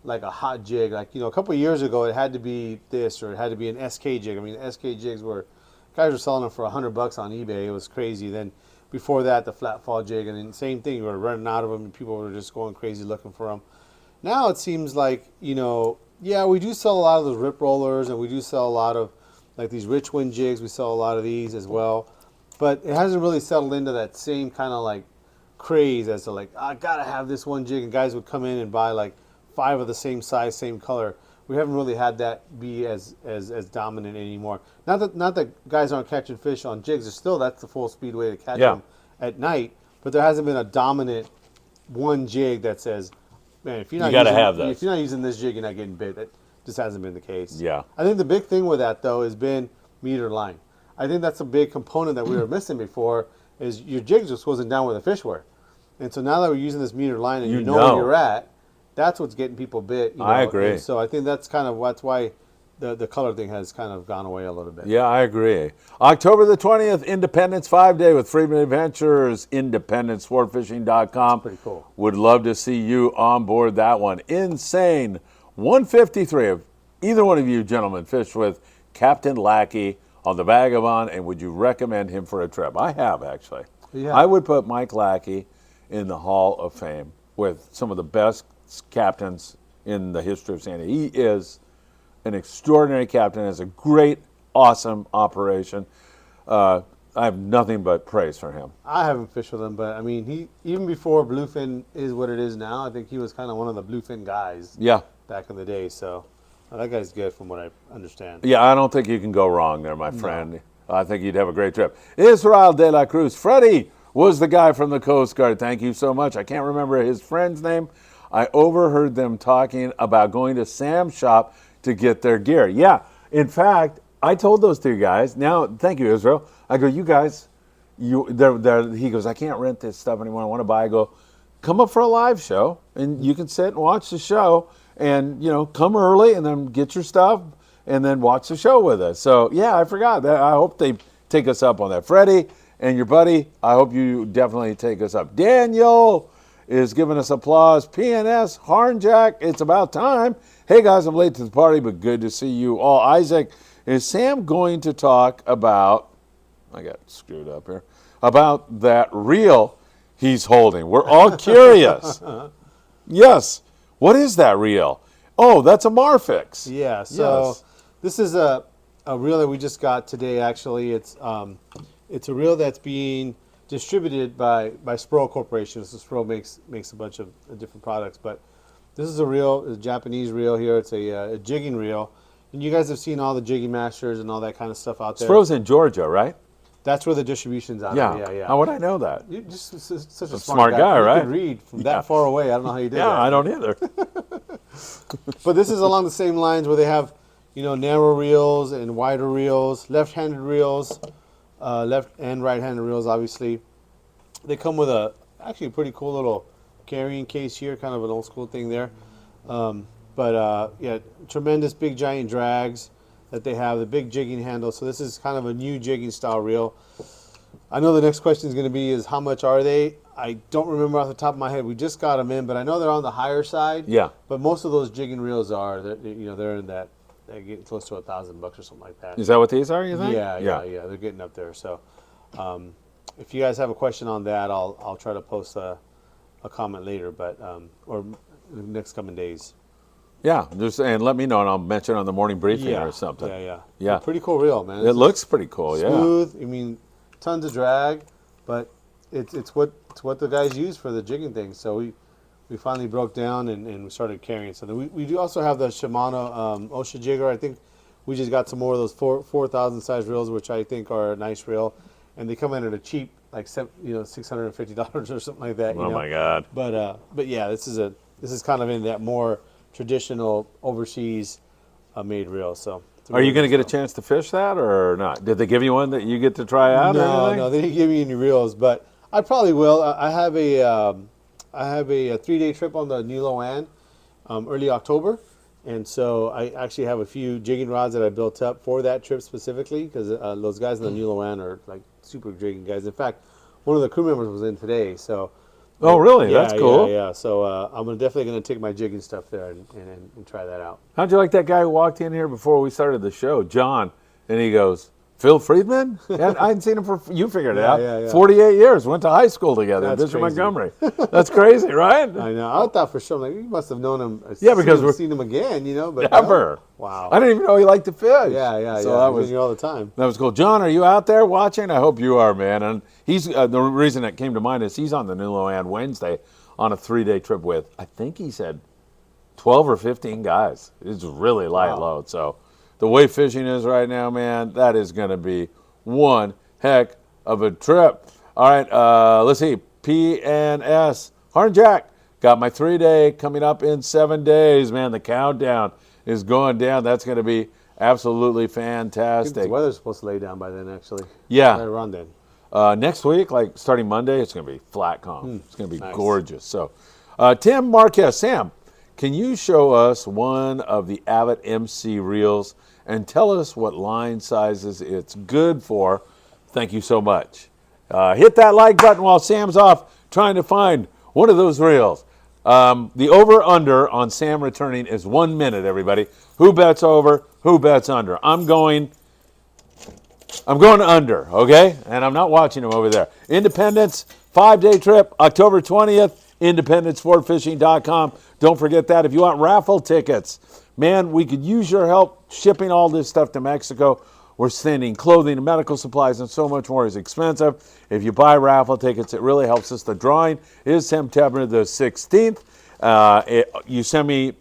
[SPEAKER 2] like a hot jig. Like, you know, a couple of years ago, it had to be this or it had to be an SK jig. I mean, SK jigs guys were selling them for $100 on eBay. It was crazy. Then before that, the flat fall jig, and then same thing. You were running out of them, and people were just going crazy looking for them. Now it seems like, you know, yeah, we do sell a lot of those rip rollers, and we do sell a lot of like these Richwind jigs. We sell a lot of these as well, but it hasn't really settled into that same kind of like craze as to like, I gotta have this one jig, and guys would come in and buy like 5 of the same size, same color. We haven't really had that be as dominant anymore. Not that guys aren't catching fish on jigs. That's the full speed way to catch them at night. But there hasn't been a dominant one jig that says, man, if you're not using this jig, you're not getting bit. That just hasn't been the case.
[SPEAKER 1] Yeah.
[SPEAKER 2] I think the big thing with that though has been meter line. I think that's a big component that we were missing before. Is your jig just wasn't down where the fish were, and so now that we're using this meter line and you know where you're at. That's what's getting people bit. You know?
[SPEAKER 1] I agree.
[SPEAKER 2] And so I think that's why the color thing has kind of gone away a little bit.
[SPEAKER 1] Yeah, I agree. October the 20th, Independence 5 Day with Friedman Adventures, IndependenceSportFishing.com.
[SPEAKER 2] Pretty cool.
[SPEAKER 1] Would love to see you on board that one. Insane. 153 of either one of you gentlemen fished with Captain Lackey on the Vagabond, and would you recommend him for a trip? I have, actually.
[SPEAKER 2] Yeah.
[SPEAKER 1] I would put Mike Lackey in the Hall of Fame with some of the best captains in the history of Sandy. He is an extraordinary captain, has a great, awesome operation. I have nothing but praise for him.
[SPEAKER 2] I haven't fished with him, but I mean, he even before bluefin is what it is now, I think he was kind of one of the bluefin guys.
[SPEAKER 1] Yeah.
[SPEAKER 2] Back in the day, so that guy's good from what I understand.
[SPEAKER 1] Yeah, I don't think you can go wrong there, my friend. No. I think you'd have a great trip. Israel de la Cruz. Freddie was the guy from the Coast Guard. Thank you so much. I can't remember his friend's name. I overheard them talking about going to Sam's shop to get their gear. Yeah, in fact, I told those 2 guys. Now, thank you, Israel. I go, you guys, he goes, I can't rent this stuff anymore. I want to buy. I go, come up for a live show, and you can sit and watch the show, and, you know, come early and then get your stuff. and then watch the show with us. So, yeah, I forgot. I hope they take us up on that. Freddie and your buddy, I hope you definitely take us up. Daniel is giving us applause. PNS, Harnjack, it's about time. Hey, guys, I'm late to the party, but good to see you all. Isaac, is Sam going to talk about, I got screwed up here, about that reel he's holding? We're all curious. Yes. What is that reel? Oh, that's a Marfix.
[SPEAKER 2] Yeah, so
[SPEAKER 1] Yes.
[SPEAKER 2] this is a reel that we just got today. Actually, it's a reel that's being distributed by Spro Corporation. So Spro makes a bunch of different products, but this is a Japanese reel here. It's a jigging reel, and you guys have seen all the jigging masters and all that kind of stuff out there.
[SPEAKER 1] Spro's in Georgia, right?
[SPEAKER 2] That's where the distribution's out
[SPEAKER 1] Yeah.
[SPEAKER 2] there. Yeah.
[SPEAKER 1] How would I know that?
[SPEAKER 2] You're just such a
[SPEAKER 1] smart guy,
[SPEAKER 2] you
[SPEAKER 1] right?
[SPEAKER 2] can read from that far away. I don't know how you did
[SPEAKER 1] Yeah,
[SPEAKER 2] that.
[SPEAKER 1] I don't either.
[SPEAKER 2] But this is along the same lines where they have, narrow reels and wider reels, left-handed reels, left and right-handed reels, obviously. They come with actually a pretty cool little carrying case here, kind of an old school thing there. Yeah, tremendous big giant drags that they have, the big jigging handle. So this is kind of a new jigging style reel. I know the next question is going to be is how much are they? I don't remember off the top of my head. We just got them in, but I know they're on the higher side.
[SPEAKER 1] Yeah.
[SPEAKER 2] But most of those jigging reels they're in that, they get close to $1,000 or something like that.
[SPEAKER 1] Is that what these are, you think?
[SPEAKER 2] Yeah, they're getting up there. So, if you guys have a question on that, I'll try to post a comment later, but or the next coming days.
[SPEAKER 1] Yeah, and let me know, and I'll mention on the morning briefing or something. Yeah.
[SPEAKER 2] Pretty cool reel, man.
[SPEAKER 1] It looks pretty cool, yeah.
[SPEAKER 2] Smooth. I mean, tons of drag, but it's what the guys use for the jigging thing. So we finally broke down and we started carrying something. We do also have the Shimano Osha Jigger. I think we just got some more of those 4,000 size reels, which I think are a nice reel, and they come in at a cheap like $650 or something like that.
[SPEAKER 1] Oh my God!
[SPEAKER 2] But yeah, this is kind of in that more traditional overseas made reel. So
[SPEAKER 1] Are you going to get a chance to fish that or not? Did they give you one that you get to try out? or anything?
[SPEAKER 2] No, they didn't give me any reels, but I probably will. I have a 3-day trip on the New Loan early October, and so I actually have a few jigging rods that I built up for that trip specifically because those guys in the New Loan are like super jigging guys. In fact, one of the crew members was in today, so.
[SPEAKER 1] Oh, really? That's cool.
[SPEAKER 2] Yeah. So I'm definitely going to take my jigging stuff there and try that out.
[SPEAKER 1] How'd you like that guy who walked in here before we started the show, John? And he goes, Phil Friedman? Yeah, I hadn't seen him you figured it out.
[SPEAKER 2] Yeah.
[SPEAKER 1] 48 years, went to high school together in
[SPEAKER 2] That's
[SPEAKER 1] Bishop
[SPEAKER 2] crazy.
[SPEAKER 1] Montgomery. That's crazy, right?
[SPEAKER 2] I know. I thought for sure, like, you must have known him.
[SPEAKER 1] Yeah, because we've
[SPEAKER 2] seen him again, But
[SPEAKER 1] Never.
[SPEAKER 2] Wow.
[SPEAKER 1] I didn't even know he liked to fish.
[SPEAKER 2] Yeah.
[SPEAKER 1] So that
[SPEAKER 2] He's here all the time.
[SPEAKER 1] was cool. John, are you out there watching? I hope you are, man. And he's the reason that came to mind is he's on the New Loan Wednesday on a 3-day trip with, I think he said 12 or 15 guys. It's really light load. So the way fishing is right now, man, that is going to be one heck of a trip. All right, let's see. PNS. Harnjack. Got my 3-day coming up in 7 days, man. The countdown is going down. That's going to be absolutely
[SPEAKER 2] The
[SPEAKER 1] fantastic.
[SPEAKER 2] weather's supposed to lay down by then, actually.
[SPEAKER 1] Yeah.
[SPEAKER 2] Right around then.
[SPEAKER 1] Next week, like starting Monday, it's going to be flat calm. It's going to be
[SPEAKER 2] Nice.
[SPEAKER 1] gorgeous. So, Tim Marquez, Sam, can you show us one of the Avid MC reels and tell us what line sizes it's good for? Thank you so much. Hit that like button while Sam's off trying to find one of those reels. The over-under on Sam returning is 1 minute, everybody. Who bets over? Who bets under? I'm going under, okay? And I'm not watching him over there. Independence, 5-day trip, October 20th, independencesportfishing.com. Don't forget that. If you want raffle tickets, man, we could use your help shipping all this stuff to Mexico. We're sending clothing and medical supplies and so much more is expensive. If you buy raffle tickets, it really helps us. The drawing is September the 16th. You send me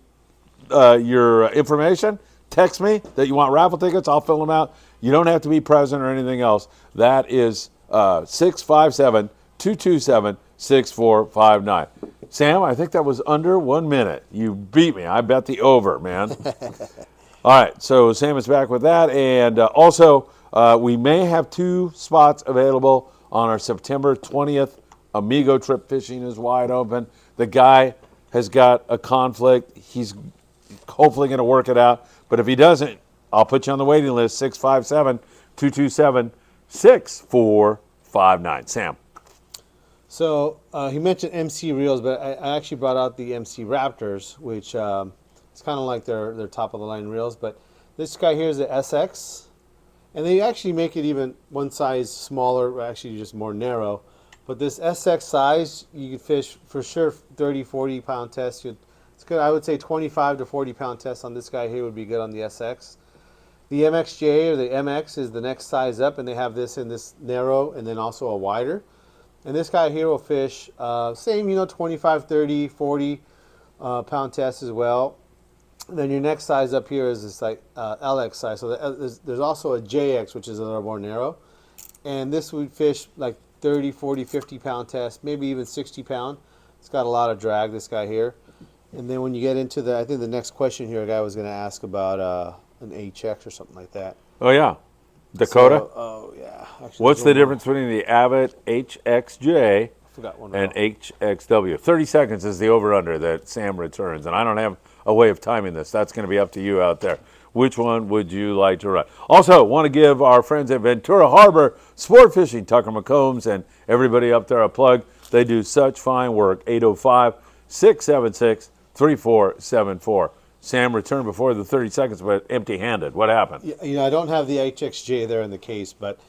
[SPEAKER 1] your information, text me that you want raffle tickets, I'll fill them out. You don't have to be present or anything else. That is 657-227-6459. Sam, I think that was under 1 minute. You beat me. I bet the over, man. All right, so Sam is back with that. And also, we may have 2 spots available on our September 20th Amigo trip. Fishing is wide open. The guy has got a conflict. He's hopefully going to work it out. But if he doesn't, I'll put you on the waiting list, 657-227-6459. Sam.
[SPEAKER 2] So he mentioned MC reels, but I actually brought out the MC Raptors, which it's kind of like their top of the line reels. But this guy here is the SX, and they actually make it even one size smaller, actually just more narrow. But this SX size, you could fish for sure 30, 40 pound test. It's good. I would say 25 to 40 pound test on this guy here would be good on the SX. The MXJ or the MX is the next size up, and they have this in this narrow and then also a wider. And this guy here will fish same, 25, 30, 40 pound test as well. And then your next size up here is this like LX size. So there's also a JX, which is a little more narrow. And this would fish like 30, 40, 50 pound test, maybe even 60 pound. It's got a lot of drag, this guy here. And then when you get into I think the next question here, a guy was going to ask about an HX or something like that.
[SPEAKER 1] Oh, yeah. Dakota?
[SPEAKER 2] So, oh, yeah. Actually,
[SPEAKER 1] What's the difference between the Abbott HXJ
[SPEAKER 2] I forgot one.
[SPEAKER 1] and HXW? 30 seconds is the over-under that Sam returns, and I don't have a way of timing this. That's going to be up to you out there. Which one would you like to run? Also, want to give our friends at Ventura Harbor Sport Fishing, Tucker McCombs, and everybody up there a plug. They do such fine work. 805-676-3474. Sam returned before the 30 seconds, but empty-handed. What happened?
[SPEAKER 2] I don't have the HXJ there in the case, but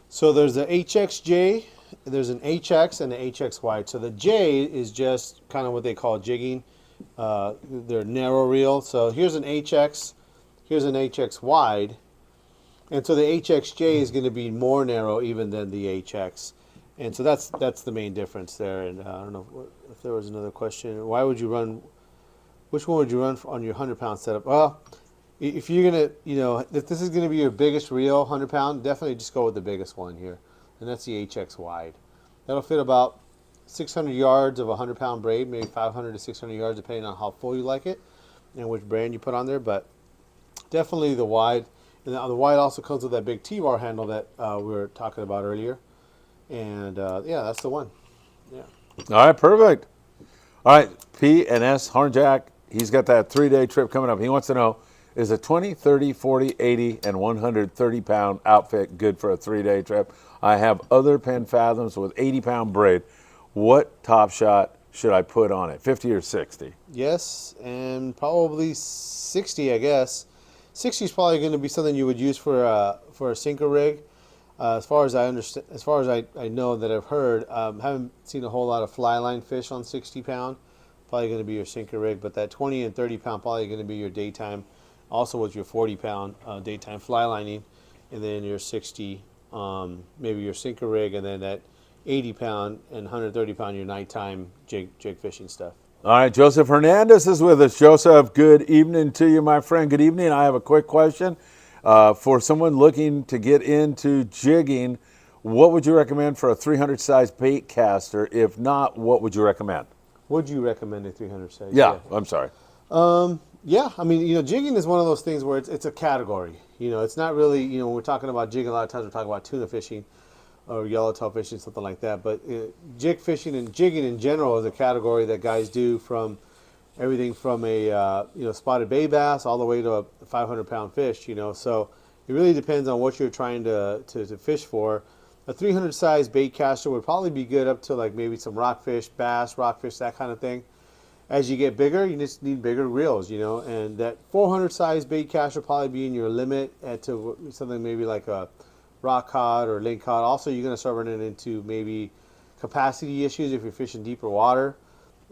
[SPEAKER 2] so there's the HXJ, there's an HX and an HX wide. So the J is just kind of what they call jigging. They're narrow reel. So here's an HX, here's an HX wide, and so the HXJ is going to be more narrow even than the HX, and so that's the main difference there. And I don't know if there was another question. Why would you run? Which one would you run on your 100-pound setup? Well, if you're going to, if this is going to be your biggest reel, 100-pound, definitely just go with the biggest one here. And that's the HX wide. That'll fit about 600 yards of a 100-pound braid, maybe 500 to 600 yards, depending on how full you like it and which brand you put on there. But definitely the wide. And the wide also comes with that big T-bar handle that we were talking about earlier. And, yeah, that's the one. Yeah.
[SPEAKER 1] All right, perfect. All right, P&S Hornjack. He's got that 3-day trip coming up. He wants to know, is a 20, 30, 40, 80, and 130-pound outfit good for a 3-day trip? I have other Penn Fathoms with 80-pound braid. What top shot should I put on it, 50 or 60?
[SPEAKER 2] Yes, and probably 60, I guess. 60 is probably going to be something you would use for a sinker rig. As far as I understand, as far as I know that I've heard, haven't seen a whole lot of fly line fish on 60-pound. Probably going to be your sinker rig, but that 20 and 30-pound probably going to be your daytime. Also with your 40-pound daytime fly lining, and then your 60, maybe your sinker rig, and then that 80-pound and 130-pound your nighttime jig fishing stuff.
[SPEAKER 1] All right, Joseph Hernandez is with us. Joseph, good evening to you, my friend. Good evening. I have a quick question. For someone looking to get into jigging, what would you recommend for a 300 size bait caster? If not, what would you recommend?
[SPEAKER 2] Would you recommend a 300 size?
[SPEAKER 1] Yeah, I'm sorry.
[SPEAKER 2] Yeah, I mean, jigging is one of those things where it's a category. It's not really, when we're talking about jigging, a lot of times we're talking about tuna fishing or yellowtail fishing, something like that. But jig fishing and jigging in general is a category that guys do from everything from a spotted bay bass all the way to a 500-pound fish. So it really depends on what you're trying to fish for. A 300 size bait caster would probably be good up to like maybe some rockfish, bass, rockfish, that kind of thing. As you get bigger, you just need bigger reels, and that 400 size bait caster will probably be in your limit to something maybe like a rock cod or lake cod. Also, you're going to start running into maybe capacity issues if you're fishing deeper water,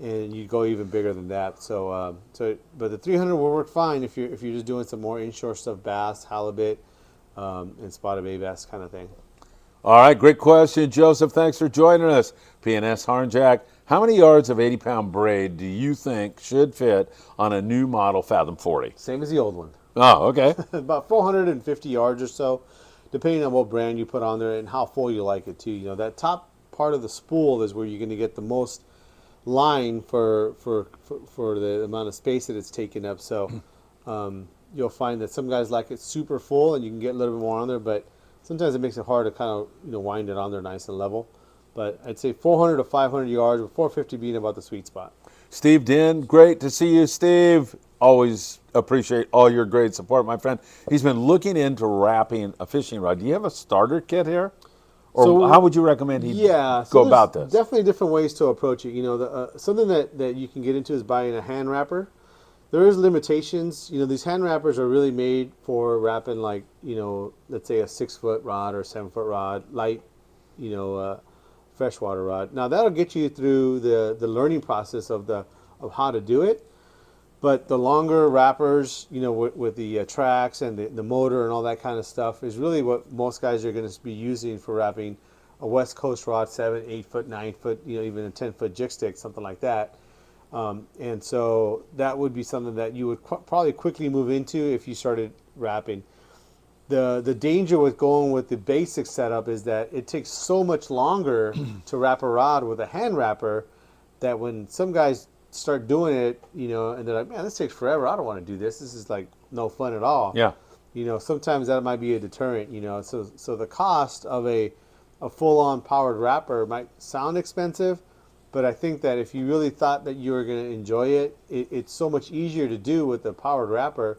[SPEAKER 2] and you go even bigger than that. But the 300 will work fine if you're just doing some more inshore stuff, bass, halibut, and spotted bay bass kind of thing.
[SPEAKER 1] All right, great question, Joseph. Thanks for joining us. P&S Hornjack, how many yards of 80-pound braid do you think should fit on a new model Fathom 40?
[SPEAKER 2] Same as the old one.
[SPEAKER 1] Oh, okay.
[SPEAKER 2] About 450 yards or so, depending on what brand you put on there and how full you like it too. That top part of the spool is where you're going to get the most line for the amount of space that it's taking up. So you'll find that some guys like it super full and you can get a little bit more on there, but sometimes it makes it hard to kind of wind it on there nice and level. But I'd say 400 to 500 yards, with 450 being about the sweet spot.
[SPEAKER 1] Steve Din, great to see you, Steve. Always appreciate all your great support, my friend. He's been looking into wrapping a fishing rod. Do you have a starter kit here? Or
[SPEAKER 2] So,
[SPEAKER 1] how would you recommend he
[SPEAKER 2] so
[SPEAKER 1] go
[SPEAKER 2] there's
[SPEAKER 1] about this?
[SPEAKER 2] Definitely different ways to approach it. You know, something that you can get into is buying a hand wrapper. There is limitations. You know, these hand wrappers are really made for wrapping, like, you know, let's say a 6-foot rod or 7-foot rod, light, you know, freshwater rod. Now that'll get you through the learning process of how to do it. But the longer wrappers, you know, with the tracks and the motor and all that kind of stuff is really what most guys are going to be using for wrapping a West Coast rod, 7, 8-foot, 9-foot, you know, even a 10-foot jig stick, something like that. And so that would be something that you would probably quickly move into if you started wrapping. The danger with going with the basic setup is that it takes so much longer to wrap a rod with a hand wrapper that when some guys start doing it, you know, and they're like, man, this takes forever. I don't want to do this. This is like no fun at all.
[SPEAKER 1] Yeah.
[SPEAKER 2] You know, sometimes that might be a deterrent, you know. So the cost of a full-on powered wrapper might sound expensive, but I think that if you really thought that you were going to enjoy it, it's so much easier to do with the powered wrapper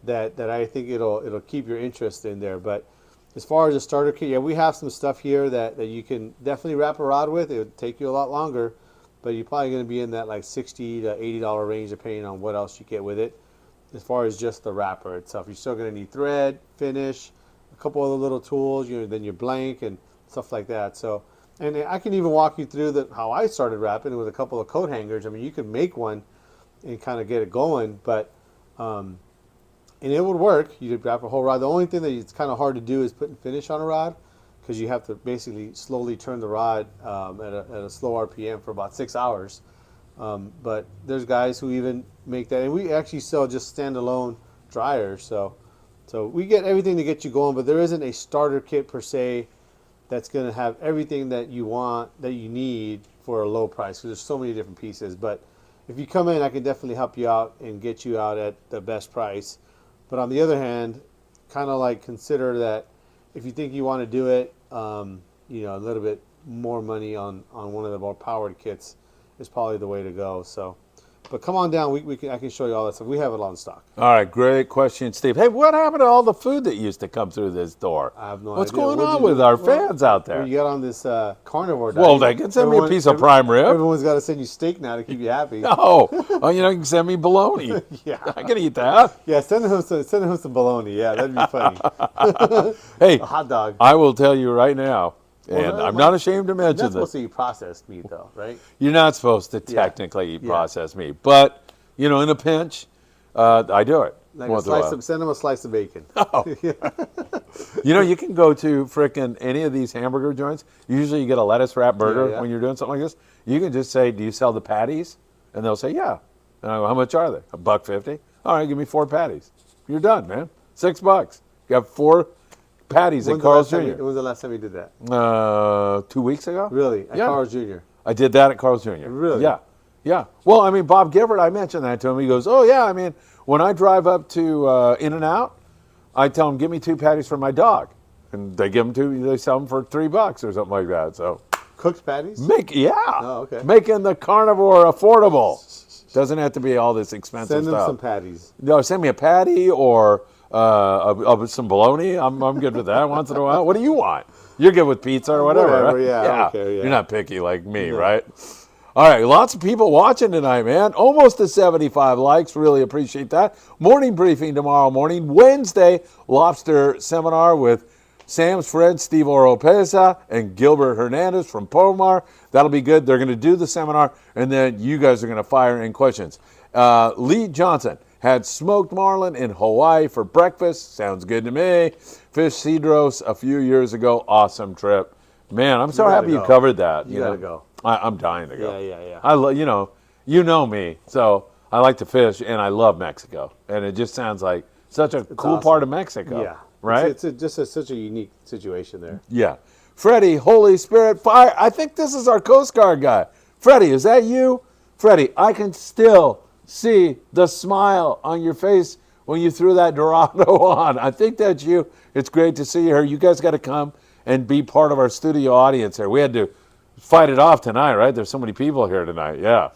[SPEAKER 2] that I think it'll keep your interest in there. But as far as a starter kit, yeah, we have some stuff here that you can definitely wrap a rod with. It would take you a lot longer, but you're probably going to be in that like $60 to $80 range depending on what else you get with it. As far as just the wrapper itself, you're still going to need thread, finish, a couple other little tools, you know, then your blank and stuff like that. So, and I can even walk you through how I started wrapping with a couple of coat hangers. I mean, you could make one and kind of get it going, but and it would work. You could wrap a whole rod. The only thing that it's kind of hard to do is putting finish on a rod, because you have to basically slowly turn the rod at a slow RPM for about 6 hours. But there's guys who even make that, and we actually sell just standalone dryers. So we get everything to get you going, but there isn't a starter kit per se that's going to have everything that you want, that you need for a low price, because there's so many different pieces. But if you come in, I can definitely help you out and get you out at the best price. But on the other hand, kind of like consider that if you think you want to do it, you know, a little bit more money on one of the more powered kits is probably the way to go. So, but come on down. I can show you all that stuff. We have it all in stock.
[SPEAKER 1] All right, great question, Steve. Hey, what happened to all the food that used to come through this door?
[SPEAKER 2] I have no
[SPEAKER 1] What's
[SPEAKER 2] idea.
[SPEAKER 1] going
[SPEAKER 2] What'd
[SPEAKER 1] on
[SPEAKER 2] you
[SPEAKER 1] with
[SPEAKER 2] do?
[SPEAKER 1] our fans out there?
[SPEAKER 2] Well, you got on this carnivore diet.
[SPEAKER 1] Well, they can send me a piece of prime rib.
[SPEAKER 2] Everyone's got to send you steak now to keep you happy.
[SPEAKER 1] Oh, you know, you can send me bologna.
[SPEAKER 2] Yeah.
[SPEAKER 1] I can eat that.
[SPEAKER 2] Yeah, send him some bologna. Yeah, that'd be funny.
[SPEAKER 1] Hey,
[SPEAKER 2] A hot dog.
[SPEAKER 1] I will tell you right now, and
[SPEAKER 2] Well,
[SPEAKER 1] I'm not ashamed to
[SPEAKER 2] You're
[SPEAKER 1] mention
[SPEAKER 2] not supposed
[SPEAKER 1] this.
[SPEAKER 2] to eat processed meat, though, right?
[SPEAKER 1] You're not supposed to technically eat
[SPEAKER 2] Yeah.
[SPEAKER 1] processed meat, but you know, in a pinch, I do it.
[SPEAKER 2] Like
[SPEAKER 1] once in a while.
[SPEAKER 2] send him a slice of bacon.
[SPEAKER 1] Oh. You know, you can go to frickin' any of these hamburger joints. Usually you get a lettuce wrap burger
[SPEAKER 2] Yeah.
[SPEAKER 1] when you're doing something like this. You can just say, do you sell the patties? And they'll say, yeah. And I go, how much are they? $1.50. All right, give me 4 patties. You're done, man. $6. You got 4 patties at Carl's Jr.
[SPEAKER 2] When was the last time you did that?
[SPEAKER 1] 2 weeks ago?
[SPEAKER 2] Really? At
[SPEAKER 1] Yeah.
[SPEAKER 2] Carl's Jr.?
[SPEAKER 1] I did that at Carl's Jr.
[SPEAKER 2] Really?
[SPEAKER 1] Yeah. Yeah. Well, I mean, Bob Gifford, I mentioned that to him. He goes, oh, yeah, I mean, when I drive up to In-N-Out, I tell them, give me 2 patties for my dog. And they give them they sell them for $3 or something like that. So,
[SPEAKER 2] Cooked patties?
[SPEAKER 1] Oh,
[SPEAKER 2] okay.
[SPEAKER 1] Making the carnivore affordable. Doesn't have to be all this expensive
[SPEAKER 2] Send them
[SPEAKER 1] stuff.
[SPEAKER 2] some patties.
[SPEAKER 1] No, send me a patty or some bologna. I'm good with that once in a while. What do you want? You're good with pizza or whatever,
[SPEAKER 2] Whatever,
[SPEAKER 1] right?
[SPEAKER 2] yeah, I don't care, yeah.
[SPEAKER 1] You're not picky like me, right? All right, lots of people watching tonight, man. Almost to 75 likes. Really appreciate that. Morning briefing tomorrow morning. Wednesday, lobster seminar with Sam's friend Steve Oropesa and Gilbert Hernandez from Pomar. That'll be good. They're going to do the seminar, and then you guys are going to fire in questions. Lee Johnson had smoked marlin in Hawaii for breakfast. Sounds good to me. Fish Cedros a few years ago. Awesome trip. Man, I'm so
[SPEAKER 2] gotta
[SPEAKER 1] happy you
[SPEAKER 2] go.
[SPEAKER 1] covered that.
[SPEAKER 2] You gotta go.
[SPEAKER 1] I'm dying to go.
[SPEAKER 2] Yeah.
[SPEAKER 1] I you know me, so I like to fish, and I love Mexico, and it just sounds like such a cool
[SPEAKER 2] awesome.
[SPEAKER 1] part of Mexico.
[SPEAKER 2] Yeah.
[SPEAKER 1] Right?
[SPEAKER 2] It's such a unique situation there.
[SPEAKER 1] Yeah. Freddie, Holy Spirit, fire. I think this is our Coast Guard guy. Freddie, is that you? Freddie, I can still see the smile on your face when you threw that Dorado on. I think that's you. It's great to see you here. You guys got to come and be part of our studio audience here. We had to fight it off tonight, right? There's so many people here tonight. Yeah.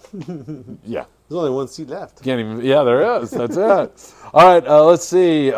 [SPEAKER 1] Yeah.
[SPEAKER 2] There's only one seat left.
[SPEAKER 1] Can't even, yeah, there is. That's it. All right, let's see.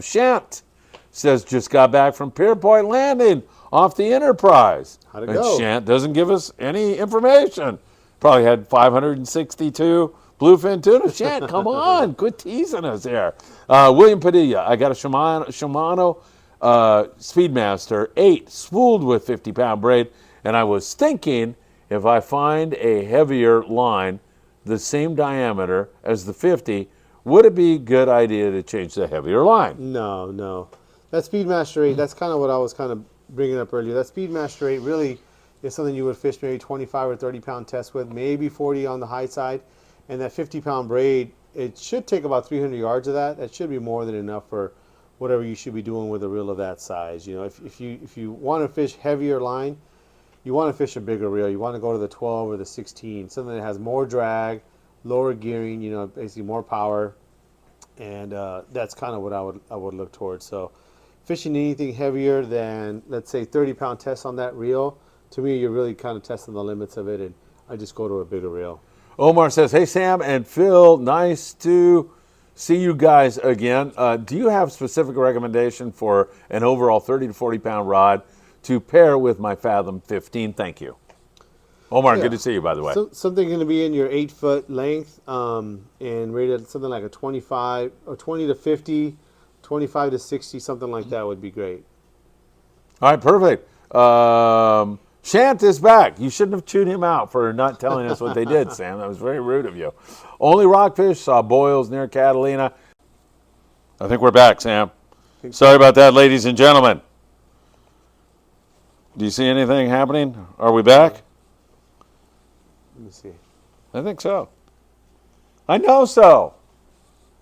[SPEAKER 1] Shant says, just got back from Pier Point Landing off the Enterprise.
[SPEAKER 2] How'd it
[SPEAKER 1] And
[SPEAKER 2] go?
[SPEAKER 1] Shant doesn't give us any information. Probably had 562 bluefin tuna. Shant, come on. Quit teasing us here. William Padilla, I got a Shimano Speedmaster 8 spooled with 50-pound braid, and I was thinking if I find a heavier line the same diameter as the 50, would it be a good idea to change the heavier line?
[SPEAKER 2] No. That Speedmaster 8, that's kind of what I was kind of bringing up earlier. That Speedmaster 8 really is something you would fish maybe 25 or 30-pound test with, maybe 40 on the high side. And that 50-pound braid, it should take about 300 yards of that. That should be more than enough for whatever you should be doing with a reel of that size. You know, if you want to fish heavier line, you want to fish a bigger reel. You want to go to the 12 or the 16, something that has more drag, lower gearing, you know, basically more power, and that's kind of what I would look towards. So fishing anything heavier than, let's say, 30-pound test on that reel, to me, you're really kind of testing the limits of it, and I just go to a bigger reel.
[SPEAKER 1] Omar says, hey, Sam and Phil, nice to see you guys again. Do you have specific recommendation for an overall 30 to 40-pound rod to pair with my Fathom 15? Thank you. Omar,
[SPEAKER 2] Yeah.
[SPEAKER 1] good to see you, by the way.
[SPEAKER 2] Something going to be in your 8-foot length and rated something like a 25 or 20 to 50, 25 to 60, something like that would be great.
[SPEAKER 1] All right, perfect. Shant is back. You shouldn't have chewed him out for not telling us what they did, Sam. That was very rude of you. Only rockfish, saw boils near Catalina. I think we're back, Sam. Sorry about that, ladies and gentlemen. Do you see anything happening? Are we back?
[SPEAKER 2] Let me see.
[SPEAKER 1] I think so. I know so.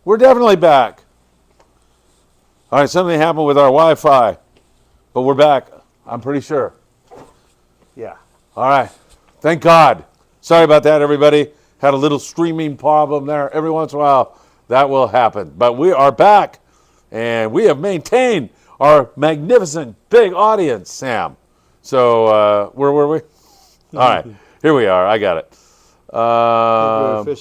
[SPEAKER 1] We're definitely back. All right, something happened with our Wi-Fi, but we're back. I'm pretty sure.
[SPEAKER 2] Yeah.
[SPEAKER 1] All right. Thank God. Sorry about that, everybody. Had a little streaming problem there. Every once in a while, that will happen. But we are back, and we have maintained our magnificent big audience, Sam. So where were we? All right. Here we are. I got it.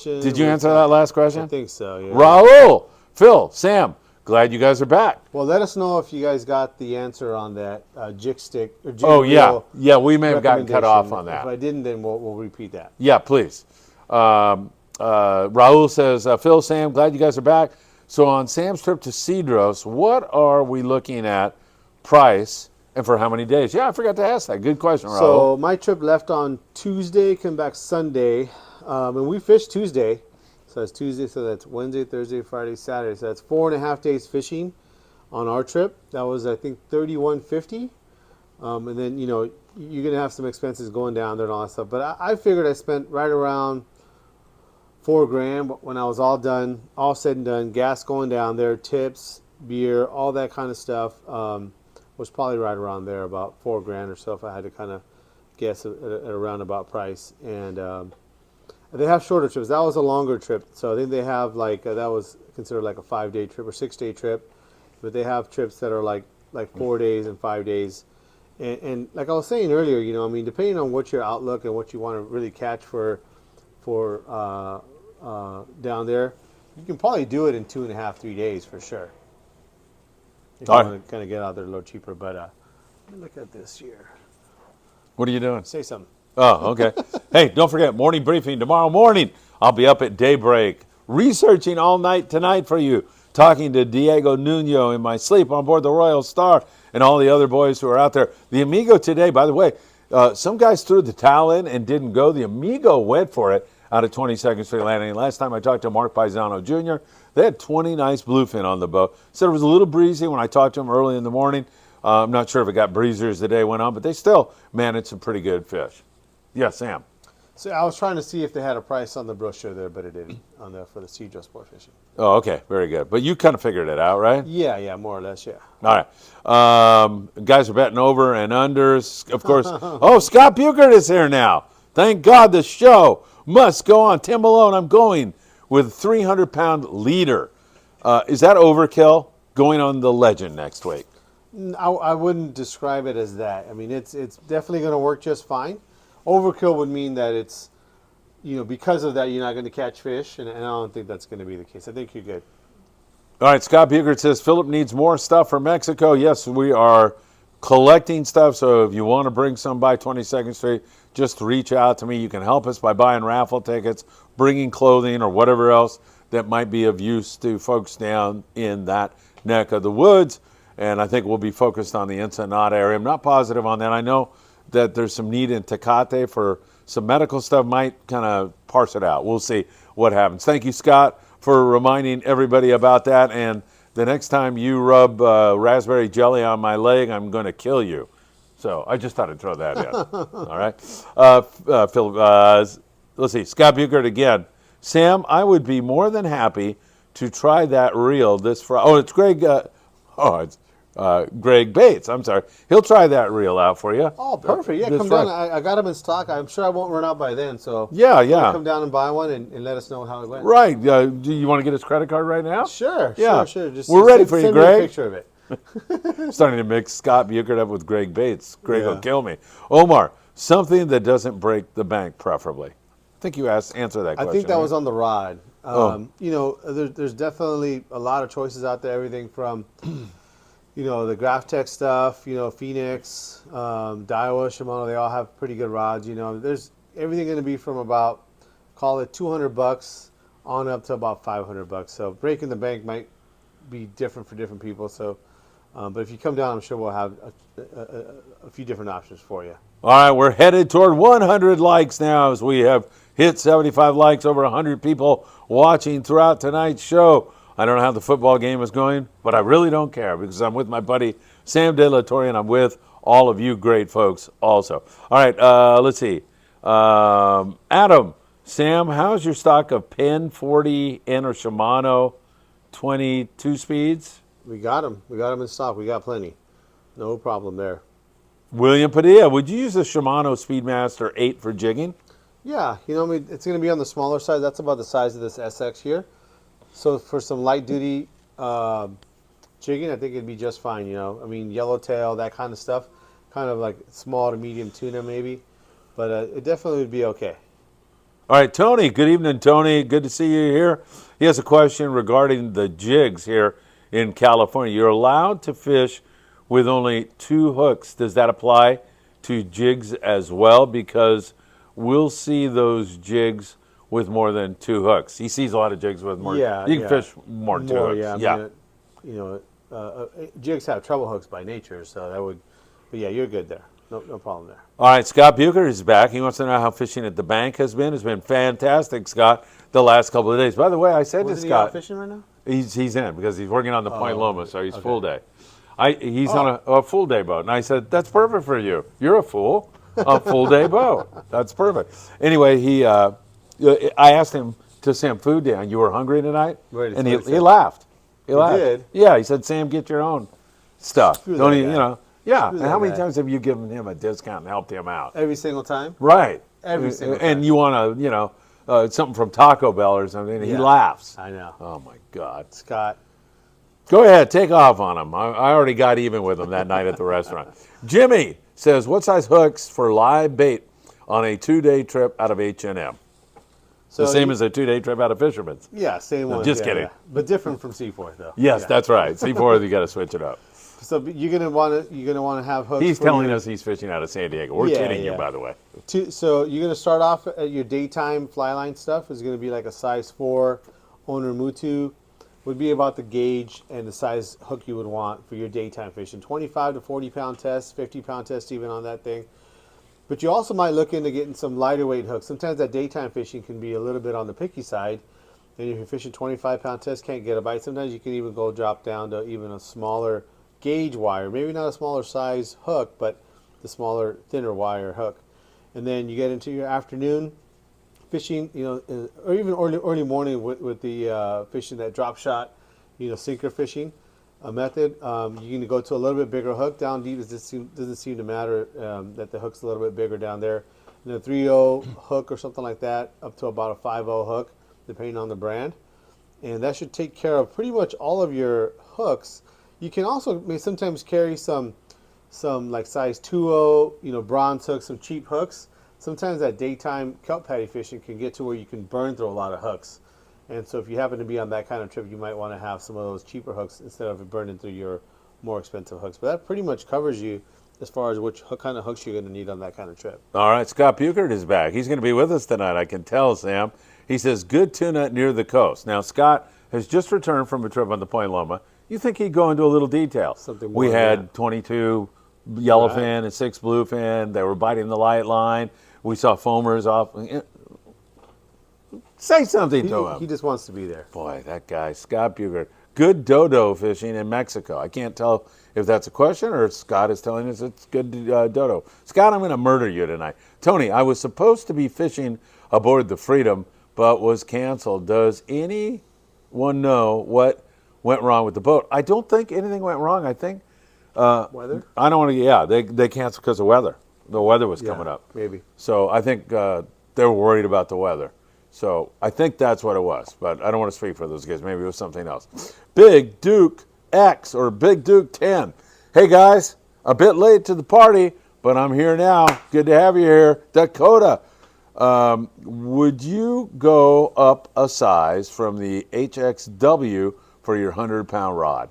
[SPEAKER 1] Did you answer that last question?
[SPEAKER 2] I think so, yeah.
[SPEAKER 1] Raul, Phil, Sam, glad you guys are back.
[SPEAKER 2] Well, let us know if you guys got the answer on that jig stick or jig
[SPEAKER 1] Oh, yeah.
[SPEAKER 2] reel
[SPEAKER 1] Yeah, we may have gotten cut off on
[SPEAKER 2] recommendation.
[SPEAKER 1] that.
[SPEAKER 2] If I didn't, then we'll repeat that.
[SPEAKER 1] Yeah, please. Raul says, Phil, Sam, glad you guys are back. So on Sam's trip to Cedros, what are we looking at price and for how many days? Yeah, I forgot to ask that. Good question, Raul.
[SPEAKER 2] So my trip left on Tuesday, come back Sunday, and we fished Tuesday. So that's Tuesday, so that's Wednesday, Thursday, Friday, Saturday. So that's 4.5 days fishing on our trip. That was, I think, $31.50. And then, you know, you're going to have some expenses going down there and all that stuff. But I figured I spent right around $4,000 when I was all done, all said and done. Gas going down there, tips, beer, all that kind of stuff. Was probably right around there, about $4,000 or so if I had to kind of guess at a roundabout price. And they have shorter trips. That was a longer trip. So I think they have like, that was considered like a 5-day trip or 6-day trip. But they have trips that are like 4 days and 5 days. And like I was saying earlier, you know, I mean, depending on what your outlook and what you want to really catch for down there, you can probably do it in 2.5, 3 days for sure. If you want to kind of get out there a little cheaper. But let me look at this here.
[SPEAKER 1] What are you doing?
[SPEAKER 2] Say something.
[SPEAKER 1] Oh, okay. Hey, don't forget, morning briefing tomorrow morning. I'll be up at daybreak, researching all night tonight for you, talking to Diego Nuno in my sleep on board the Royal Star and all the other boys who are out there. The Amigo today, by the way, some guys threw the towel in and didn't go. The Amigo went for it out of 22nd Street Landing. Last time I talked to Mark Paisano Jr., they had 20 nice bluefin on the boat. Said it was a little breezy when I talked to them early in the morning. I'm not sure if it got breezier as the day went on, but they still managed some pretty good fish. Yeah, Sam.
[SPEAKER 2] So I was trying to see if they had a price on the brochure there, but it didn't on the for the Cedros sport fishing.
[SPEAKER 1] Oh, okay. Very good. But you kind of figured it out, right?
[SPEAKER 2] Yeah, more or less, yeah.
[SPEAKER 1] All right. Guys are betting over and unders. Of course. Oh, Scott Bukert is here now. Thank God the show must go on. Tim Malone, I'm going with 300-pound leader. Is that overkill going on the Legend next week?
[SPEAKER 2] I wouldn't describe it as that. I mean, it's definitely going to work just fine. Overkill would mean that it's, because of that, you're not going to catch fish, and I don't think that's going to be the case. I think you're good.
[SPEAKER 1] All right, Scott Bugert says Philip needs more stuff from Mexico. Yes, we are collecting stuff, so if you want to bring some by 22nd Street, just reach out to me. You can help us by buying raffle tickets, bringing clothing, or whatever else that might be of use to folks down in that neck of the woods. And I think we'll be focused on the Ensenada area. I'm not positive on that. I know that there's some need in Tecate for some medical stuff. Might kind of parse it out. We'll see what happens. Thank you, Scott, for reminding everybody about that. And the next time you rub raspberry jelly on my leg, I'm going to kill you. So I just thought I'd throw that in. All right. Phil, let's see. Scott Bugert again. Sam, I would be more than happy to try that reel this Friday. Oh, it's Greg. It's Greg Bates. I'm sorry. He'll try that reel out for you.
[SPEAKER 2] Oh, perfect. Yeah, come down. I got them in stock. I'm sure I won't run out by then. So
[SPEAKER 1] yeah.
[SPEAKER 2] Come down and buy one and let us know how it went.
[SPEAKER 1] Right. Do you want to get his credit card right now?
[SPEAKER 2] Sure.
[SPEAKER 1] Yeah.
[SPEAKER 2] Sure. Just
[SPEAKER 1] we're ready for you,
[SPEAKER 2] send
[SPEAKER 1] Greg.
[SPEAKER 2] me a picture of it.
[SPEAKER 1] Starting to mix Scott Bugert up with Greg Bates. Greg will kill me. Omar, something that doesn't break the bank, preferably. I think you answered that question.
[SPEAKER 2] I think that
[SPEAKER 1] right?
[SPEAKER 2] was on the rod. There's definitely a lot of choices out there. Everything from, the Graphtech stuff, Phoenix, Daiwa, Shimano, they all have pretty good rods. There's everything going to be from about, call it $200 on up to about $500. So breaking the bank might be different for different people. So, but if you come down, I'm sure we'll have a few different options for you.
[SPEAKER 1] All right, we're headed toward 100 likes now as we have hit 75 likes, over 100 people watching throughout tonight's show. I don't know how the football game is going, but I really don't care because I'm with my buddy Sam De La Torre, and I'm with all of you great folks also. All right, let's see. Adam, Sam, how's your stock of Penn 40N or Shimano 22 speeds?
[SPEAKER 2] We got them. We got them in stock. We got plenty. No problem there.
[SPEAKER 1] William Padilla, would you use the Shimano Speedmaster 8 for jigging?
[SPEAKER 2] Yeah, it's going to be on the smaller side. That's about the size of this SX here. So for some light duty jigging, I think it'd be just fine. Yellowtail, that kind of stuff, kind of like small to medium tuna maybe, but it definitely would be okay.
[SPEAKER 1] All right, Tony. Good evening, Tony. Good to see you here. He has a question regarding the jigs here in California. You're allowed to fish with only 2 hooks. Does that apply to jigs as well? Because we'll see those jigs with more than 2 hooks. He sees a lot of jigs with more.
[SPEAKER 2] Yeah,
[SPEAKER 1] you can fish more than 2 hooks.
[SPEAKER 2] Jigs have treble hooks by nature, so that would. But yeah, you're good there. No problem there.
[SPEAKER 1] All right, Scott Bugert is back. He wants to know how fishing at the bank has been. It's been fantastic, Scott, the last couple of days. By the way, I said to Scott,
[SPEAKER 2] he out fishing right now?
[SPEAKER 1] He's in because he's working on the Point Loma, so he's full day. He's on a full day boat, and I said that's perfect for you. You're a fool. A full day boat. That's perfect. Anyway, I asked him to send food down. You were hungry tonight,
[SPEAKER 2] Right,
[SPEAKER 1] and he laughed. He laughed.
[SPEAKER 2] did?
[SPEAKER 1] Yeah, he said, "Sam, get your own stuff.
[SPEAKER 2] Screw
[SPEAKER 1] Don't
[SPEAKER 2] that
[SPEAKER 1] you
[SPEAKER 2] guy.
[SPEAKER 1] know?" Yeah.
[SPEAKER 2] Screw
[SPEAKER 1] And how
[SPEAKER 2] that
[SPEAKER 1] many
[SPEAKER 2] guy.
[SPEAKER 1] times have you given him a discount and helped him out?
[SPEAKER 2] Every single time?
[SPEAKER 1] Right.
[SPEAKER 2] Every single
[SPEAKER 1] And
[SPEAKER 2] time.
[SPEAKER 1] you want to, something from Taco Bell or something, and he
[SPEAKER 2] Yeah.
[SPEAKER 1] laughs.
[SPEAKER 2] I know.
[SPEAKER 1] Oh my God.
[SPEAKER 2] Scott.
[SPEAKER 1] Go ahead, take off on him. I already got even with him that night at the restaurant. Jimmy says, what size hooks for live bait on a 2-day trip out of H&M?
[SPEAKER 2] So
[SPEAKER 1] The same as a 2-day trip out of Fisherman's.
[SPEAKER 2] Yeah, same one.
[SPEAKER 1] just
[SPEAKER 2] yeah,
[SPEAKER 1] kidding.
[SPEAKER 2] yeah. But different from C4 though.
[SPEAKER 1] Yes,
[SPEAKER 2] Yeah.
[SPEAKER 1] that's right. C4, you got to switch it up.
[SPEAKER 2] So you're gonna want to have hooks.
[SPEAKER 1] He's
[SPEAKER 2] for
[SPEAKER 1] telling
[SPEAKER 2] your-
[SPEAKER 1] us he's fishing out of San Diego. We're
[SPEAKER 2] Yeah,
[SPEAKER 1] kidding you,
[SPEAKER 2] yeah.
[SPEAKER 1] by the way.
[SPEAKER 2] So you're gonna start off at your daytime fly line stuff is gonna be like a size 4 owner Mutu, would be about the gauge and the size hook you would want for your daytime fishing. 25 to 40 pound test, 50-pound test even on that thing. But you also might look into getting some lighter weight hooks. Sometimes that daytime fishing can be a little bit on the picky side. And if you're fishing 25-pound test, can't get a bite. Sometimes you can even go drop down to even a smaller gauge wire. Maybe not a smaller size hook, but the smaller, thinner wire hook. And then you get into your afternoon fishing, or even early morning with the fishing that drop shot, sinker fishing method. You can go to a little bit bigger hook down deep. It doesn't seem to matter that the hook's a little bit bigger down there. A 3.0 hook or something like that, up to about a 5.0 hook, depending on the brand. And that should take care of pretty much all of your hooks. You can also sometimes carry some like size 2.0, bronze hooks, some cheap hooks. Sometimes that daytime kelp patty fishing can get to where you can burn through a lot of hooks. And so if you happen to be on that kind of trip, you might want to have some of those cheaper hooks instead of burning through your more expensive hooks. But that pretty much covers you as far as which kind of hooks you're going to need on that kind of trip.
[SPEAKER 1] All right, Scott Buchert is back. He's going to be with us tonight, I can tell, Sam. He says, good tuna near the coast. Now, Scott has just returned from a trip on the Point Loma. You think he'd go into a little detail.
[SPEAKER 2] Something more
[SPEAKER 1] we
[SPEAKER 2] than
[SPEAKER 1] had
[SPEAKER 2] that.
[SPEAKER 1] 22 yellowfin and 6 bluefin. They were biting the light line. We saw foamers off. Say something to him.
[SPEAKER 2] He just wants to be there.
[SPEAKER 1] Boy, that guy, Scott Buchert. Good dodo fishing in Mexico. I can't tell if that's a question or if Scott is telling us it's good dodo. Scott, I'm going to murder you tonight. Tony, I was supposed to be fishing aboard the Freedom, but was canceled. Does anyone know what went wrong with the boat? I don't think anything went wrong. I think
[SPEAKER 2] Weather?
[SPEAKER 1] I don't want to. Yeah, they canceled because of weather. The weather was coming up.
[SPEAKER 2] Maybe.
[SPEAKER 1] So I think they were worried about the weather. So I think that's what it was. But I don't want to speak for those guys. Maybe it was something else. Big Duke X or Big Duke 10. Hey guys, a bit late to the party, but I'm here now. Good to have you here, Dakota. Would you go up a size from the HXW for your 100-pound rod?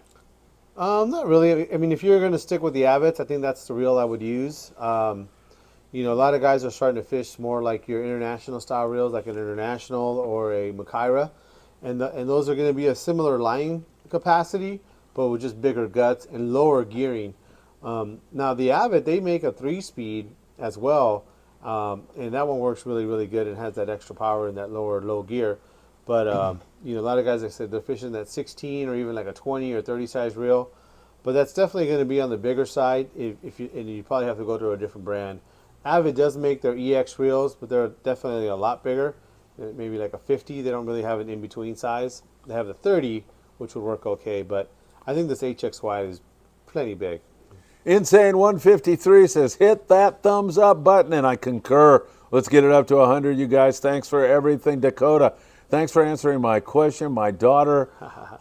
[SPEAKER 2] Not really. I mean, if you're going to stick with the Abbots, I think that's the reel I would use. A lot of guys are starting to fish more like your international style reels, like an International or a Makaira, and those are going to be a similar line capacity, but with just bigger guts and lower gearing. Now the Abbott, they make a 3-speed as well, and that one works really, really good and has that extra power in that low gear. But a lot of guys, like I said, they're fishing that 16 or even like a 20 or 30 size reel, but that's definitely going to be on the bigger side. And you probably have to go to a different brand. Avid does make their EX reels, but they're definitely a lot bigger. Maybe like a 50. They don't really have an in-between size. They have the 30, which would work okay, but I think this HXY is plenty big.
[SPEAKER 1] Insane 153 says, hit that thumbs up button, and I concur. Let's get it up to 100, you guys. Thanks for everything, Dakota. Thanks for answering my question. My daughter,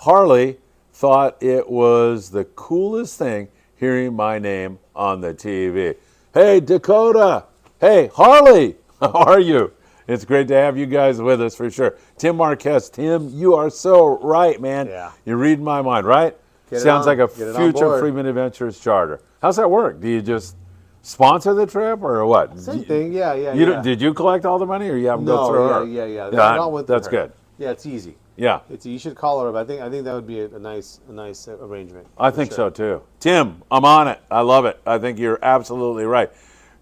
[SPEAKER 1] Harley, thought it was the coolest thing hearing my name on the TV. Hey, Dakota. Hey, Harley. How are you? It's great to have you guys with us for sure. Tim Marquez. Tim, you are so right, man.
[SPEAKER 2] Yeah.
[SPEAKER 1] You're reading my mind, right? Sounds like a future Friedman Adventures charter. How's that work? Do you just sponsor the trip or what?
[SPEAKER 2] Same thing, yeah.
[SPEAKER 1] Did you collect all the money or you have them go through her?
[SPEAKER 2] Yeah.
[SPEAKER 1] That's good.
[SPEAKER 2] Yeah, it's easy.
[SPEAKER 1] Yeah.
[SPEAKER 2] You should call her, but I think that would be a nice arrangement.
[SPEAKER 1] I think so too. Tim, I'm on it. I love it. I think you're absolutely right.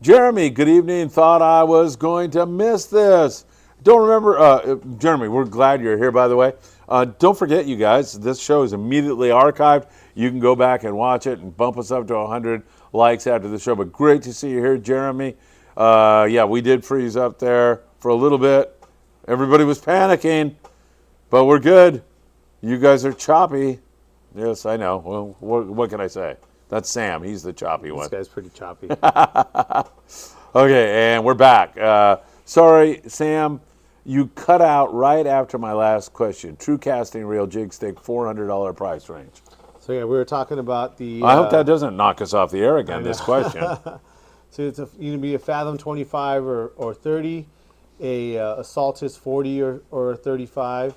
[SPEAKER 1] Jeremy, good evening. Thought I was going to miss this. Don't remember, Jeremy, we're glad you're here, by the way. Don't forget, you guys, this show is immediately archived. You can go back and watch it and bump us up to 100 likes after the show. But great to see you here, Jeremy. We did freeze up there for a little bit. Everybody was panicking, but we're good. You guys are choppy. Yes, I know. Well, what can I say? That's Sam. He's the choppy one.
[SPEAKER 2] This guy's pretty choppy.
[SPEAKER 1] Okay, and we're back. Sorry, Sam, you cut out right after my last question. True casting reel jig stick, $400 price range.
[SPEAKER 2] So yeah, we were talking about the.
[SPEAKER 1] I hope that doesn't knock us off the air again, this question.
[SPEAKER 2] So it's either be a Fathom 25 or 30, a Saltus 40 or 35,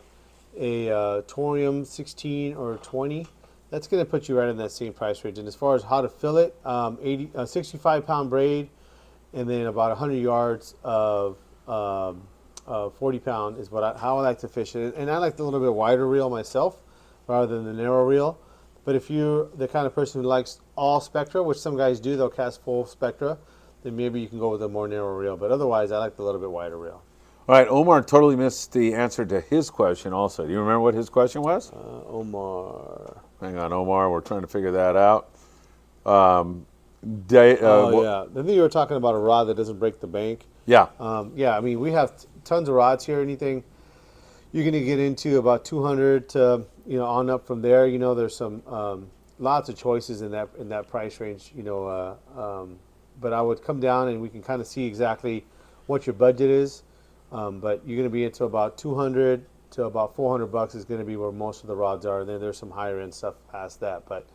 [SPEAKER 2] a Torium 16 or 20. That's going to put you right in that same price range. And as far as how to fill it, 65-pound braid, and then about 100 yards of 40-pound is how I like to fish it. And I like the little bit wider reel myself rather than the narrow reel. But if you're the kind of person who likes all spectra, which some guys do, they'll cast full spectra, then maybe you can go with a more narrow reel. But otherwise, I like the little bit wider reel.
[SPEAKER 1] All right, Omar totally missed the answer to his question also. Do you remember what his question was?
[SPEAKER 2] Omar.
[SPEAKER 1] Hang on, Omar. We're trying to figure that out.
[SPEAKER 2] Yeah. I think you were talking about a rod that doesn't break the bank.
[SPEAKER 1] Yeah.
[SPEAKER 2] I mean, we have tons of rods here. Anything you're going to get into about 200 to on up from there. There's some lots of choices in that price range. But I would come down and we can kind of see exactly what your budget is. But you're going to be into about 200 to about $400 is going to be where most of the rods are. And then there's some higher end stuff past that. But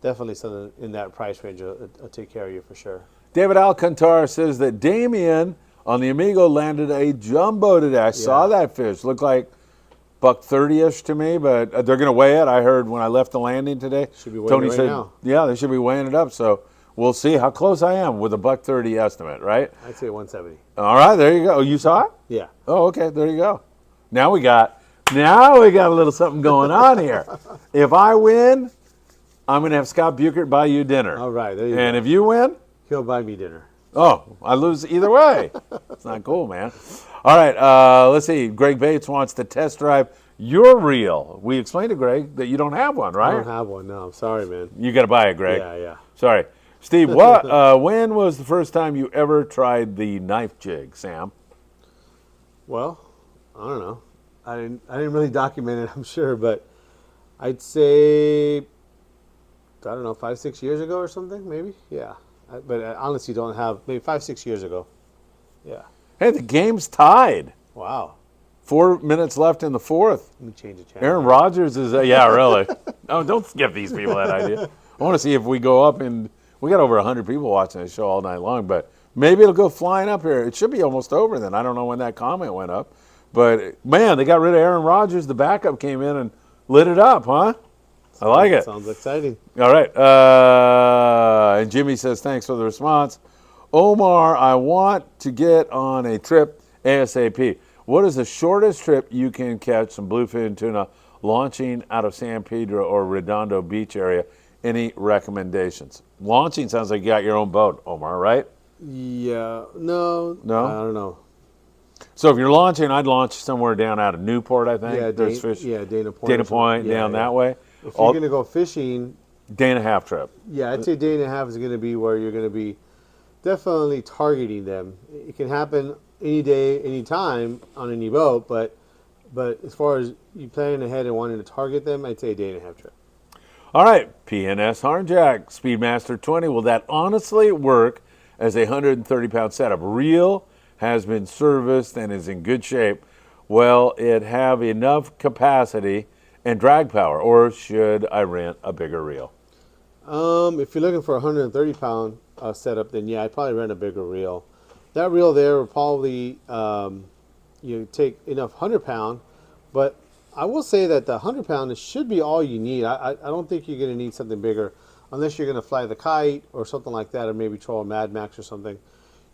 [SPEAKER 2] definitely something in that price range will take care of you for sure.
[SPEAKER 1] David Alcantar says that Damien on the Amigo landed a jumbo today. I saw that fish. Looked like $130-ish to me, but they're going to weigh it. I heard when I left the landing today.
[SPEAKER 2] Should be weighing it right now.
[SPEAKER 1] Yeah, they should be weighing it up. So we'll see how close I am with a $130 estimate, right?
[SPEAKER 2] I'd say 170.
[SPEAKER 1] All right, there you go. Oh, you saw it?
[SPEAKER 2] Yeah.
[SPEAKER 1] Oh, okay, there you go. Now we got a little something going on here. If I win, I'm going to have Scott Buchert buy you dinner.
[SPEAKER 2] All right, there you go.
[SPEAKER 1] And if you win,
[SPEAKER 2] He'll buy me dinner.
[SPEAKER 1] oh, I lose either way. It's not cool, man. All right, let's see. Greg Bates wants to test drive your reel. We explained to Greg that you don't have one, right?
[SPEAKER 2] I don't have one. No, I'm sorry, man.
[SPEAKER 1] You got to buy it, Greg.
[SPEAKER 2] Yeah.
[SPEAKER 1] Sorry. Steve, when was the first time you ever tried the knife jig, Sam?
[SPEAKER 2] Well, I don't know. I didn't really document it, I'm sure, but I'd say, I don't know, 5-6 years ago or something, maybe. Yeah. But I honestly don't have, maybe 5-6 years ago. Yeah.
[SPEAKER 1] Hey, the game's tied.
[SPEAKER 2] Wow.
[SPEAKER 1] 4 minutes left in the fourth.
[SPEAKER 2] Let me change the channel.
[SPEAKER 1] Aaron Rodgers is, yeah, really. Oh, don't give these people that idea. I want to see if we go up and we got over 100 people watching this show all night long, but maybe it'll go flying up here. It should be almost over then. I don't know when that comment went up. But, man, they got rid of Aaron Rodgers. The backup came in and lit it up, huh? I like it.
[SPEAKER 2] Sounds exciting.
[SPEAKER 1] All right. And Jimmy says, thanks for the response. Omar, I want to get on a trip ASAP. What is the shortest trip you can catch some bluefin tuna launching out of San Pedro or Redondo Beach area? Any recommendations? Launching sounds like you got your own boat, Omar, right?
[SPEAKER 2] Yeah. No?
[SPEAKER 1] No?
[SPEAKER 2] I don't know.
[SPEAKER 1] So if you're launching, I'd launch somewhere down out of Newport, I think.
[SPEAKER 2] Yeah,
[SPEAKER 1] There's fish.
[SPEAKER 2] Dana Point.
[SPEAKER 1] Dana Point, down that way.
[SPEAKER 2] If you're going to go fishing,
[SPEAKER 1] day and a half trip.
[SPEAKER 2] yeah, I'd say day and a half is going to be where you're going to be definitely targeting them. It can happen any day, any time on any boat, but as far as you planning ahead and wanting to target them, I'd say a day and a half trip.
[SPEAKER 1] All right, PNS Harnjack, Speedmaster 20. Will that honestly work as a 130-pound setup? Reel has been serviced and is in good shape. Will it have enough capacity and drag power, or should I rent a bigger reel?
[SPEAKER 2] If you're looking for a 130-pound setup, then yeah, I'd probably rent a bigger reel. That reel there will probably take enough 100-pound, but I will say that the 100-pound should be all you need. I don't think you're going to need something bigger unless you're going to fly the kite or something like that, or maybe troll a Mad Max or something.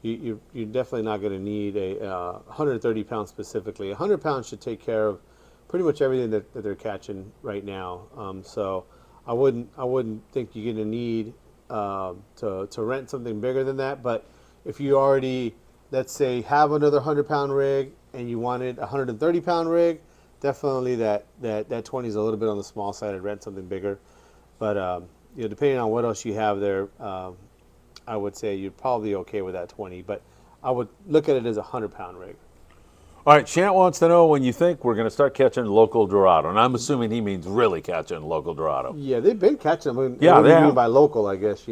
[SPEAKER 2] You're definitely not going to need a 130-pound specifically. 100 pounds should take care of pretty much everything that they're catching right now. So I wouldn't think you're going to need to rent something bigger than that. But if you already, let's say, have another 100-pound rig and you wanted a 130-pound rig, definitely that 20 is a little bit on the small side. I'd rent something bigger. But depending on what else you have there, I would say you're probably okay with that 20. But I would look at it as a 100-pound rig.
[SPEAKER 1] All right, Chant wants to know when you think we're going to start catching local Dorado. And I'm assuming he means really catching local Dorado.
[SPEAKER 2] Yeah, they've been catching them. I mean,
[SPEAKER 1] Yeah,
[SPEAKER 2] what do
[SPEAKER 1] they
[SPEAKER 2] you mean
[SPEAKER 1] have.
[SPEAKER 2] by local, I guess,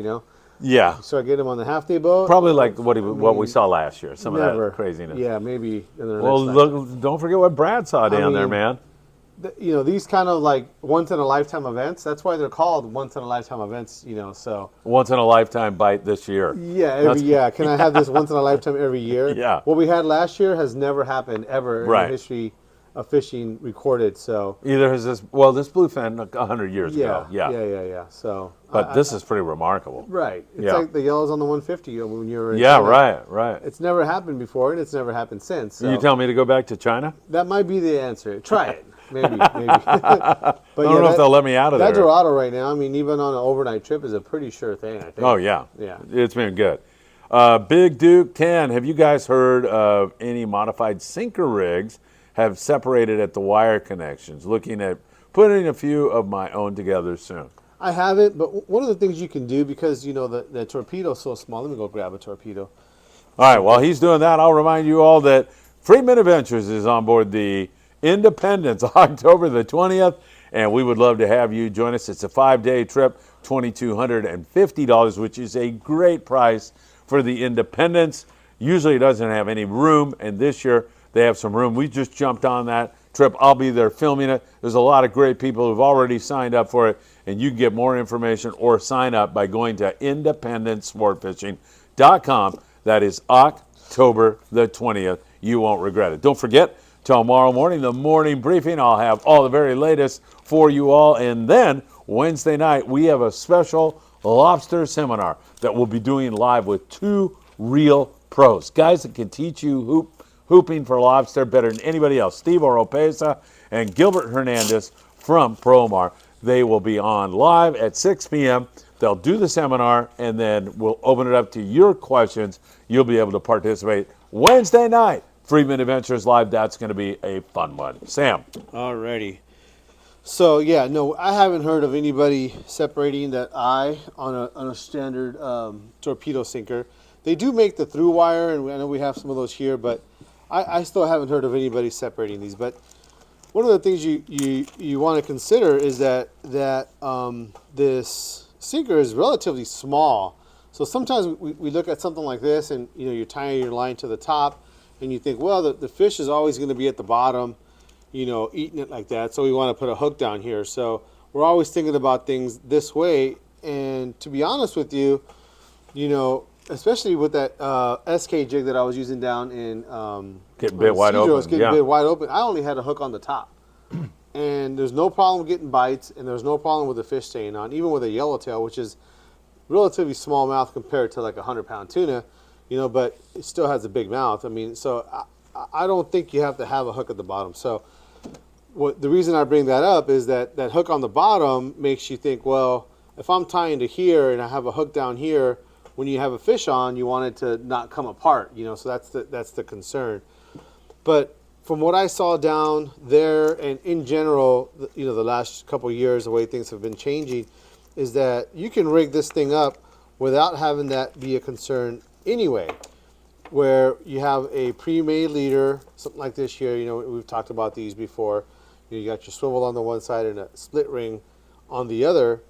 [SPEAKER 1] Yeah,
[SPEAKER 2] Start getting them on the half-day boat.
[SPEAKER 1] probably like what we saw last year, some
[SPEAKER 2] Never.
[SPEAKER 1] of that craziness.
[SPEAKER 2] Yeah, maybe. In the
[SPEAKER 1] Well,
[SPEAKER 2] next
[SPEAKER 1] look, don't forget what Brad saw down there,
[SPEAKER 2] mean,
[SPEAKER 1] man.
[SPEAKER 2] these kind of like once-in-a-lifetime events, that's why they're called once-in-a-lifetime events, so.
[SPEAKER 1] Once in a lifetime bite this year.
[SPEAKER 2] Yeah, Can I have this once-in-a-lifetime every year?
[SPEAKER 1] Yeah.
[SPEAKER 2] What we had last year has never happened ever in
[SPEAKER 1] Right.
[SPEAKER 2] the history of fishing recorded, so.
[SPEAKER 1] Either has this bluefin 100 years
[SPEAKER 2] Yeah,
[SPEAKER 1] ago.
[SPEAKER 2] yeah. So.
[SPEAKER 1] But this is pretty remarkable.
[SPEAKER 2] Right. It's
[SPEAKER 1] Yeah.
[SPEAKER 2] like the yellows on the 150 when you were in
[SPEAKER 1] Yeah,
[SPEAKER 2] China.
[SPEAKER 1] right.
[SPEAKER 2] It's never happened before, and it's never happened since. So.
[SPEAKER 1] You tell me to go back to China?
[SPEAKER 2] That might be the answer. Try it. Maybe. But
[SPEAKER 1] I don't know if they'll let me out of
[SPEAKER 2] that
[SPEAKER 1] there.
[SPEAKER 2] Dorado right now, I mean, even on an overnight trip, is a pretty sure thing, I think.
[SPEAKER 1] Oh, yeah.
[SPEAKER 2] Yeah.
[SPEAKER 1] It's been good. Big Duke 10, have you guys heard of any modified sinker rigs have separated at the wire connections? Looking at putting a few of my own together soon.
[SPEAKER 2] I haven't, but one of the things you can do, because, the torpedo's so small. Let me go grab a torpedo.
[SPEAKER 1] All right, while he's doing that, I'll remind you all that Friedman Adventures is on board the Independence October the 20th, and we would love to have you join us. It's a 5-day trip, $2,250, which is a great price for the Independence. Usually it doesn't have any room, and this year they have some room. We just jumped on that trip. I'll be there filming it. There's a lot of great people who've already signed up for it. and you can get more information or sign up by going to independentsportfishing.com. That is October the 20th. You won't regret it. Don't forget, tomorrow morning, the morning briefing, I'll have all the very latest for you all. And then Wednesday night, we have a special lobster seminar that we'll be doing live with 2 real pros, guys that can teach you hooping for lobster better than anybody else. Steve Oropesa and Gilbert Hernandez from Promar. They will be on live at 6 p.m. They'll do the seminar, and then we'll open it up to your questions. You'll be able to participate Wednesday night. Friedman Adventures Live. That's going to be a fun one. Sam.
[SPEAKER 2] Alrighty. So yeah, no, I haven't heard of anybody separating that eye on a standard torpedo sinker. They do make the through wire, and I know we have some of those here, but I still haven't heard of anybody separating these. But one of the things you want to consider is that this sinker is relatively small. So sometimes we look at something like this, and you're tying your line to the top, and you think, well, the fish is always going to be at the bottom, eating it like that. So we want to put a hook down here. So we're always thinking about things this way. And to be honest with you, especially with that SK jig that I was using down in
[SPEAKER 1] Getting bit wide open.
[SPEAKER 2] Getting bit wide open. I only had a hook on the top. And there's no problem getting bites, and there's no problem with the fish staying on, even with a yellowtail, which is relatively small mouth compared to like a 100-pound tuna, but it still has a big mouth. I mean, so I don't think you have to have a hook at the bottom. So the reason I bring that up is that hook on the bottom makes you think, well, if I'm tying to here and I have a hook down here, when you have a fish on, you want it to not come apart, so that's the concern. But from what I saw down there, and in general, the last couple of years, the way things have been changing, is that you can rig this thing up without having that be a concern anyway, where you have a pre-made leader, something like this here. We've talked about these before. You got your swivel on the one side and a split ring on the other,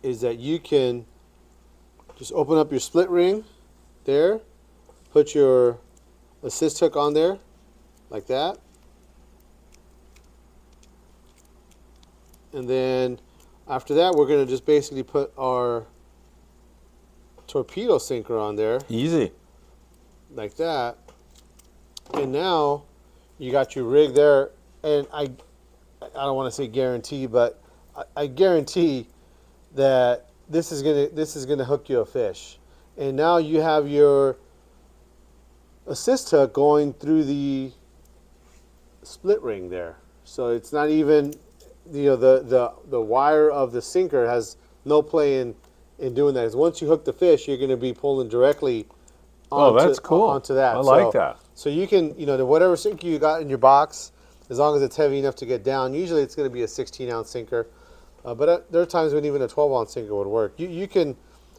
[SPEAKER 2] is that you can just open up your split ring there, put your assist hook on there like that, and then after that we're going to just basically put our torpedo sinker on there.
[SPEAKER 1] Easy.
[SPEAKER 2] Like that. And now you got your rig there, and I don't want to say guarantee, but I guarantee that this is gonna hook you a fish. And now you have your assist hook going through the split ring there. So it's not even the wire of the sinker has no play in doing that. 'Cause once you hook the fish, you're gonna be pulling directly
[SPEAKER 1] that's cool.
[SPEAKER 2] onto that.
[SPEAKER 1] I like that.
[SPEAKER 2] So you can, whatever sinker you got in your box, as long as it's heavy enough to get down, usually it's going to be a 16-ounce sinker. But there are times when even a 12-ounce sinker would work. You can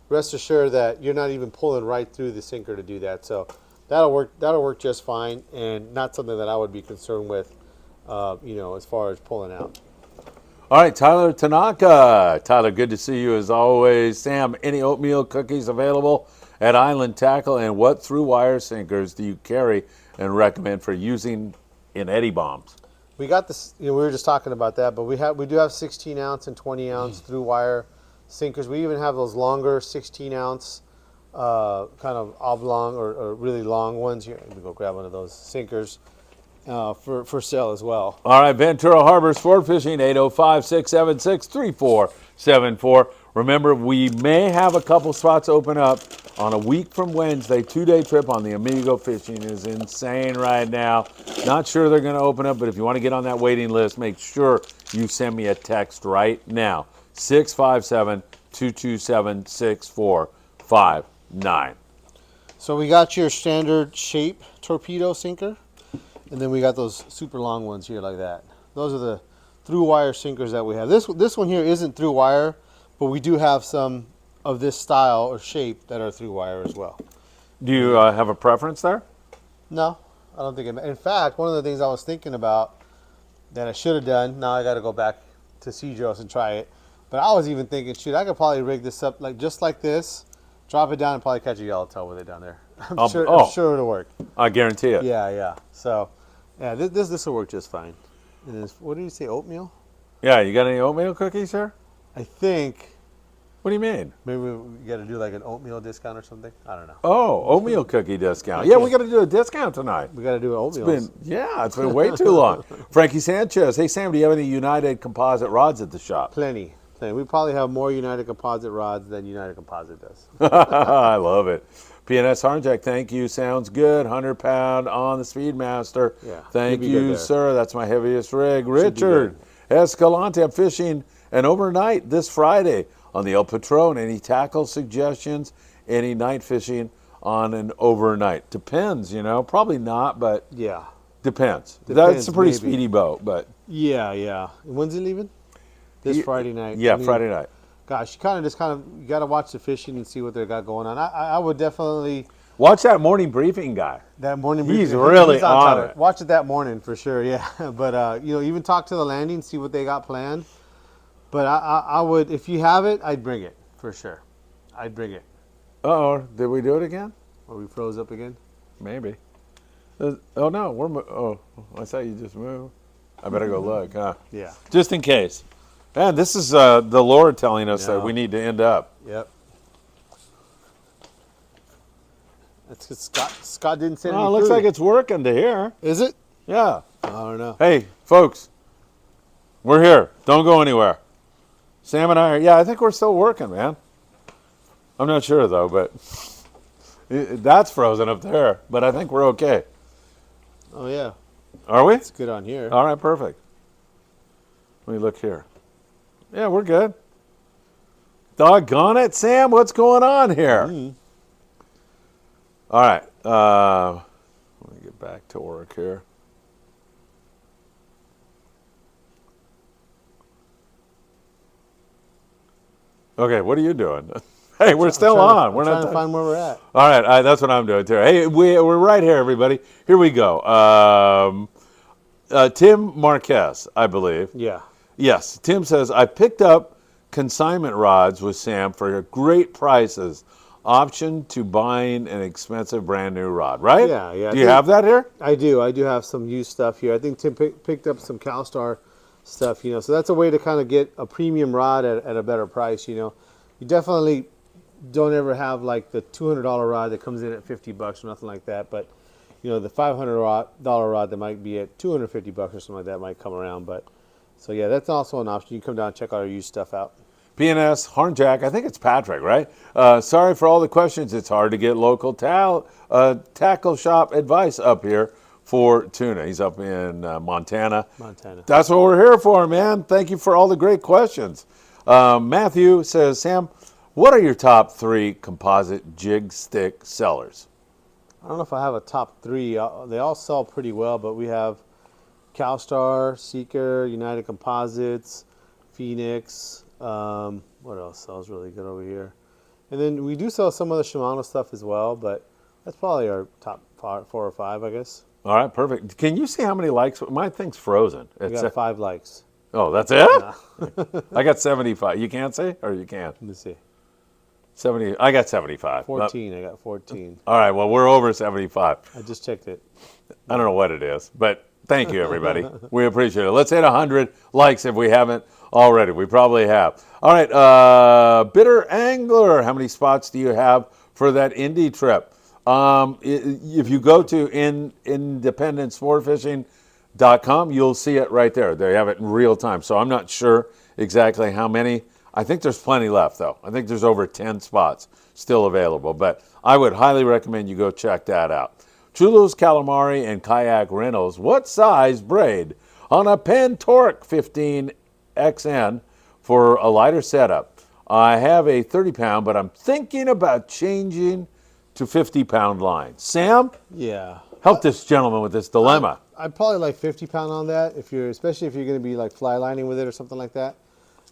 [SPEAKER 2] rest assured that you're not even pulling right through the sinker to do that. So that'll work just fine, and not something that I would be concerned with, as far as pulling out.
[SPEAKER 1] All right, Tyler Tanaka. Tyler, good to see you as always. Sam, any oatmeal cookies available at Island Tackle, and what through wire sinkers do you carry and recommend for using in eddy bombs?
[SPEAKER 2] We got this. We were just talking about that, but we do have 16-ounce and 20-ounce through wire sinkers. We even have those longer 16-ounce, kind of oblong or really long ones. Here, let me go grab one of those sinkers for sale as well.
[SPEAKER 1] All right, Ventura Harbor Sport Fishing, 805-676-3474. Remember, we may have a couple spots open up on a week from Wednesday. 2-day trip on the Amigo. Fishing is insane right now. Not sure they're going to open up, but if you want to get on that waiting list, make sure you send me a text right now. 657-227-6459.
[SPEAKER 2] So we got your standard shape torpedo sinker, and then we got those super long ones here like that. Those are the through wire sinkers that we have. This one here isn't through wire, but we do have some of this style or shape that are through wire as well.
[SPEAKER 1] Do you have a preference there?
[SPEAKER 2] No, I don't think. In fact, one of the things I was thinking about that I should have done, now I got to go back to Cedros and try it. But I was even thinking, shoot, I could probably rig this up just like this, drop it down, and probably catch a yellowtail with it down there. I'm sure it'll work.
[SPEAKER 1] I guarantee it.
[SPEAKER 2] Yeah. So, yeah, this will work just fine. And what did you say, oatmeal?
[SPEAKER 1] Yeah, you got any oatmeal cookies here?
[SPEAKER 2] I think
[SPEAKER 1] What do you mean?
[SPEAKER 2] maybe we got to do like an oatmeal discount or something. I don't know.
[SPEAKER 1] Oh, oatmeal cookie discount. Yeah, we got to do a discount tonight.
[SPEAKER 2] We got to do an oatmeal.
[SPEAKER 1] It's been way too long. Frankie Sanchez. Hey, Sam, do you have any United composite rods at the shop?
[SPEAKER 2] Plenty. We probably have more United Composite rods than United Composite does.
[SPEAKER 1] I love it. PNS Harnjack, thank you. Sounds good. 100-pound on the Speedmaster.
[SPEAKER 2] Yeah,
[SPEAKER 1] Thank
[SPEAKER 2] you'll be good
[SPEAKER 1] you,
[SPEAKER 2] there.
[SPEAKER 1] sir. That's my heaviest rig. Richard Escalante, I'm fishing an overnight this Friday on the El Patron. Any tackle suggestions? Any night fishing on an overnight? Depends, Probably not, but
[SPEAKER 2] Yeah.
[SPEAKER 1] depends. That's
[SPEAKER 2] Depends,
[SPEAKER 1] a pretty
[SPEAKER 2] maybe.
[SPEAKER 1] speedy boat, but
[SPEAKER 2] Yeah. When's it leaving? This Friday night.
[SPEAKER 1] yeah,
[SPEAKER 2] I mean,
[SPEAKER 1] Friday night.
[SPEAKER 2] Gosh, you got to watch the fishing and see what they got going on. I would definitely
[SPEAKER 1] Watch that morning briefing guy.
[SPEAKER 2] that morning.
[SPEAKER 1] He's
[SPEAKER 2] briefing,
[SPEAKER 1] really on
[SPEAKER 2] top of
[SPEAKER 1] it.
[SPEAKER 2] Watch it that morning for sure. Yeah, but even talk to the landing, see what they got planned. But I would, if you have it, I'd bring it for sure. I'd bring it.
[SPEAKER 1] Uh-oh, did we do it again?
[SPEAKER 2] Or we froze up again.
[SPEAKER 1] Maybe. Oh, no, I thought you just moved. I better go look, huh?
[SPEAKER 2] Yeah.
[SPEAKER 1] Just in case. Man, this is the Lord telling us that
[SPEAKER 2] No.
[SPEAKER 1] we need to end up.
[SPEAKER 2] Yep. That's 'cause Scott didn't send
[SPEAKER 1] Oh,
[SPEAKER 2] any
[SPEAKER 1] it looks
[SPEAKER 2] food.
[SPEAKER 1] like it's working to here.
[SPEAKER 2] Is it?
[SPEAKER 1] Yeah.
[SPEAKER 2] I don't know.
[SPEAKER 1] Hey, folks, we're here. Don't go anywhere. Sam and I I think we're still working, man. I'm not sure, though, but that's frozen up there. But I think we're okay.
[SPEAKER 2] Oh yeah,
[SPEAKER 1] Are we?
[SPEAKER 2] it's good on here.
[SPEAKER 1] All right, perfect. Let me look here. Yeah, we're good. Doggone it, Sam, what's going on here? All right. Let me get back to work here. Okay, what are you doing? Hey, we're still on. We're
[SPEAKER 2] trying
[SPEAKER 1] not
[SPEAKER 2] to find where we're at.
[SPEAKER 1] All right, that's what I'm doing too. Hey, we're right here, everybody. Here we go. Tim Marquez, I believe.
[SPEAKER 2] Yeah.
[SPEAKER 1] Yes, Tim says, I picked up consignment rods with Sam for great prices. Option to buying an expensive brand new rod, right?
[SPEAKER 2] Yeah.
[SPEAKER 1] Do you have that here?
[SPEAKER 2] I do. I do have some used stuff here. I think Tim picked up some CalStar stuff, So that's a way to kind of get a premium rod at a better price, You definitely don't ever have like the $200 rod that comes in at $50 or nothing like that. But, the $500 rod that might be at $250 or something like that might come around. But, so yeah, that's also an option. You can come down and check our used stuff out.
[SPEAKER 1] PNS, Harnjack, I think it's Patrick, right? Sorry for all the questions. It's hard to get local tackle shop advice up here for tuna. He's up in Montana. That's what we're here for, man. Thank you for all the great questions. Matthew says, Sam, what are your top 3 composite jig stick sellers?
[SPEAKER 2] I don't know if I have a top 3. They all sell pretty well, but we have CalStar, Seeker, United Composites, Phoenix. What else sells really good over here? And then we do sell some of the Shimano stuff as well, but that's probably our top 4 or 5, I guess.
[SPEAKER 1] All right, perfect. Can you see how many likes? My thing's frozen.
[SPEAKER 2] We got 5 likes.
[SPEAKER 1] Oh, that's it? I got 75. You can't see? Or you can?
[SPEAKER 2] Let me see.
[SPEAKER 1] 70. I got 75.
[SPEAKER 2] 14. I got 14.
[SPEAKER 1] All right, well, we're over 75.
[SPEAKER 2] I just checked it.
[SPEAKER 1] I don't know what it is, but thank you, everybody. We appreciate it. Let's hit 100 likes if we haven't already. We probably have. All right, Bitter Angler, how many spots do you have for that Indy trip? If you go to independencesportfishing.com, you'll see it right there. They have it in real time. So I'm not sure exactly how many. I think there's plenty left, though. I think there's over 10 spots still available. But I would highly recommend you go check that out. Chulos Calamari and Kayak Rentals. What size braid on a Penn Torque 15XN for a lighter setup? I have a 30-pound, but I'm thinking about changing to 50-pound line. Sam,
[SPEAKER 2] Yeah.
[SPEAKER 1] help this gentleman with this dilemma.
[SPEAKER 2] I'd probably like 50-pound on that, especially if you're going to be like fly lining with it or something like that.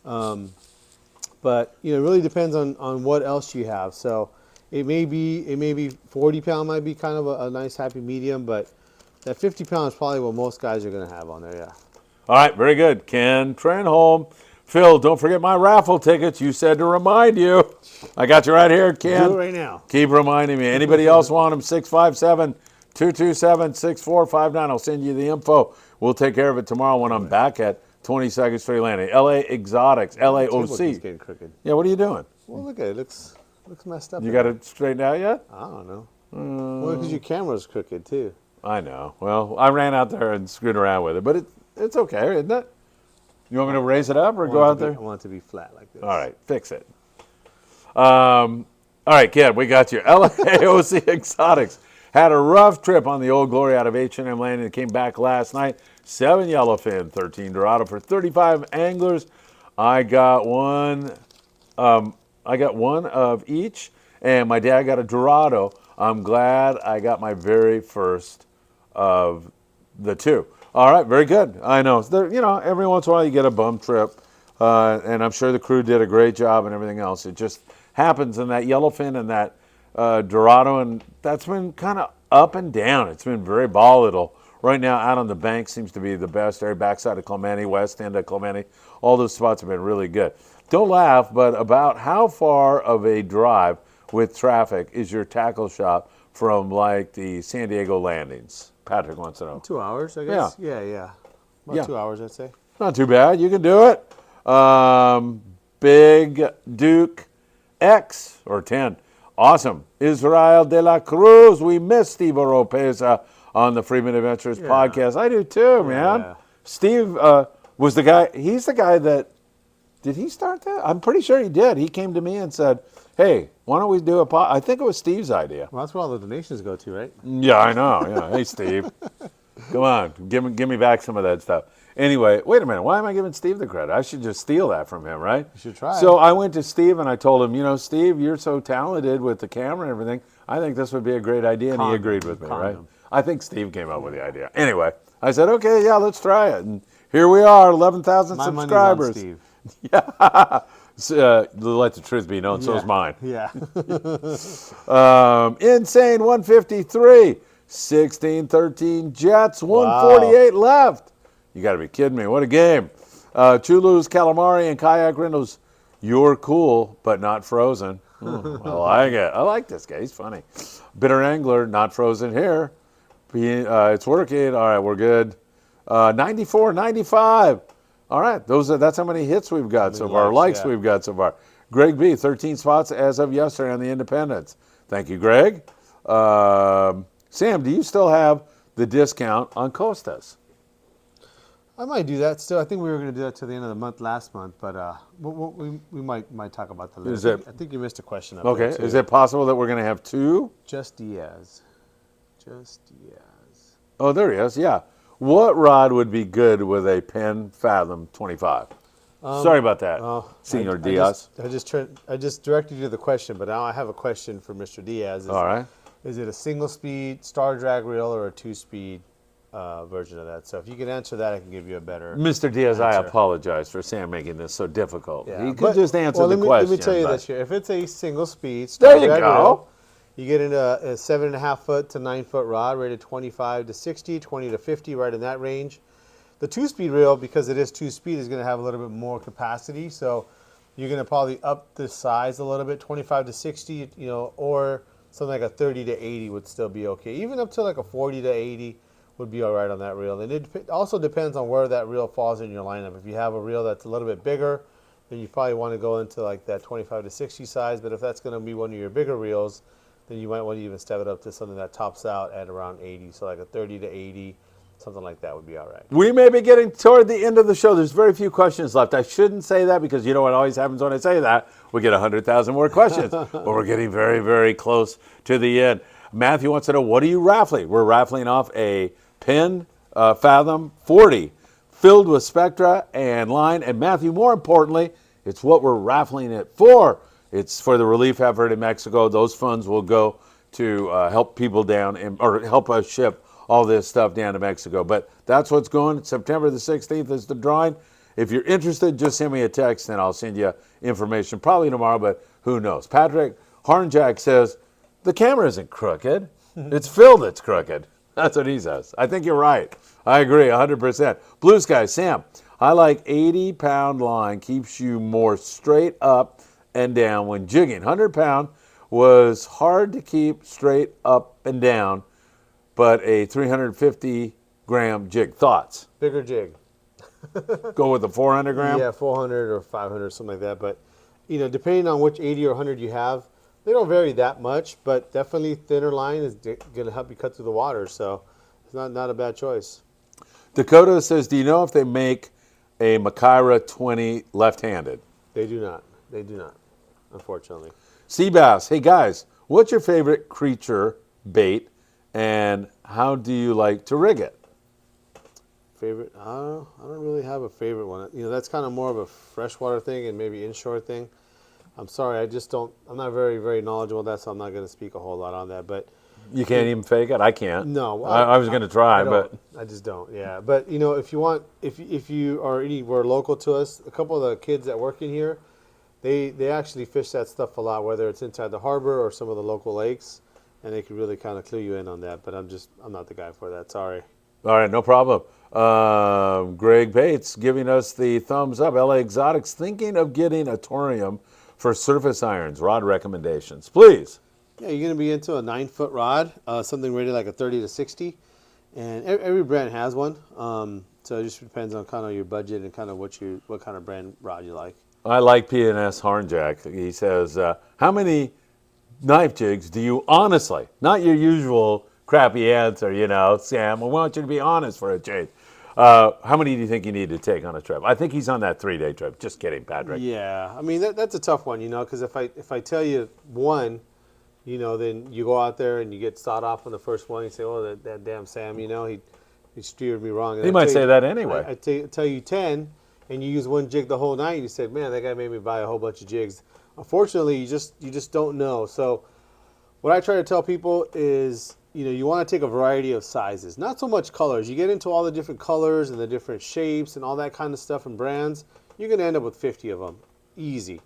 [SPEAKER 2] But it really depends on what else you have. So it may be 40-pound might be kind of a nice happy medium, but that 50-pound is probably what most guys are going to have on there. Yeah.
[SPEAKER 1] All right, very good. Ken Trenholm. Phil, don't forget my raffle tickets. You said to remind you. I got you right here, Ken.
[SPEAKER 2] Do it right now.
[SPEAKER 1] Keep reminding me. Anybody else want them? 657-227-6459. I'll send you the info. We'll take care of it tomorrow when I'm back at 22nd Street Landing. LA Exotics,
[SPEAKER 2] Table's
[SPEAKER 1] LAOC.
[SPEAKER 2] getting crooked.
[SPEAKER 1] Yeah, what are you doing?
[SPEAKER 2] Well, look at it. Looks messed up.
[SPEAKER 1] You
[SPEAKER 2] in
[SPEAKER 1] got
[SPEAKER 2] there.
[SPEAKER 1] it straightened out yet?
[SPEAKER 2] I don't know. Well, because your camera's crooked too.
[SPEAKER 1] I know. Well, I ran out there and screwed around with it, but it's okay, isn't it? You want me to raise it up or go out there?
[SPEAKER 2] I want it to be flat like this.
[SPEAKER 1] All right, fix it. All right, kid, we got you. LAOC Exotics had a rough trip on the Old Glory out of H&M Landing. It came back last night. 7 yellowfin, 13 Dorado for 35 anglers. I got one. I got one of each, and my dad got a Dorado. I'm glad I got my very first of the two. All right, very good. I know. Every once in a while you get a bum trip, and I'm sure the crew did a great job and everything else. It just happens in that yellowfin and that Dorado, and that's been kind of up and down. It's been very volatile. Right now, out on the bank seems to be the best area, backside of Clemente, west end of Clemente. All those spots have been really good. Don't laugh, but about how far of a drive with traffic is your tackle shop from like the San Diego landings? Patrick wants to know.
[SPEAKER 2] 2 hours, I guess. Yeah. About 2 hours, I'd say.
[SPEAKER 1] Not too bad. You can do it. Big Duke X or 10. Awesome. Israel de la Cruz. We miss Steve Oropeza on the Friedman Adventures podcast. I do too, man.
[SPEAKER 2] Yeah.
[SPEAKER 1] Steve was the guy. He's the guy that. Did he start that? I'm pretty sure he did. He came to me and said, "Hey, why don't we do a pod?" I think it was Steve's idea.
[SPEAKER 2] Well, that's where all the donations go to, right?
[SPEAKER 1] Yeah, I know. Yeah. Hey, Steve. Come on. Give me back some of that stuff. Anyway, wait a minute. Why am I giving Steve the credit? I should just steal that from him, right?
[SPEAKER 2] You should try.
[SPEAKER 1] So I went to Steve and I told him, Steve, you're so talented with the camera and everything. I think this would be a great idea. And he agreed with me, right? I think Steve came up with the idea. Anyway, I said, okay, yeah, let's try it. And here we are, 11,000 subscribers.
[SPEAKER 2] Steve.
[SPEAKER 1] Yeah. Let the truth be known, so is mine.
[SPEAKER 2] Yeah.
[SPEAKER 1] Insane 153, 16-13 Jets, 148 left. You got to be kidding me. What a game. Chulu's Calamari and Kayak Rindles. You're cool, but not frozen. I like it. I like this guy. He's funny. Bitter Angler, not frozen here. It's working. All right, we're good. 94, 95. All right, that's how many hits we've got so far, likes we've got so far. Greg B, 13 spots as of yesterday on the Independence. Thank you, Greg. Sam, do you still have the discount on Costas?
[SPEAKER 2] I might do that still. I think we were going to do that to the end of the month last month, but we might talk about that later. I think you missed a question up there, too.
[SPEAKER 1] Is it possible that we're going to have two?
[SPEAKER 2] Just Diaz.
[SPEAKER 1] Oh, there he is, yeah. What rod would be good with a Penn Fathom 25? Sorry about that, Senor Diaz.
[SPEAKER 2] I just directed you to the question, but now I have a question for Mr. Diaz.
[SPEAKER 1] All right.
[SPEAKER 2] Is it a single-speed star drag reel or a two-speed version of that? So if you can answer that, I can give you a better
[SPEAKER 1] Mr. Diaz,
[SPEAKER 2] answer.
[SPEAKER 1] I apologize for Sam making this so difficult.
[SPEAKER 2] Yeah,
[SPEAKER 1] He could just answer the question.
[SPEAKER 2] Let me tell you this here. If it's a single-speed star
[SPEAKER 1] There you
[SPEAKER 2] drag
[SPEAKER 1] go.
[SPEAKER 2] reel, you get into a 7.5 foot to 9 foot rod, rated 25 to 60, 20 to 50, right in that range. The two-speed reel, because it is two-speed, is going to have a little bit more capacity. So you're going to probably up the size a little bit, 25 to 60, or something like a 30 to 80 would still be okay. Even up to like a 40 to 80 would be all right on that reel. And it also depends on where that reel falls in your lineup. If you have a reel that's a little bit bigger, then you probably want to go into like that 25 to 60 size. But if that's going to be one of your bigger reels, then you might want to even step it up to something that tops out at around 80. So like a 30 to 80, something like that would be all right.
[SPEAKER 1] We may be getting toward the end of the show. There's very few questions left. I shouldn't say that because you know what always happens when I say that? We get 100,000 more questions. But we're getting very, very close to the end. Matthew wants to know, what are you raffling? We're raffling off a Penn Fathom 40 filled with Spectra and line. And Matthew, more importantly, it's what we're raffling it for. It's for the relief effort in Mexico. Those funds will go to help people down or help us ship all this stuff down to Mexico. But that's what's going. September the 16th is the drawing. If you're interested, just send me a text and I'll send you information probably tomorrow, but who knows. Patrick Harnjack says, the camera isn't crooked. It's Phil that's crooked. That's what he says. I think you're right. I agree 100%. Blue Sky, Sam, I like 80-pound line keeps you more straight up and down when jigging. 100-pound was hard to keep straight up and down, but a 350-gram jig. Thoughts?
[SPEAKER 2] Bigger jig.
[SPEAKER 1] Go with the 400 gram?
[SPEAKER 2] Yeah, 400 or 500, something like that. But, you know, depending on which 80 or 100 you have, they don't vary that much, but definitely thinner line is going to help you cut through the water. So it's not a bad choice.
[SPEAKER 1] Dakota says, do you know if they make a Makaira 20 left-handed?
[SPEAKER 2] They do not. They do not, unfortunately.
[SPEAKER 1] Seabass, hey guys, what's your favorite creature bait and how do you like to rig it?
[SPEAKER 2] Favorite? I don't really have a favorite one. You know, that's kind of more of a freshwater thing and maybe inshore thing. I'm sorry, I just don't. I'm not very, very knowledgeable on that, so I'm not going to speak a whole lot on that. But
[SPEAKER 1] You can't even fake it? I can't.
[SPEAKER 2] no,
[SPEAKER 1] I was going to try, but
[SPEAKER 2] I just don't. Yeah, but you know, if you want, if you are anywhere local to us, a couple of the kids that work in here, they actually fish that stuff a lot, whether it's inside the harbor or some of the local lakes, and they can really kind of clue you in on that. But I'm not the guy for that. Sorry.
[SPEAKER 1] all right, no problem. Greg Bates giving us the thumbs up. LA Exotics thinking of getting a torium for surface irons. Rod recommendations, please.
[SPEAKER 2] Yeah, you're going to be into a 9-foot rod, something rated like a 30 to 60, and every brand has one. So it just depends on kind of your budget and kind of what kind of brand rod you like.
[SPEAKER 1] I like P&S Hornjack. He says, how many knife jigs do you honestly, not your usual crappy answer, you know, Sam, I want you to be honest for a change. How many do you think you need to take on a trip? I think he's on that 3-day trip. Just kidding, Patrick.
[SPEAKER 2] Yeah, I mean that's a tough one, you know, because if I tell you one, you know, then you go out there and you get sawed off on the first one. You say, "Oh, that damn Sam, you know, he steered me wrong." And
[SPEAKER 1] He might say that anyway.
[SPEAKER 2] I tell you 10, and you use one jig the whole night. And you said, "Man, that guy made me buy a whole bunch of jigs." Unfortunately, you just don't know. So, what I try to tell people is, you know, you want to take a variety of sizes, not so much colors. You get into all the different colors and the different shapes and all that kind of stuff and brands, you're going to end up with 50 of them, easy.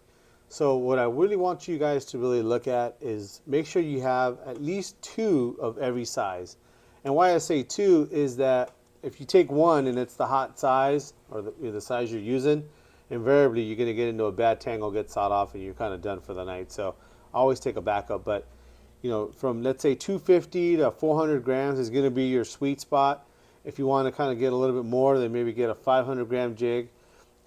[SPEAKER 2] So what I really want you guys to really look at is make sure you have at least 2 of every size. And why I say 2 is that if you take one and it's the hot size or the size you're using, invariably you're going to get into a bad tangle, get sawed off, and you're kind of done for the night. So I always take a backup. But you know, from let's say 250 to 400 grams is going to be your sweet spot. If you want to kind of get a little bit more, then maybe get a 500 gram jig.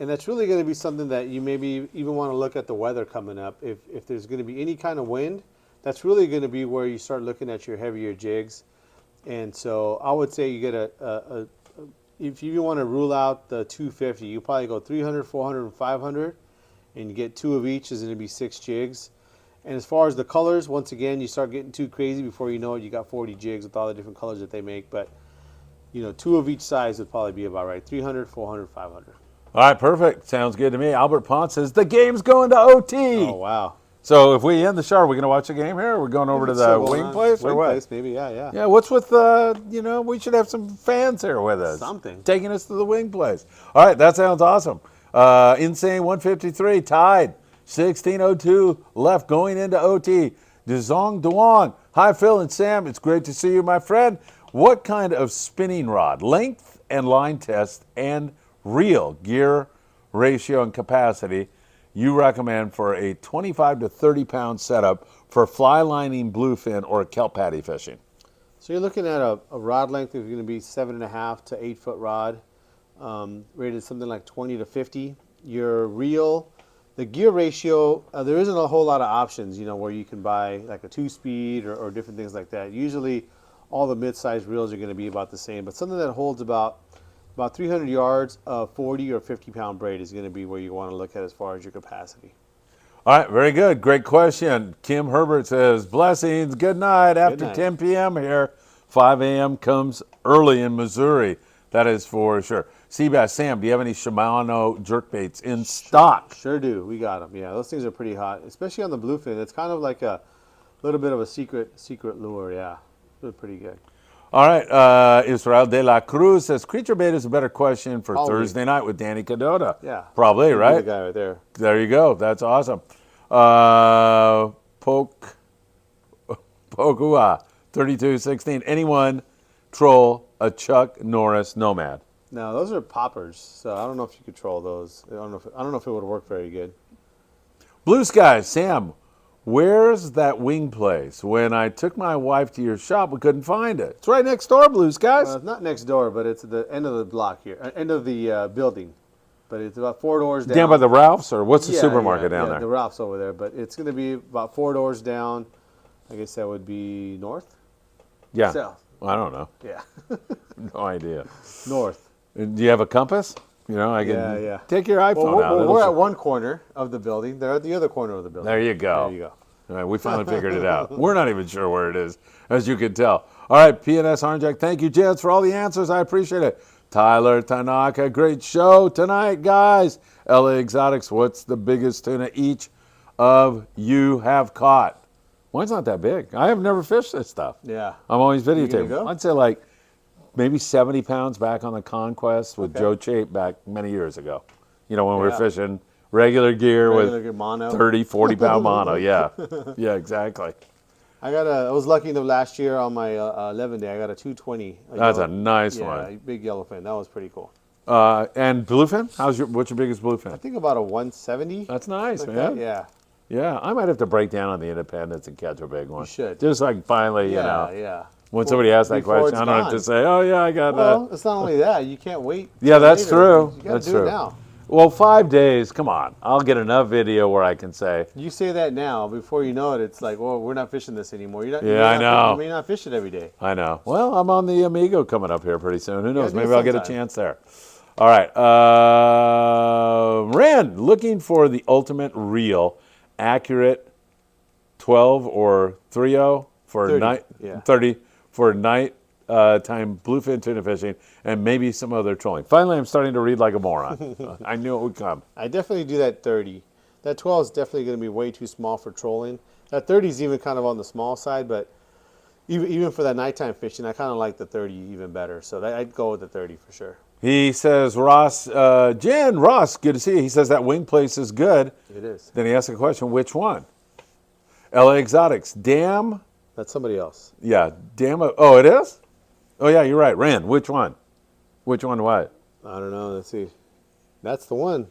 [SPEAKER 2] And that's really going to be something that you maybe even want to look at the weather coming up. If there's going to be any kind of wind, that's really going to be where you start looking at your heavier jigs. And so I would say you get if you want to rule out the 250, you probably go 300, 400, and 500, and you get 2 of each is going to be 6 jigs. And as far as the colors, once again, you start getting too crazy. Before you know it, you got 40 jigs with all the different colors that they make. But, you know, 2 of each size would probably be about right. 300, 400, 500.
[SPEAKER 1] All right, perfect. Sounds good to me. Albert Ponce says, the game's going to OT.
[SPEAKER 2] Oh, wow.
[SPEAKER 1] So if we end the show, are we going to watch the game here? Or we're going over to the wing place or
[SPEAKER 2] Wing
[SPEAKER 1] what?
[SPEAKER 2] place, maybe, yeah.
[SPEAKER 1] Yeah, what's with, you know, we should have some fans here with us.
[SPEAKER 2] Something.
[SPEAKER 1] Taking us to the wing place. All right, that sounds awesome. Insane 153, tied. 16:02 left going into OT. DeZong Duong. Hi, Phil and Sam. It's great to see you, my friend. What kind of spinning rod, length and line test, and reel gear ratio and capacity you recommend for a 25 to 30 pound setup for fly lining bluefin or kelp patty fishing?
[SPEAKER 2] So you're looking at a rod length is going to be 7.5 to 8 foot rod, rated something like 20 to 50. Your reel, the gear ratio, there isn't a whole lot of options, you know, where you can buy like a 2-speed or different things like that. Usually all the mid-sized reels are going to be about the same, but something that holds about 300 yards of 40 or 50 pound braid is going to be where you want to look at as far as your capacity.
[SPEAKER 1] All right, very good. Great question. Kim Herbert says, blessings, good night. After
[SPEAKER 2] night.
[SPEAKER 1] 10 p.m. here, 5 a.m. comes early in Missouri. That is for sure. Seabass, Sam, do you have any Shimano jerkbaits in stock?
[SPEAKER 2] Sure do. We got them. Yeah, those things are pretty hot, especially on the bluefin. It's kind of like a little bit of a secret lure. Yeah, they're pretty good.
[SPEAKER 1] All right, Israel De La Cruz says, creature bait is a better question for
[SPEAKER 2] Probably.
[SPEAKER 1] Thursday night with Danny Cadota.
[SPEAKER 2] Yeah.
[SPEAKER 1] Probably,
[SPEAKER 2] He'd be
[SPEAKER 1] right?
[SPEAKER 2] the guy right there.
[SPEAKER 1] There you go. That's awesome. Pokua, 3216. Anyone troll a Chuck Norris Nomad?
[SPEAKER 2] No, those are poppers, so I don't know if you control those. I don't know if it would work very good.
[SPEAKER 1] Blue Skies, Sam, Where's that wing place? When I took my wife to your shop, we couldn't find it. It's right next door, Blue Skies.
[SPEAKER 2] It's not next door, but it's at the end of the block here, end of the building. But it's about 4 doors down.
[SPEAKER 1] Down by the Ralphs, or what's the
[SPEAKER 2] Yeah,
[SPEAKER 1] supermarket down
[SPEAKER 2] yeah,
[SPEAKER 1] there?
[SPEAKER 2] the Ralph's over there. But it's going to be about 4 doors down. I guess that would be north?
[SPEAKER 1] Yeah.
[SPEAKER 2] South.
[SPEAKER 1] I don't know.
[SPEAKER 2] Yeah.
[SPEAKER 1] No idea.
[SPEAKER 2] North.
[SPEAKER 1] And do you have a compass? You know, I can
[SPEAKER 2] Yeah.
[SPEAKER 1] take your iPhone out.
[SPEAKER 2] We're at one corner of the building. They're at the other corner of the building.
[SPEAKER 1] There you go.
[SPEAKER 2] There you go.
[SPEAKER 1] All right, we finally figured it out. We're not even sure where it is, as you can tell. All right, PNS Hornjack, thank you, gents, for all the answers. I appreciate it. Tyler Tanaka, great show tonight, guys. LA Exotics, what's the biggest tuna each of you have caught? Mine's not that big. I have never fished this stuff.
[SPEAKER 2] Yeah.
[SPEAKER 1] I'm always
[SPEAKER 2] gonna
[SPEAKER 1] videotaping.
[SPEAKER 2] go?
[SPEAKER 1] I'd say like maybe 70 pounds back on the Conquest with Joe Chape back many years ago. You know, when we were
[SPEAKER 2] Yeah.
[SPEAKER 1] fishing regular gear
[SPEAKER 2] Regular
[SPEAKER 1] with
[SPEAKER 2] mono.
[SPEAKER 1] 30, 40-pound mono. Yeah. Yeah, exactly.
[SPEAKER 2] I was lucky enough last year on my 11 day. I got a 220.
[SPEAKER 1] That's a nice
[SPEAKER 2] yeah,
[SPEAKER 1] one.
[SPEAKER 2] a big yellowfin. That was pretty cool.
[SPEAKER 1] And bluefin? What's your biggest
[SPEAKER 2] I
[SPEAKER 1] bluefin?
[SPEAKER 2] think about a 170.
[SPEAKER 1] That's nice,
[SPEAKER 2] like
[SPEAKER 1] man.
[SPEAKER 2] that, yeah.
[SPEAKER 1] Yeah, I might have to break down on the independents and catch a big one.
[SPEAKER 2] You should.
[SPEAKER 1] Just so I can finally, you know,
[SPEAKER 2] Yeah.
[SPEAKER 1] when somebody asks that
[SPEAKER 2] before
[SPEAKER 1] question,
[SPEAKER 2] it's
[SPEAKER 1] I don't have to
[SPEAKER 2] gone.
[SPEAKER 1] say, oh, yeah, I got
[SPEAKER 2] Well, it's not only that. You can't wait.
[SPEAKER 1] Yeah,
[SPEAKER 2] till
[SPEAKER 1] that's
[SPEAKER 2] later.
[SPEAKER 1] true.
[SPEAKER 2] You gotta
[SPEAKER 1] That's
[SPEAKER 2] do
[SPEAKER 1] true.
[SPEAKER 2] it now.
[SPEAKER 1] Well, 5 days, come on. I'll get enough video where I can say,
[SPEAKER 2] You say that now. Before you know it, it's like, well, we're not fishing this anymore. You're not,
[SPEAKER 1] Yeah, I know.
[SPEAKER 2] You may not fish it every day.
[SPEAKER 1] I know. Well, I'm on the Amigo coming up here pretty soon. Who knows?
[SPEAKER 2] do it
[SPEAKER 1] Maybe I'll get a
[SPEAKER 2] sometime.
[SPEAKER 1] chance there. All right. Rand, looking for the ultimate real, accurate 12 or 3-0 for
[SPEAKER 2] 30,
[SPEAKER 1] night,
[SPEAKER 2] yeah.
[SPEAKER 1] 30 for night time bluefin tuna fishing, and maybe some other trolling. Finally, I'm starting to read like a moron. I knew it would come.
[SPEAKER 2] I definitely do that 30. That 12 is definitely going to be way too small for trolling. That 30 is even kind of on the small side, but even for that nighttime fishing, I kind of like the 30 even better. So I'd go with the 30 for sure.
[SPEAKER 1] He says, Ross, Jen, Ross, good to see you. He says that wing place is good.
[SPEAKER 2] It is.
[SPEAKER 1] Then he asks a question, which one? LA Exotics. Damn.
[SPEAKER 2] That's somebody else.
[SPEAKER 1] Yeah, damn. Oh, it is? Oh, yeah, you're right. Rand, which one? Which one what?
[SPEAKER 2] I don't know. Let's see. That's the one.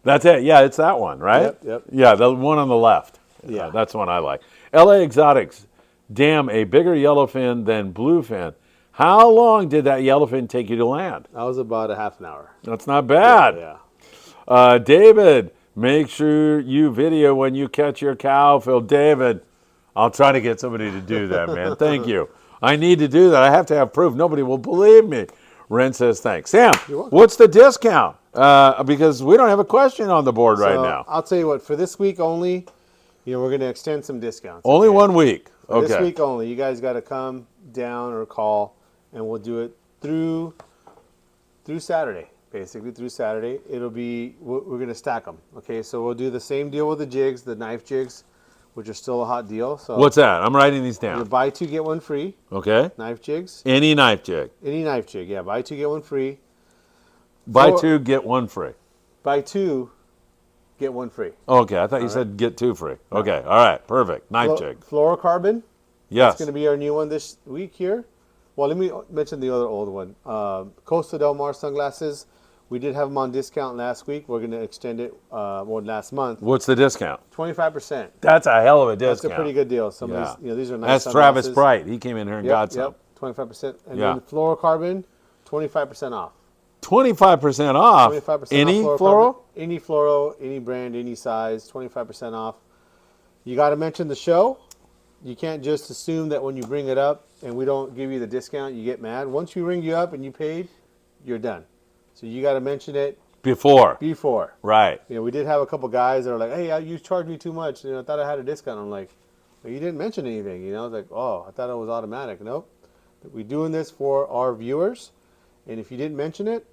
[SPEAKER 1] That's it. Yeah, it's that one, right?
[SPEAKER 2] Yep.
[SPEAKER 1] Yeah, the one on the left.
[SPEAKER 2] Yeah.
[SPEAKER 1] That's the one I like. LA Exotics. Damn, a bigger yellowfin than bluefin. How long did that yellowfin take you to land?
[SPEAKER 2] That was about a half an hour.
[SPEAKER 1] That's not bad.
[SPEAKER 2] Yeah.
[SPEAKER 1] David, make sure you video when you catch your cow, Phil. David, I'll try to get somebody to do that, man. Thank you. I need to do that. I have to have proof. Nobody will believe me. Ren says thanks. Sam, what's the discount? Because we don't have a question on the board right
[SPEAKER 2] So,
[SPEAKER 1] now.
[SPEAKER 2] I'll tell you what. For this week only, we're going to extend some discounts.
[SPEAKER 1] Only
[SPEAKER 2] okay?
[SPEAKER 1] 1 week.
[SPEAKER 2] For
[SPEAKER 1] Okay.
[SPEAKER 2] This week only. You guys got to come down or call, and we'll do it through Saturday. Basically, through Saturday. It'll be, we're going to stack them. Okay, so we'll do the same deal with the jigs, the knife jigs, which are still a hot deal. So
[SPEAKER 1] What's that? I'm writing these
[SPEAKER 2] you
[SPEAKER 1] down.
[SPEAKER 2] buy 2, get 1 free.
[SPEAKER 1] Okay.
[SPEAKER 2] Knife jigs.
[SPEAKER 1] Any knife jig.
[SPEAKER 2] Any knife jig, yeah. Buy 2, get 1 free.
[SPEAKER 1] Buy
[SPEAKER 2] Or-
[SPEAKER 1] 2, get 1 free.
[SPEAKER 2] Buy 2, get 1 free.
[SPEAKER 1] Okay, I thought you said get 2 free. Okay, all right, perfect. Knife jig.
[SPEAKER 2] Fluorocarbon.
[SPEAKER 1] Yes.
[SPEAKER 2] It's going to be our new one this week here. Well, let me mention the other old one. Costa Del Mar sunglasses. We did have them on discount last week. We're going to extend it last month.
[SPEAKER 1] What's the discount?
[SPEAKER 2] 25%.
[SPEAKER 1] That's a hell of a discount.
[SPEAKER 2] That's a pretty good deal. Some
[SPEAKER 1] Yeah.
[SPEAKER 2] of these, these are nice
[SPEAKER 1] That's Travis
[SPEAKER 2] sunglasses.
[SPEAKER 1] Bright. He came in here and got some.
[SPEAKER 2] Yep, 25%. And
[SPEAKER 1] Yeah.
[SPEAKER 2] then fluorocarbon, 25% off.
[SPEAKER 1] 25% off.
[SPEAKER 2] 25%
[SPEAKER 1] Any
[SPEAKER 2] off
[SPEAKER 1] floral?
[SPEAKER 2] Any fluoro, any brand, any size, 25% off. You got to mention the show. You can't just assume that when you bring it up and we don't give you the discount, you get mad. Once we ring you up and you paid, you're done. So you got to mention it
[SPEAKER 1] Before. Right.
[SPEAKER 2] We did have a couple guys that are like, hey, you charged me too much. I thought I had a discount. I'm like, well, you didn't mention anything. I was like, oh, I thought it was automatic. Nope. We're doing this for our viewers. And if you didn't mention it,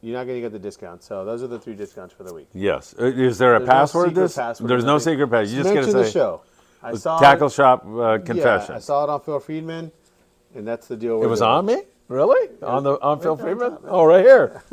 [SPEAKER 2] you're not going to get the discount. So those are the 3 discounts for the week.
[SPEAKER 1] Yes. Is there a
[SPEAKER 2] There's no
[SPEAKER 1] password?
[SPEAKER 2] secret
[SPEAKER 1] This?
[SPEAKER 2] password,
[SPEAKER 1] There's no
[SPEAKER 2] nothing.
[SPEAKER 1] secret password. You just
[SPEAKER 2] mention
[SPEAKER 1] got to
[SPEAKER 2] the
[SPEAKER 1] say
[SPEAKER 2] show. I saw
[SPEAKER 1] Tackle
[SPEAKER 2] it.
[SPEAKER 1] Shop
[SPEAKER 2] Yeah,
[SPEAKER 1] Confession.
[SPEAKER 2] I saw it on Phil Friedman, and that's the deal.
[SPEAKER 1] It was on me? Really? On Phil
[SPEAKER 2] there
[SPEAKER 1] Friedman?
[SPEAKER 2] on top,
[SPEAKER 1] Oh, right here.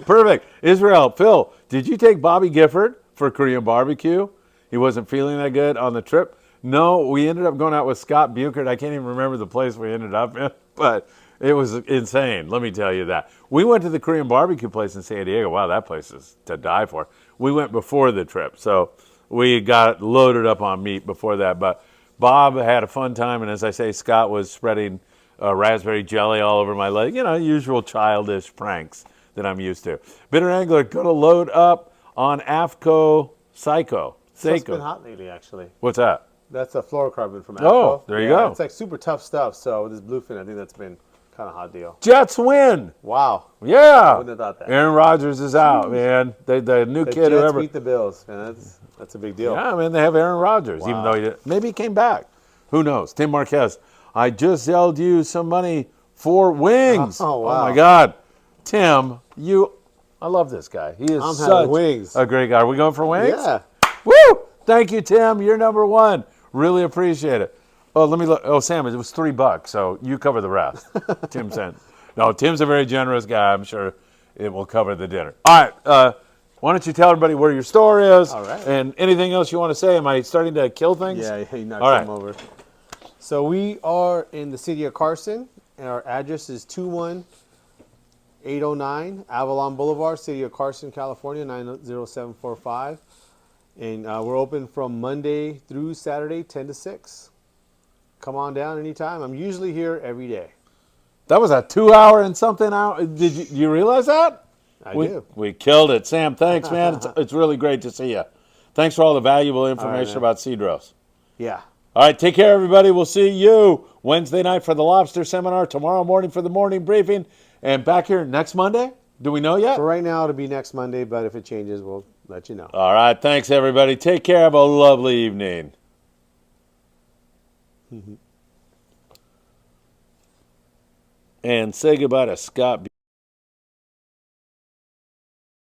[SPEAKER 1] Perfect. Israel, Phil, did you take Bobby Gifford for Korean barbecue? He wasn't feeling that good on the trip. No, we ended up going out with Scott Buchert. I can't even remember the place we ended up in, but it was insane. Let me tell you that. We went to the Korean barbecue place in San Diego. Wow, that place is to die for. We went before the trip, so we got loaded up on meat before that. But Bob had a fun time, and as I say, Scott was spreading raspberry jelly all over my leg. You know, usual childish pranks that I'm used to. Bitter Angler going to load up on AFCO Psycho.
[SPEAKER 2] So it's been hot lately, actually.
[SPEAKER 1] What's that?
[SPEAKER 2] That's a fluorocarbon from AFCO.
[SPEAKER 1] Oh, there you go.
[SPEAKER 2] It's like super tough stuff. So with this bluefin, I think that's been kind of a hot deal.
[SPEAKER 1] Jets win.
[SPEAKER 2] Wow.
[SPEAKER 1] Yeah.
[SPEAKER 2] I wouldn't have thought that.
[SPEAKER 1] Aaron Rodgers is out, man. The new
[SPEAKER 2] The
[SPEAKER 1] kid
[SPEAKER 2] Jets
[SPEAKER 1] whoever.
[SPEAKER 2] beat the Bills, and that's a big deal.
[SPEAKER 1] Yeah, man, they have Aaron Rodgers, even though maybe he came back. Who knows? Tim Marquez, I just yelled you some money for wings.
[SPEAKER 2] Oh, wow.
[SPEAKER 1] Oh my God. Tim, I love this guy. He is
[SPEAKER 2] I'm
[SPEAKER 1] such
[SPEAKER 2] having wings.
[SPEAKER 1] a great guy. Are we going for wings?
[SPEAKER 2] Yeah.
[SPEAKER 1] Woo! Thank you, Tim. You're number one. Really appreciate it. Oh, let me look. Oh, Sam, it was $3, so you cover the rest. Tim said. No, Tim's a very generous guy. I'm sure it will cover the dinner. All right. Why don't you tell everybody where your store is?
[SPEAKER 2] All right.
[SPEAKER 1] And anything else you want to say? Am I starting to kill things?
[SPEAKER 2] Yeah, you knocked
[SPEAKER 1] All right.
[SPEAKER 2] them over. So we are in the city of Carson, and our address is 21809 Avalon Boulevard, city of Carson, California, 90745. And we're open from Monday through Saturday, 10 to 6. Come on down anytime. I'm usually here every day.
[SPEAKER 1] That was a 2 hour and something hour. Did you realize that?
[SPEAKER 2] I do.
[SPEAKER 1] We killed it. Sam, thanks, man. It's really great to see you. Thanks for all the valuable information
[SPEAKER 2] man.
[SPEAKER 1] about Cedros.
[SPEAKER 2] Yeah.
[SPEAKER 1] All right, take care, everybody. We'll see you Wednesday night for the lobster seminar, tomorrow morning for the morning briefing, and back here next Monday. Do we know yet?
[SPEAKER 2] For right now, it'll be next Monday, but if it changes, we'll let you know.
[SPEAKER 1] All right, thanks, everybody. Take care. Have a lovely evening. And say goodbye to Scott.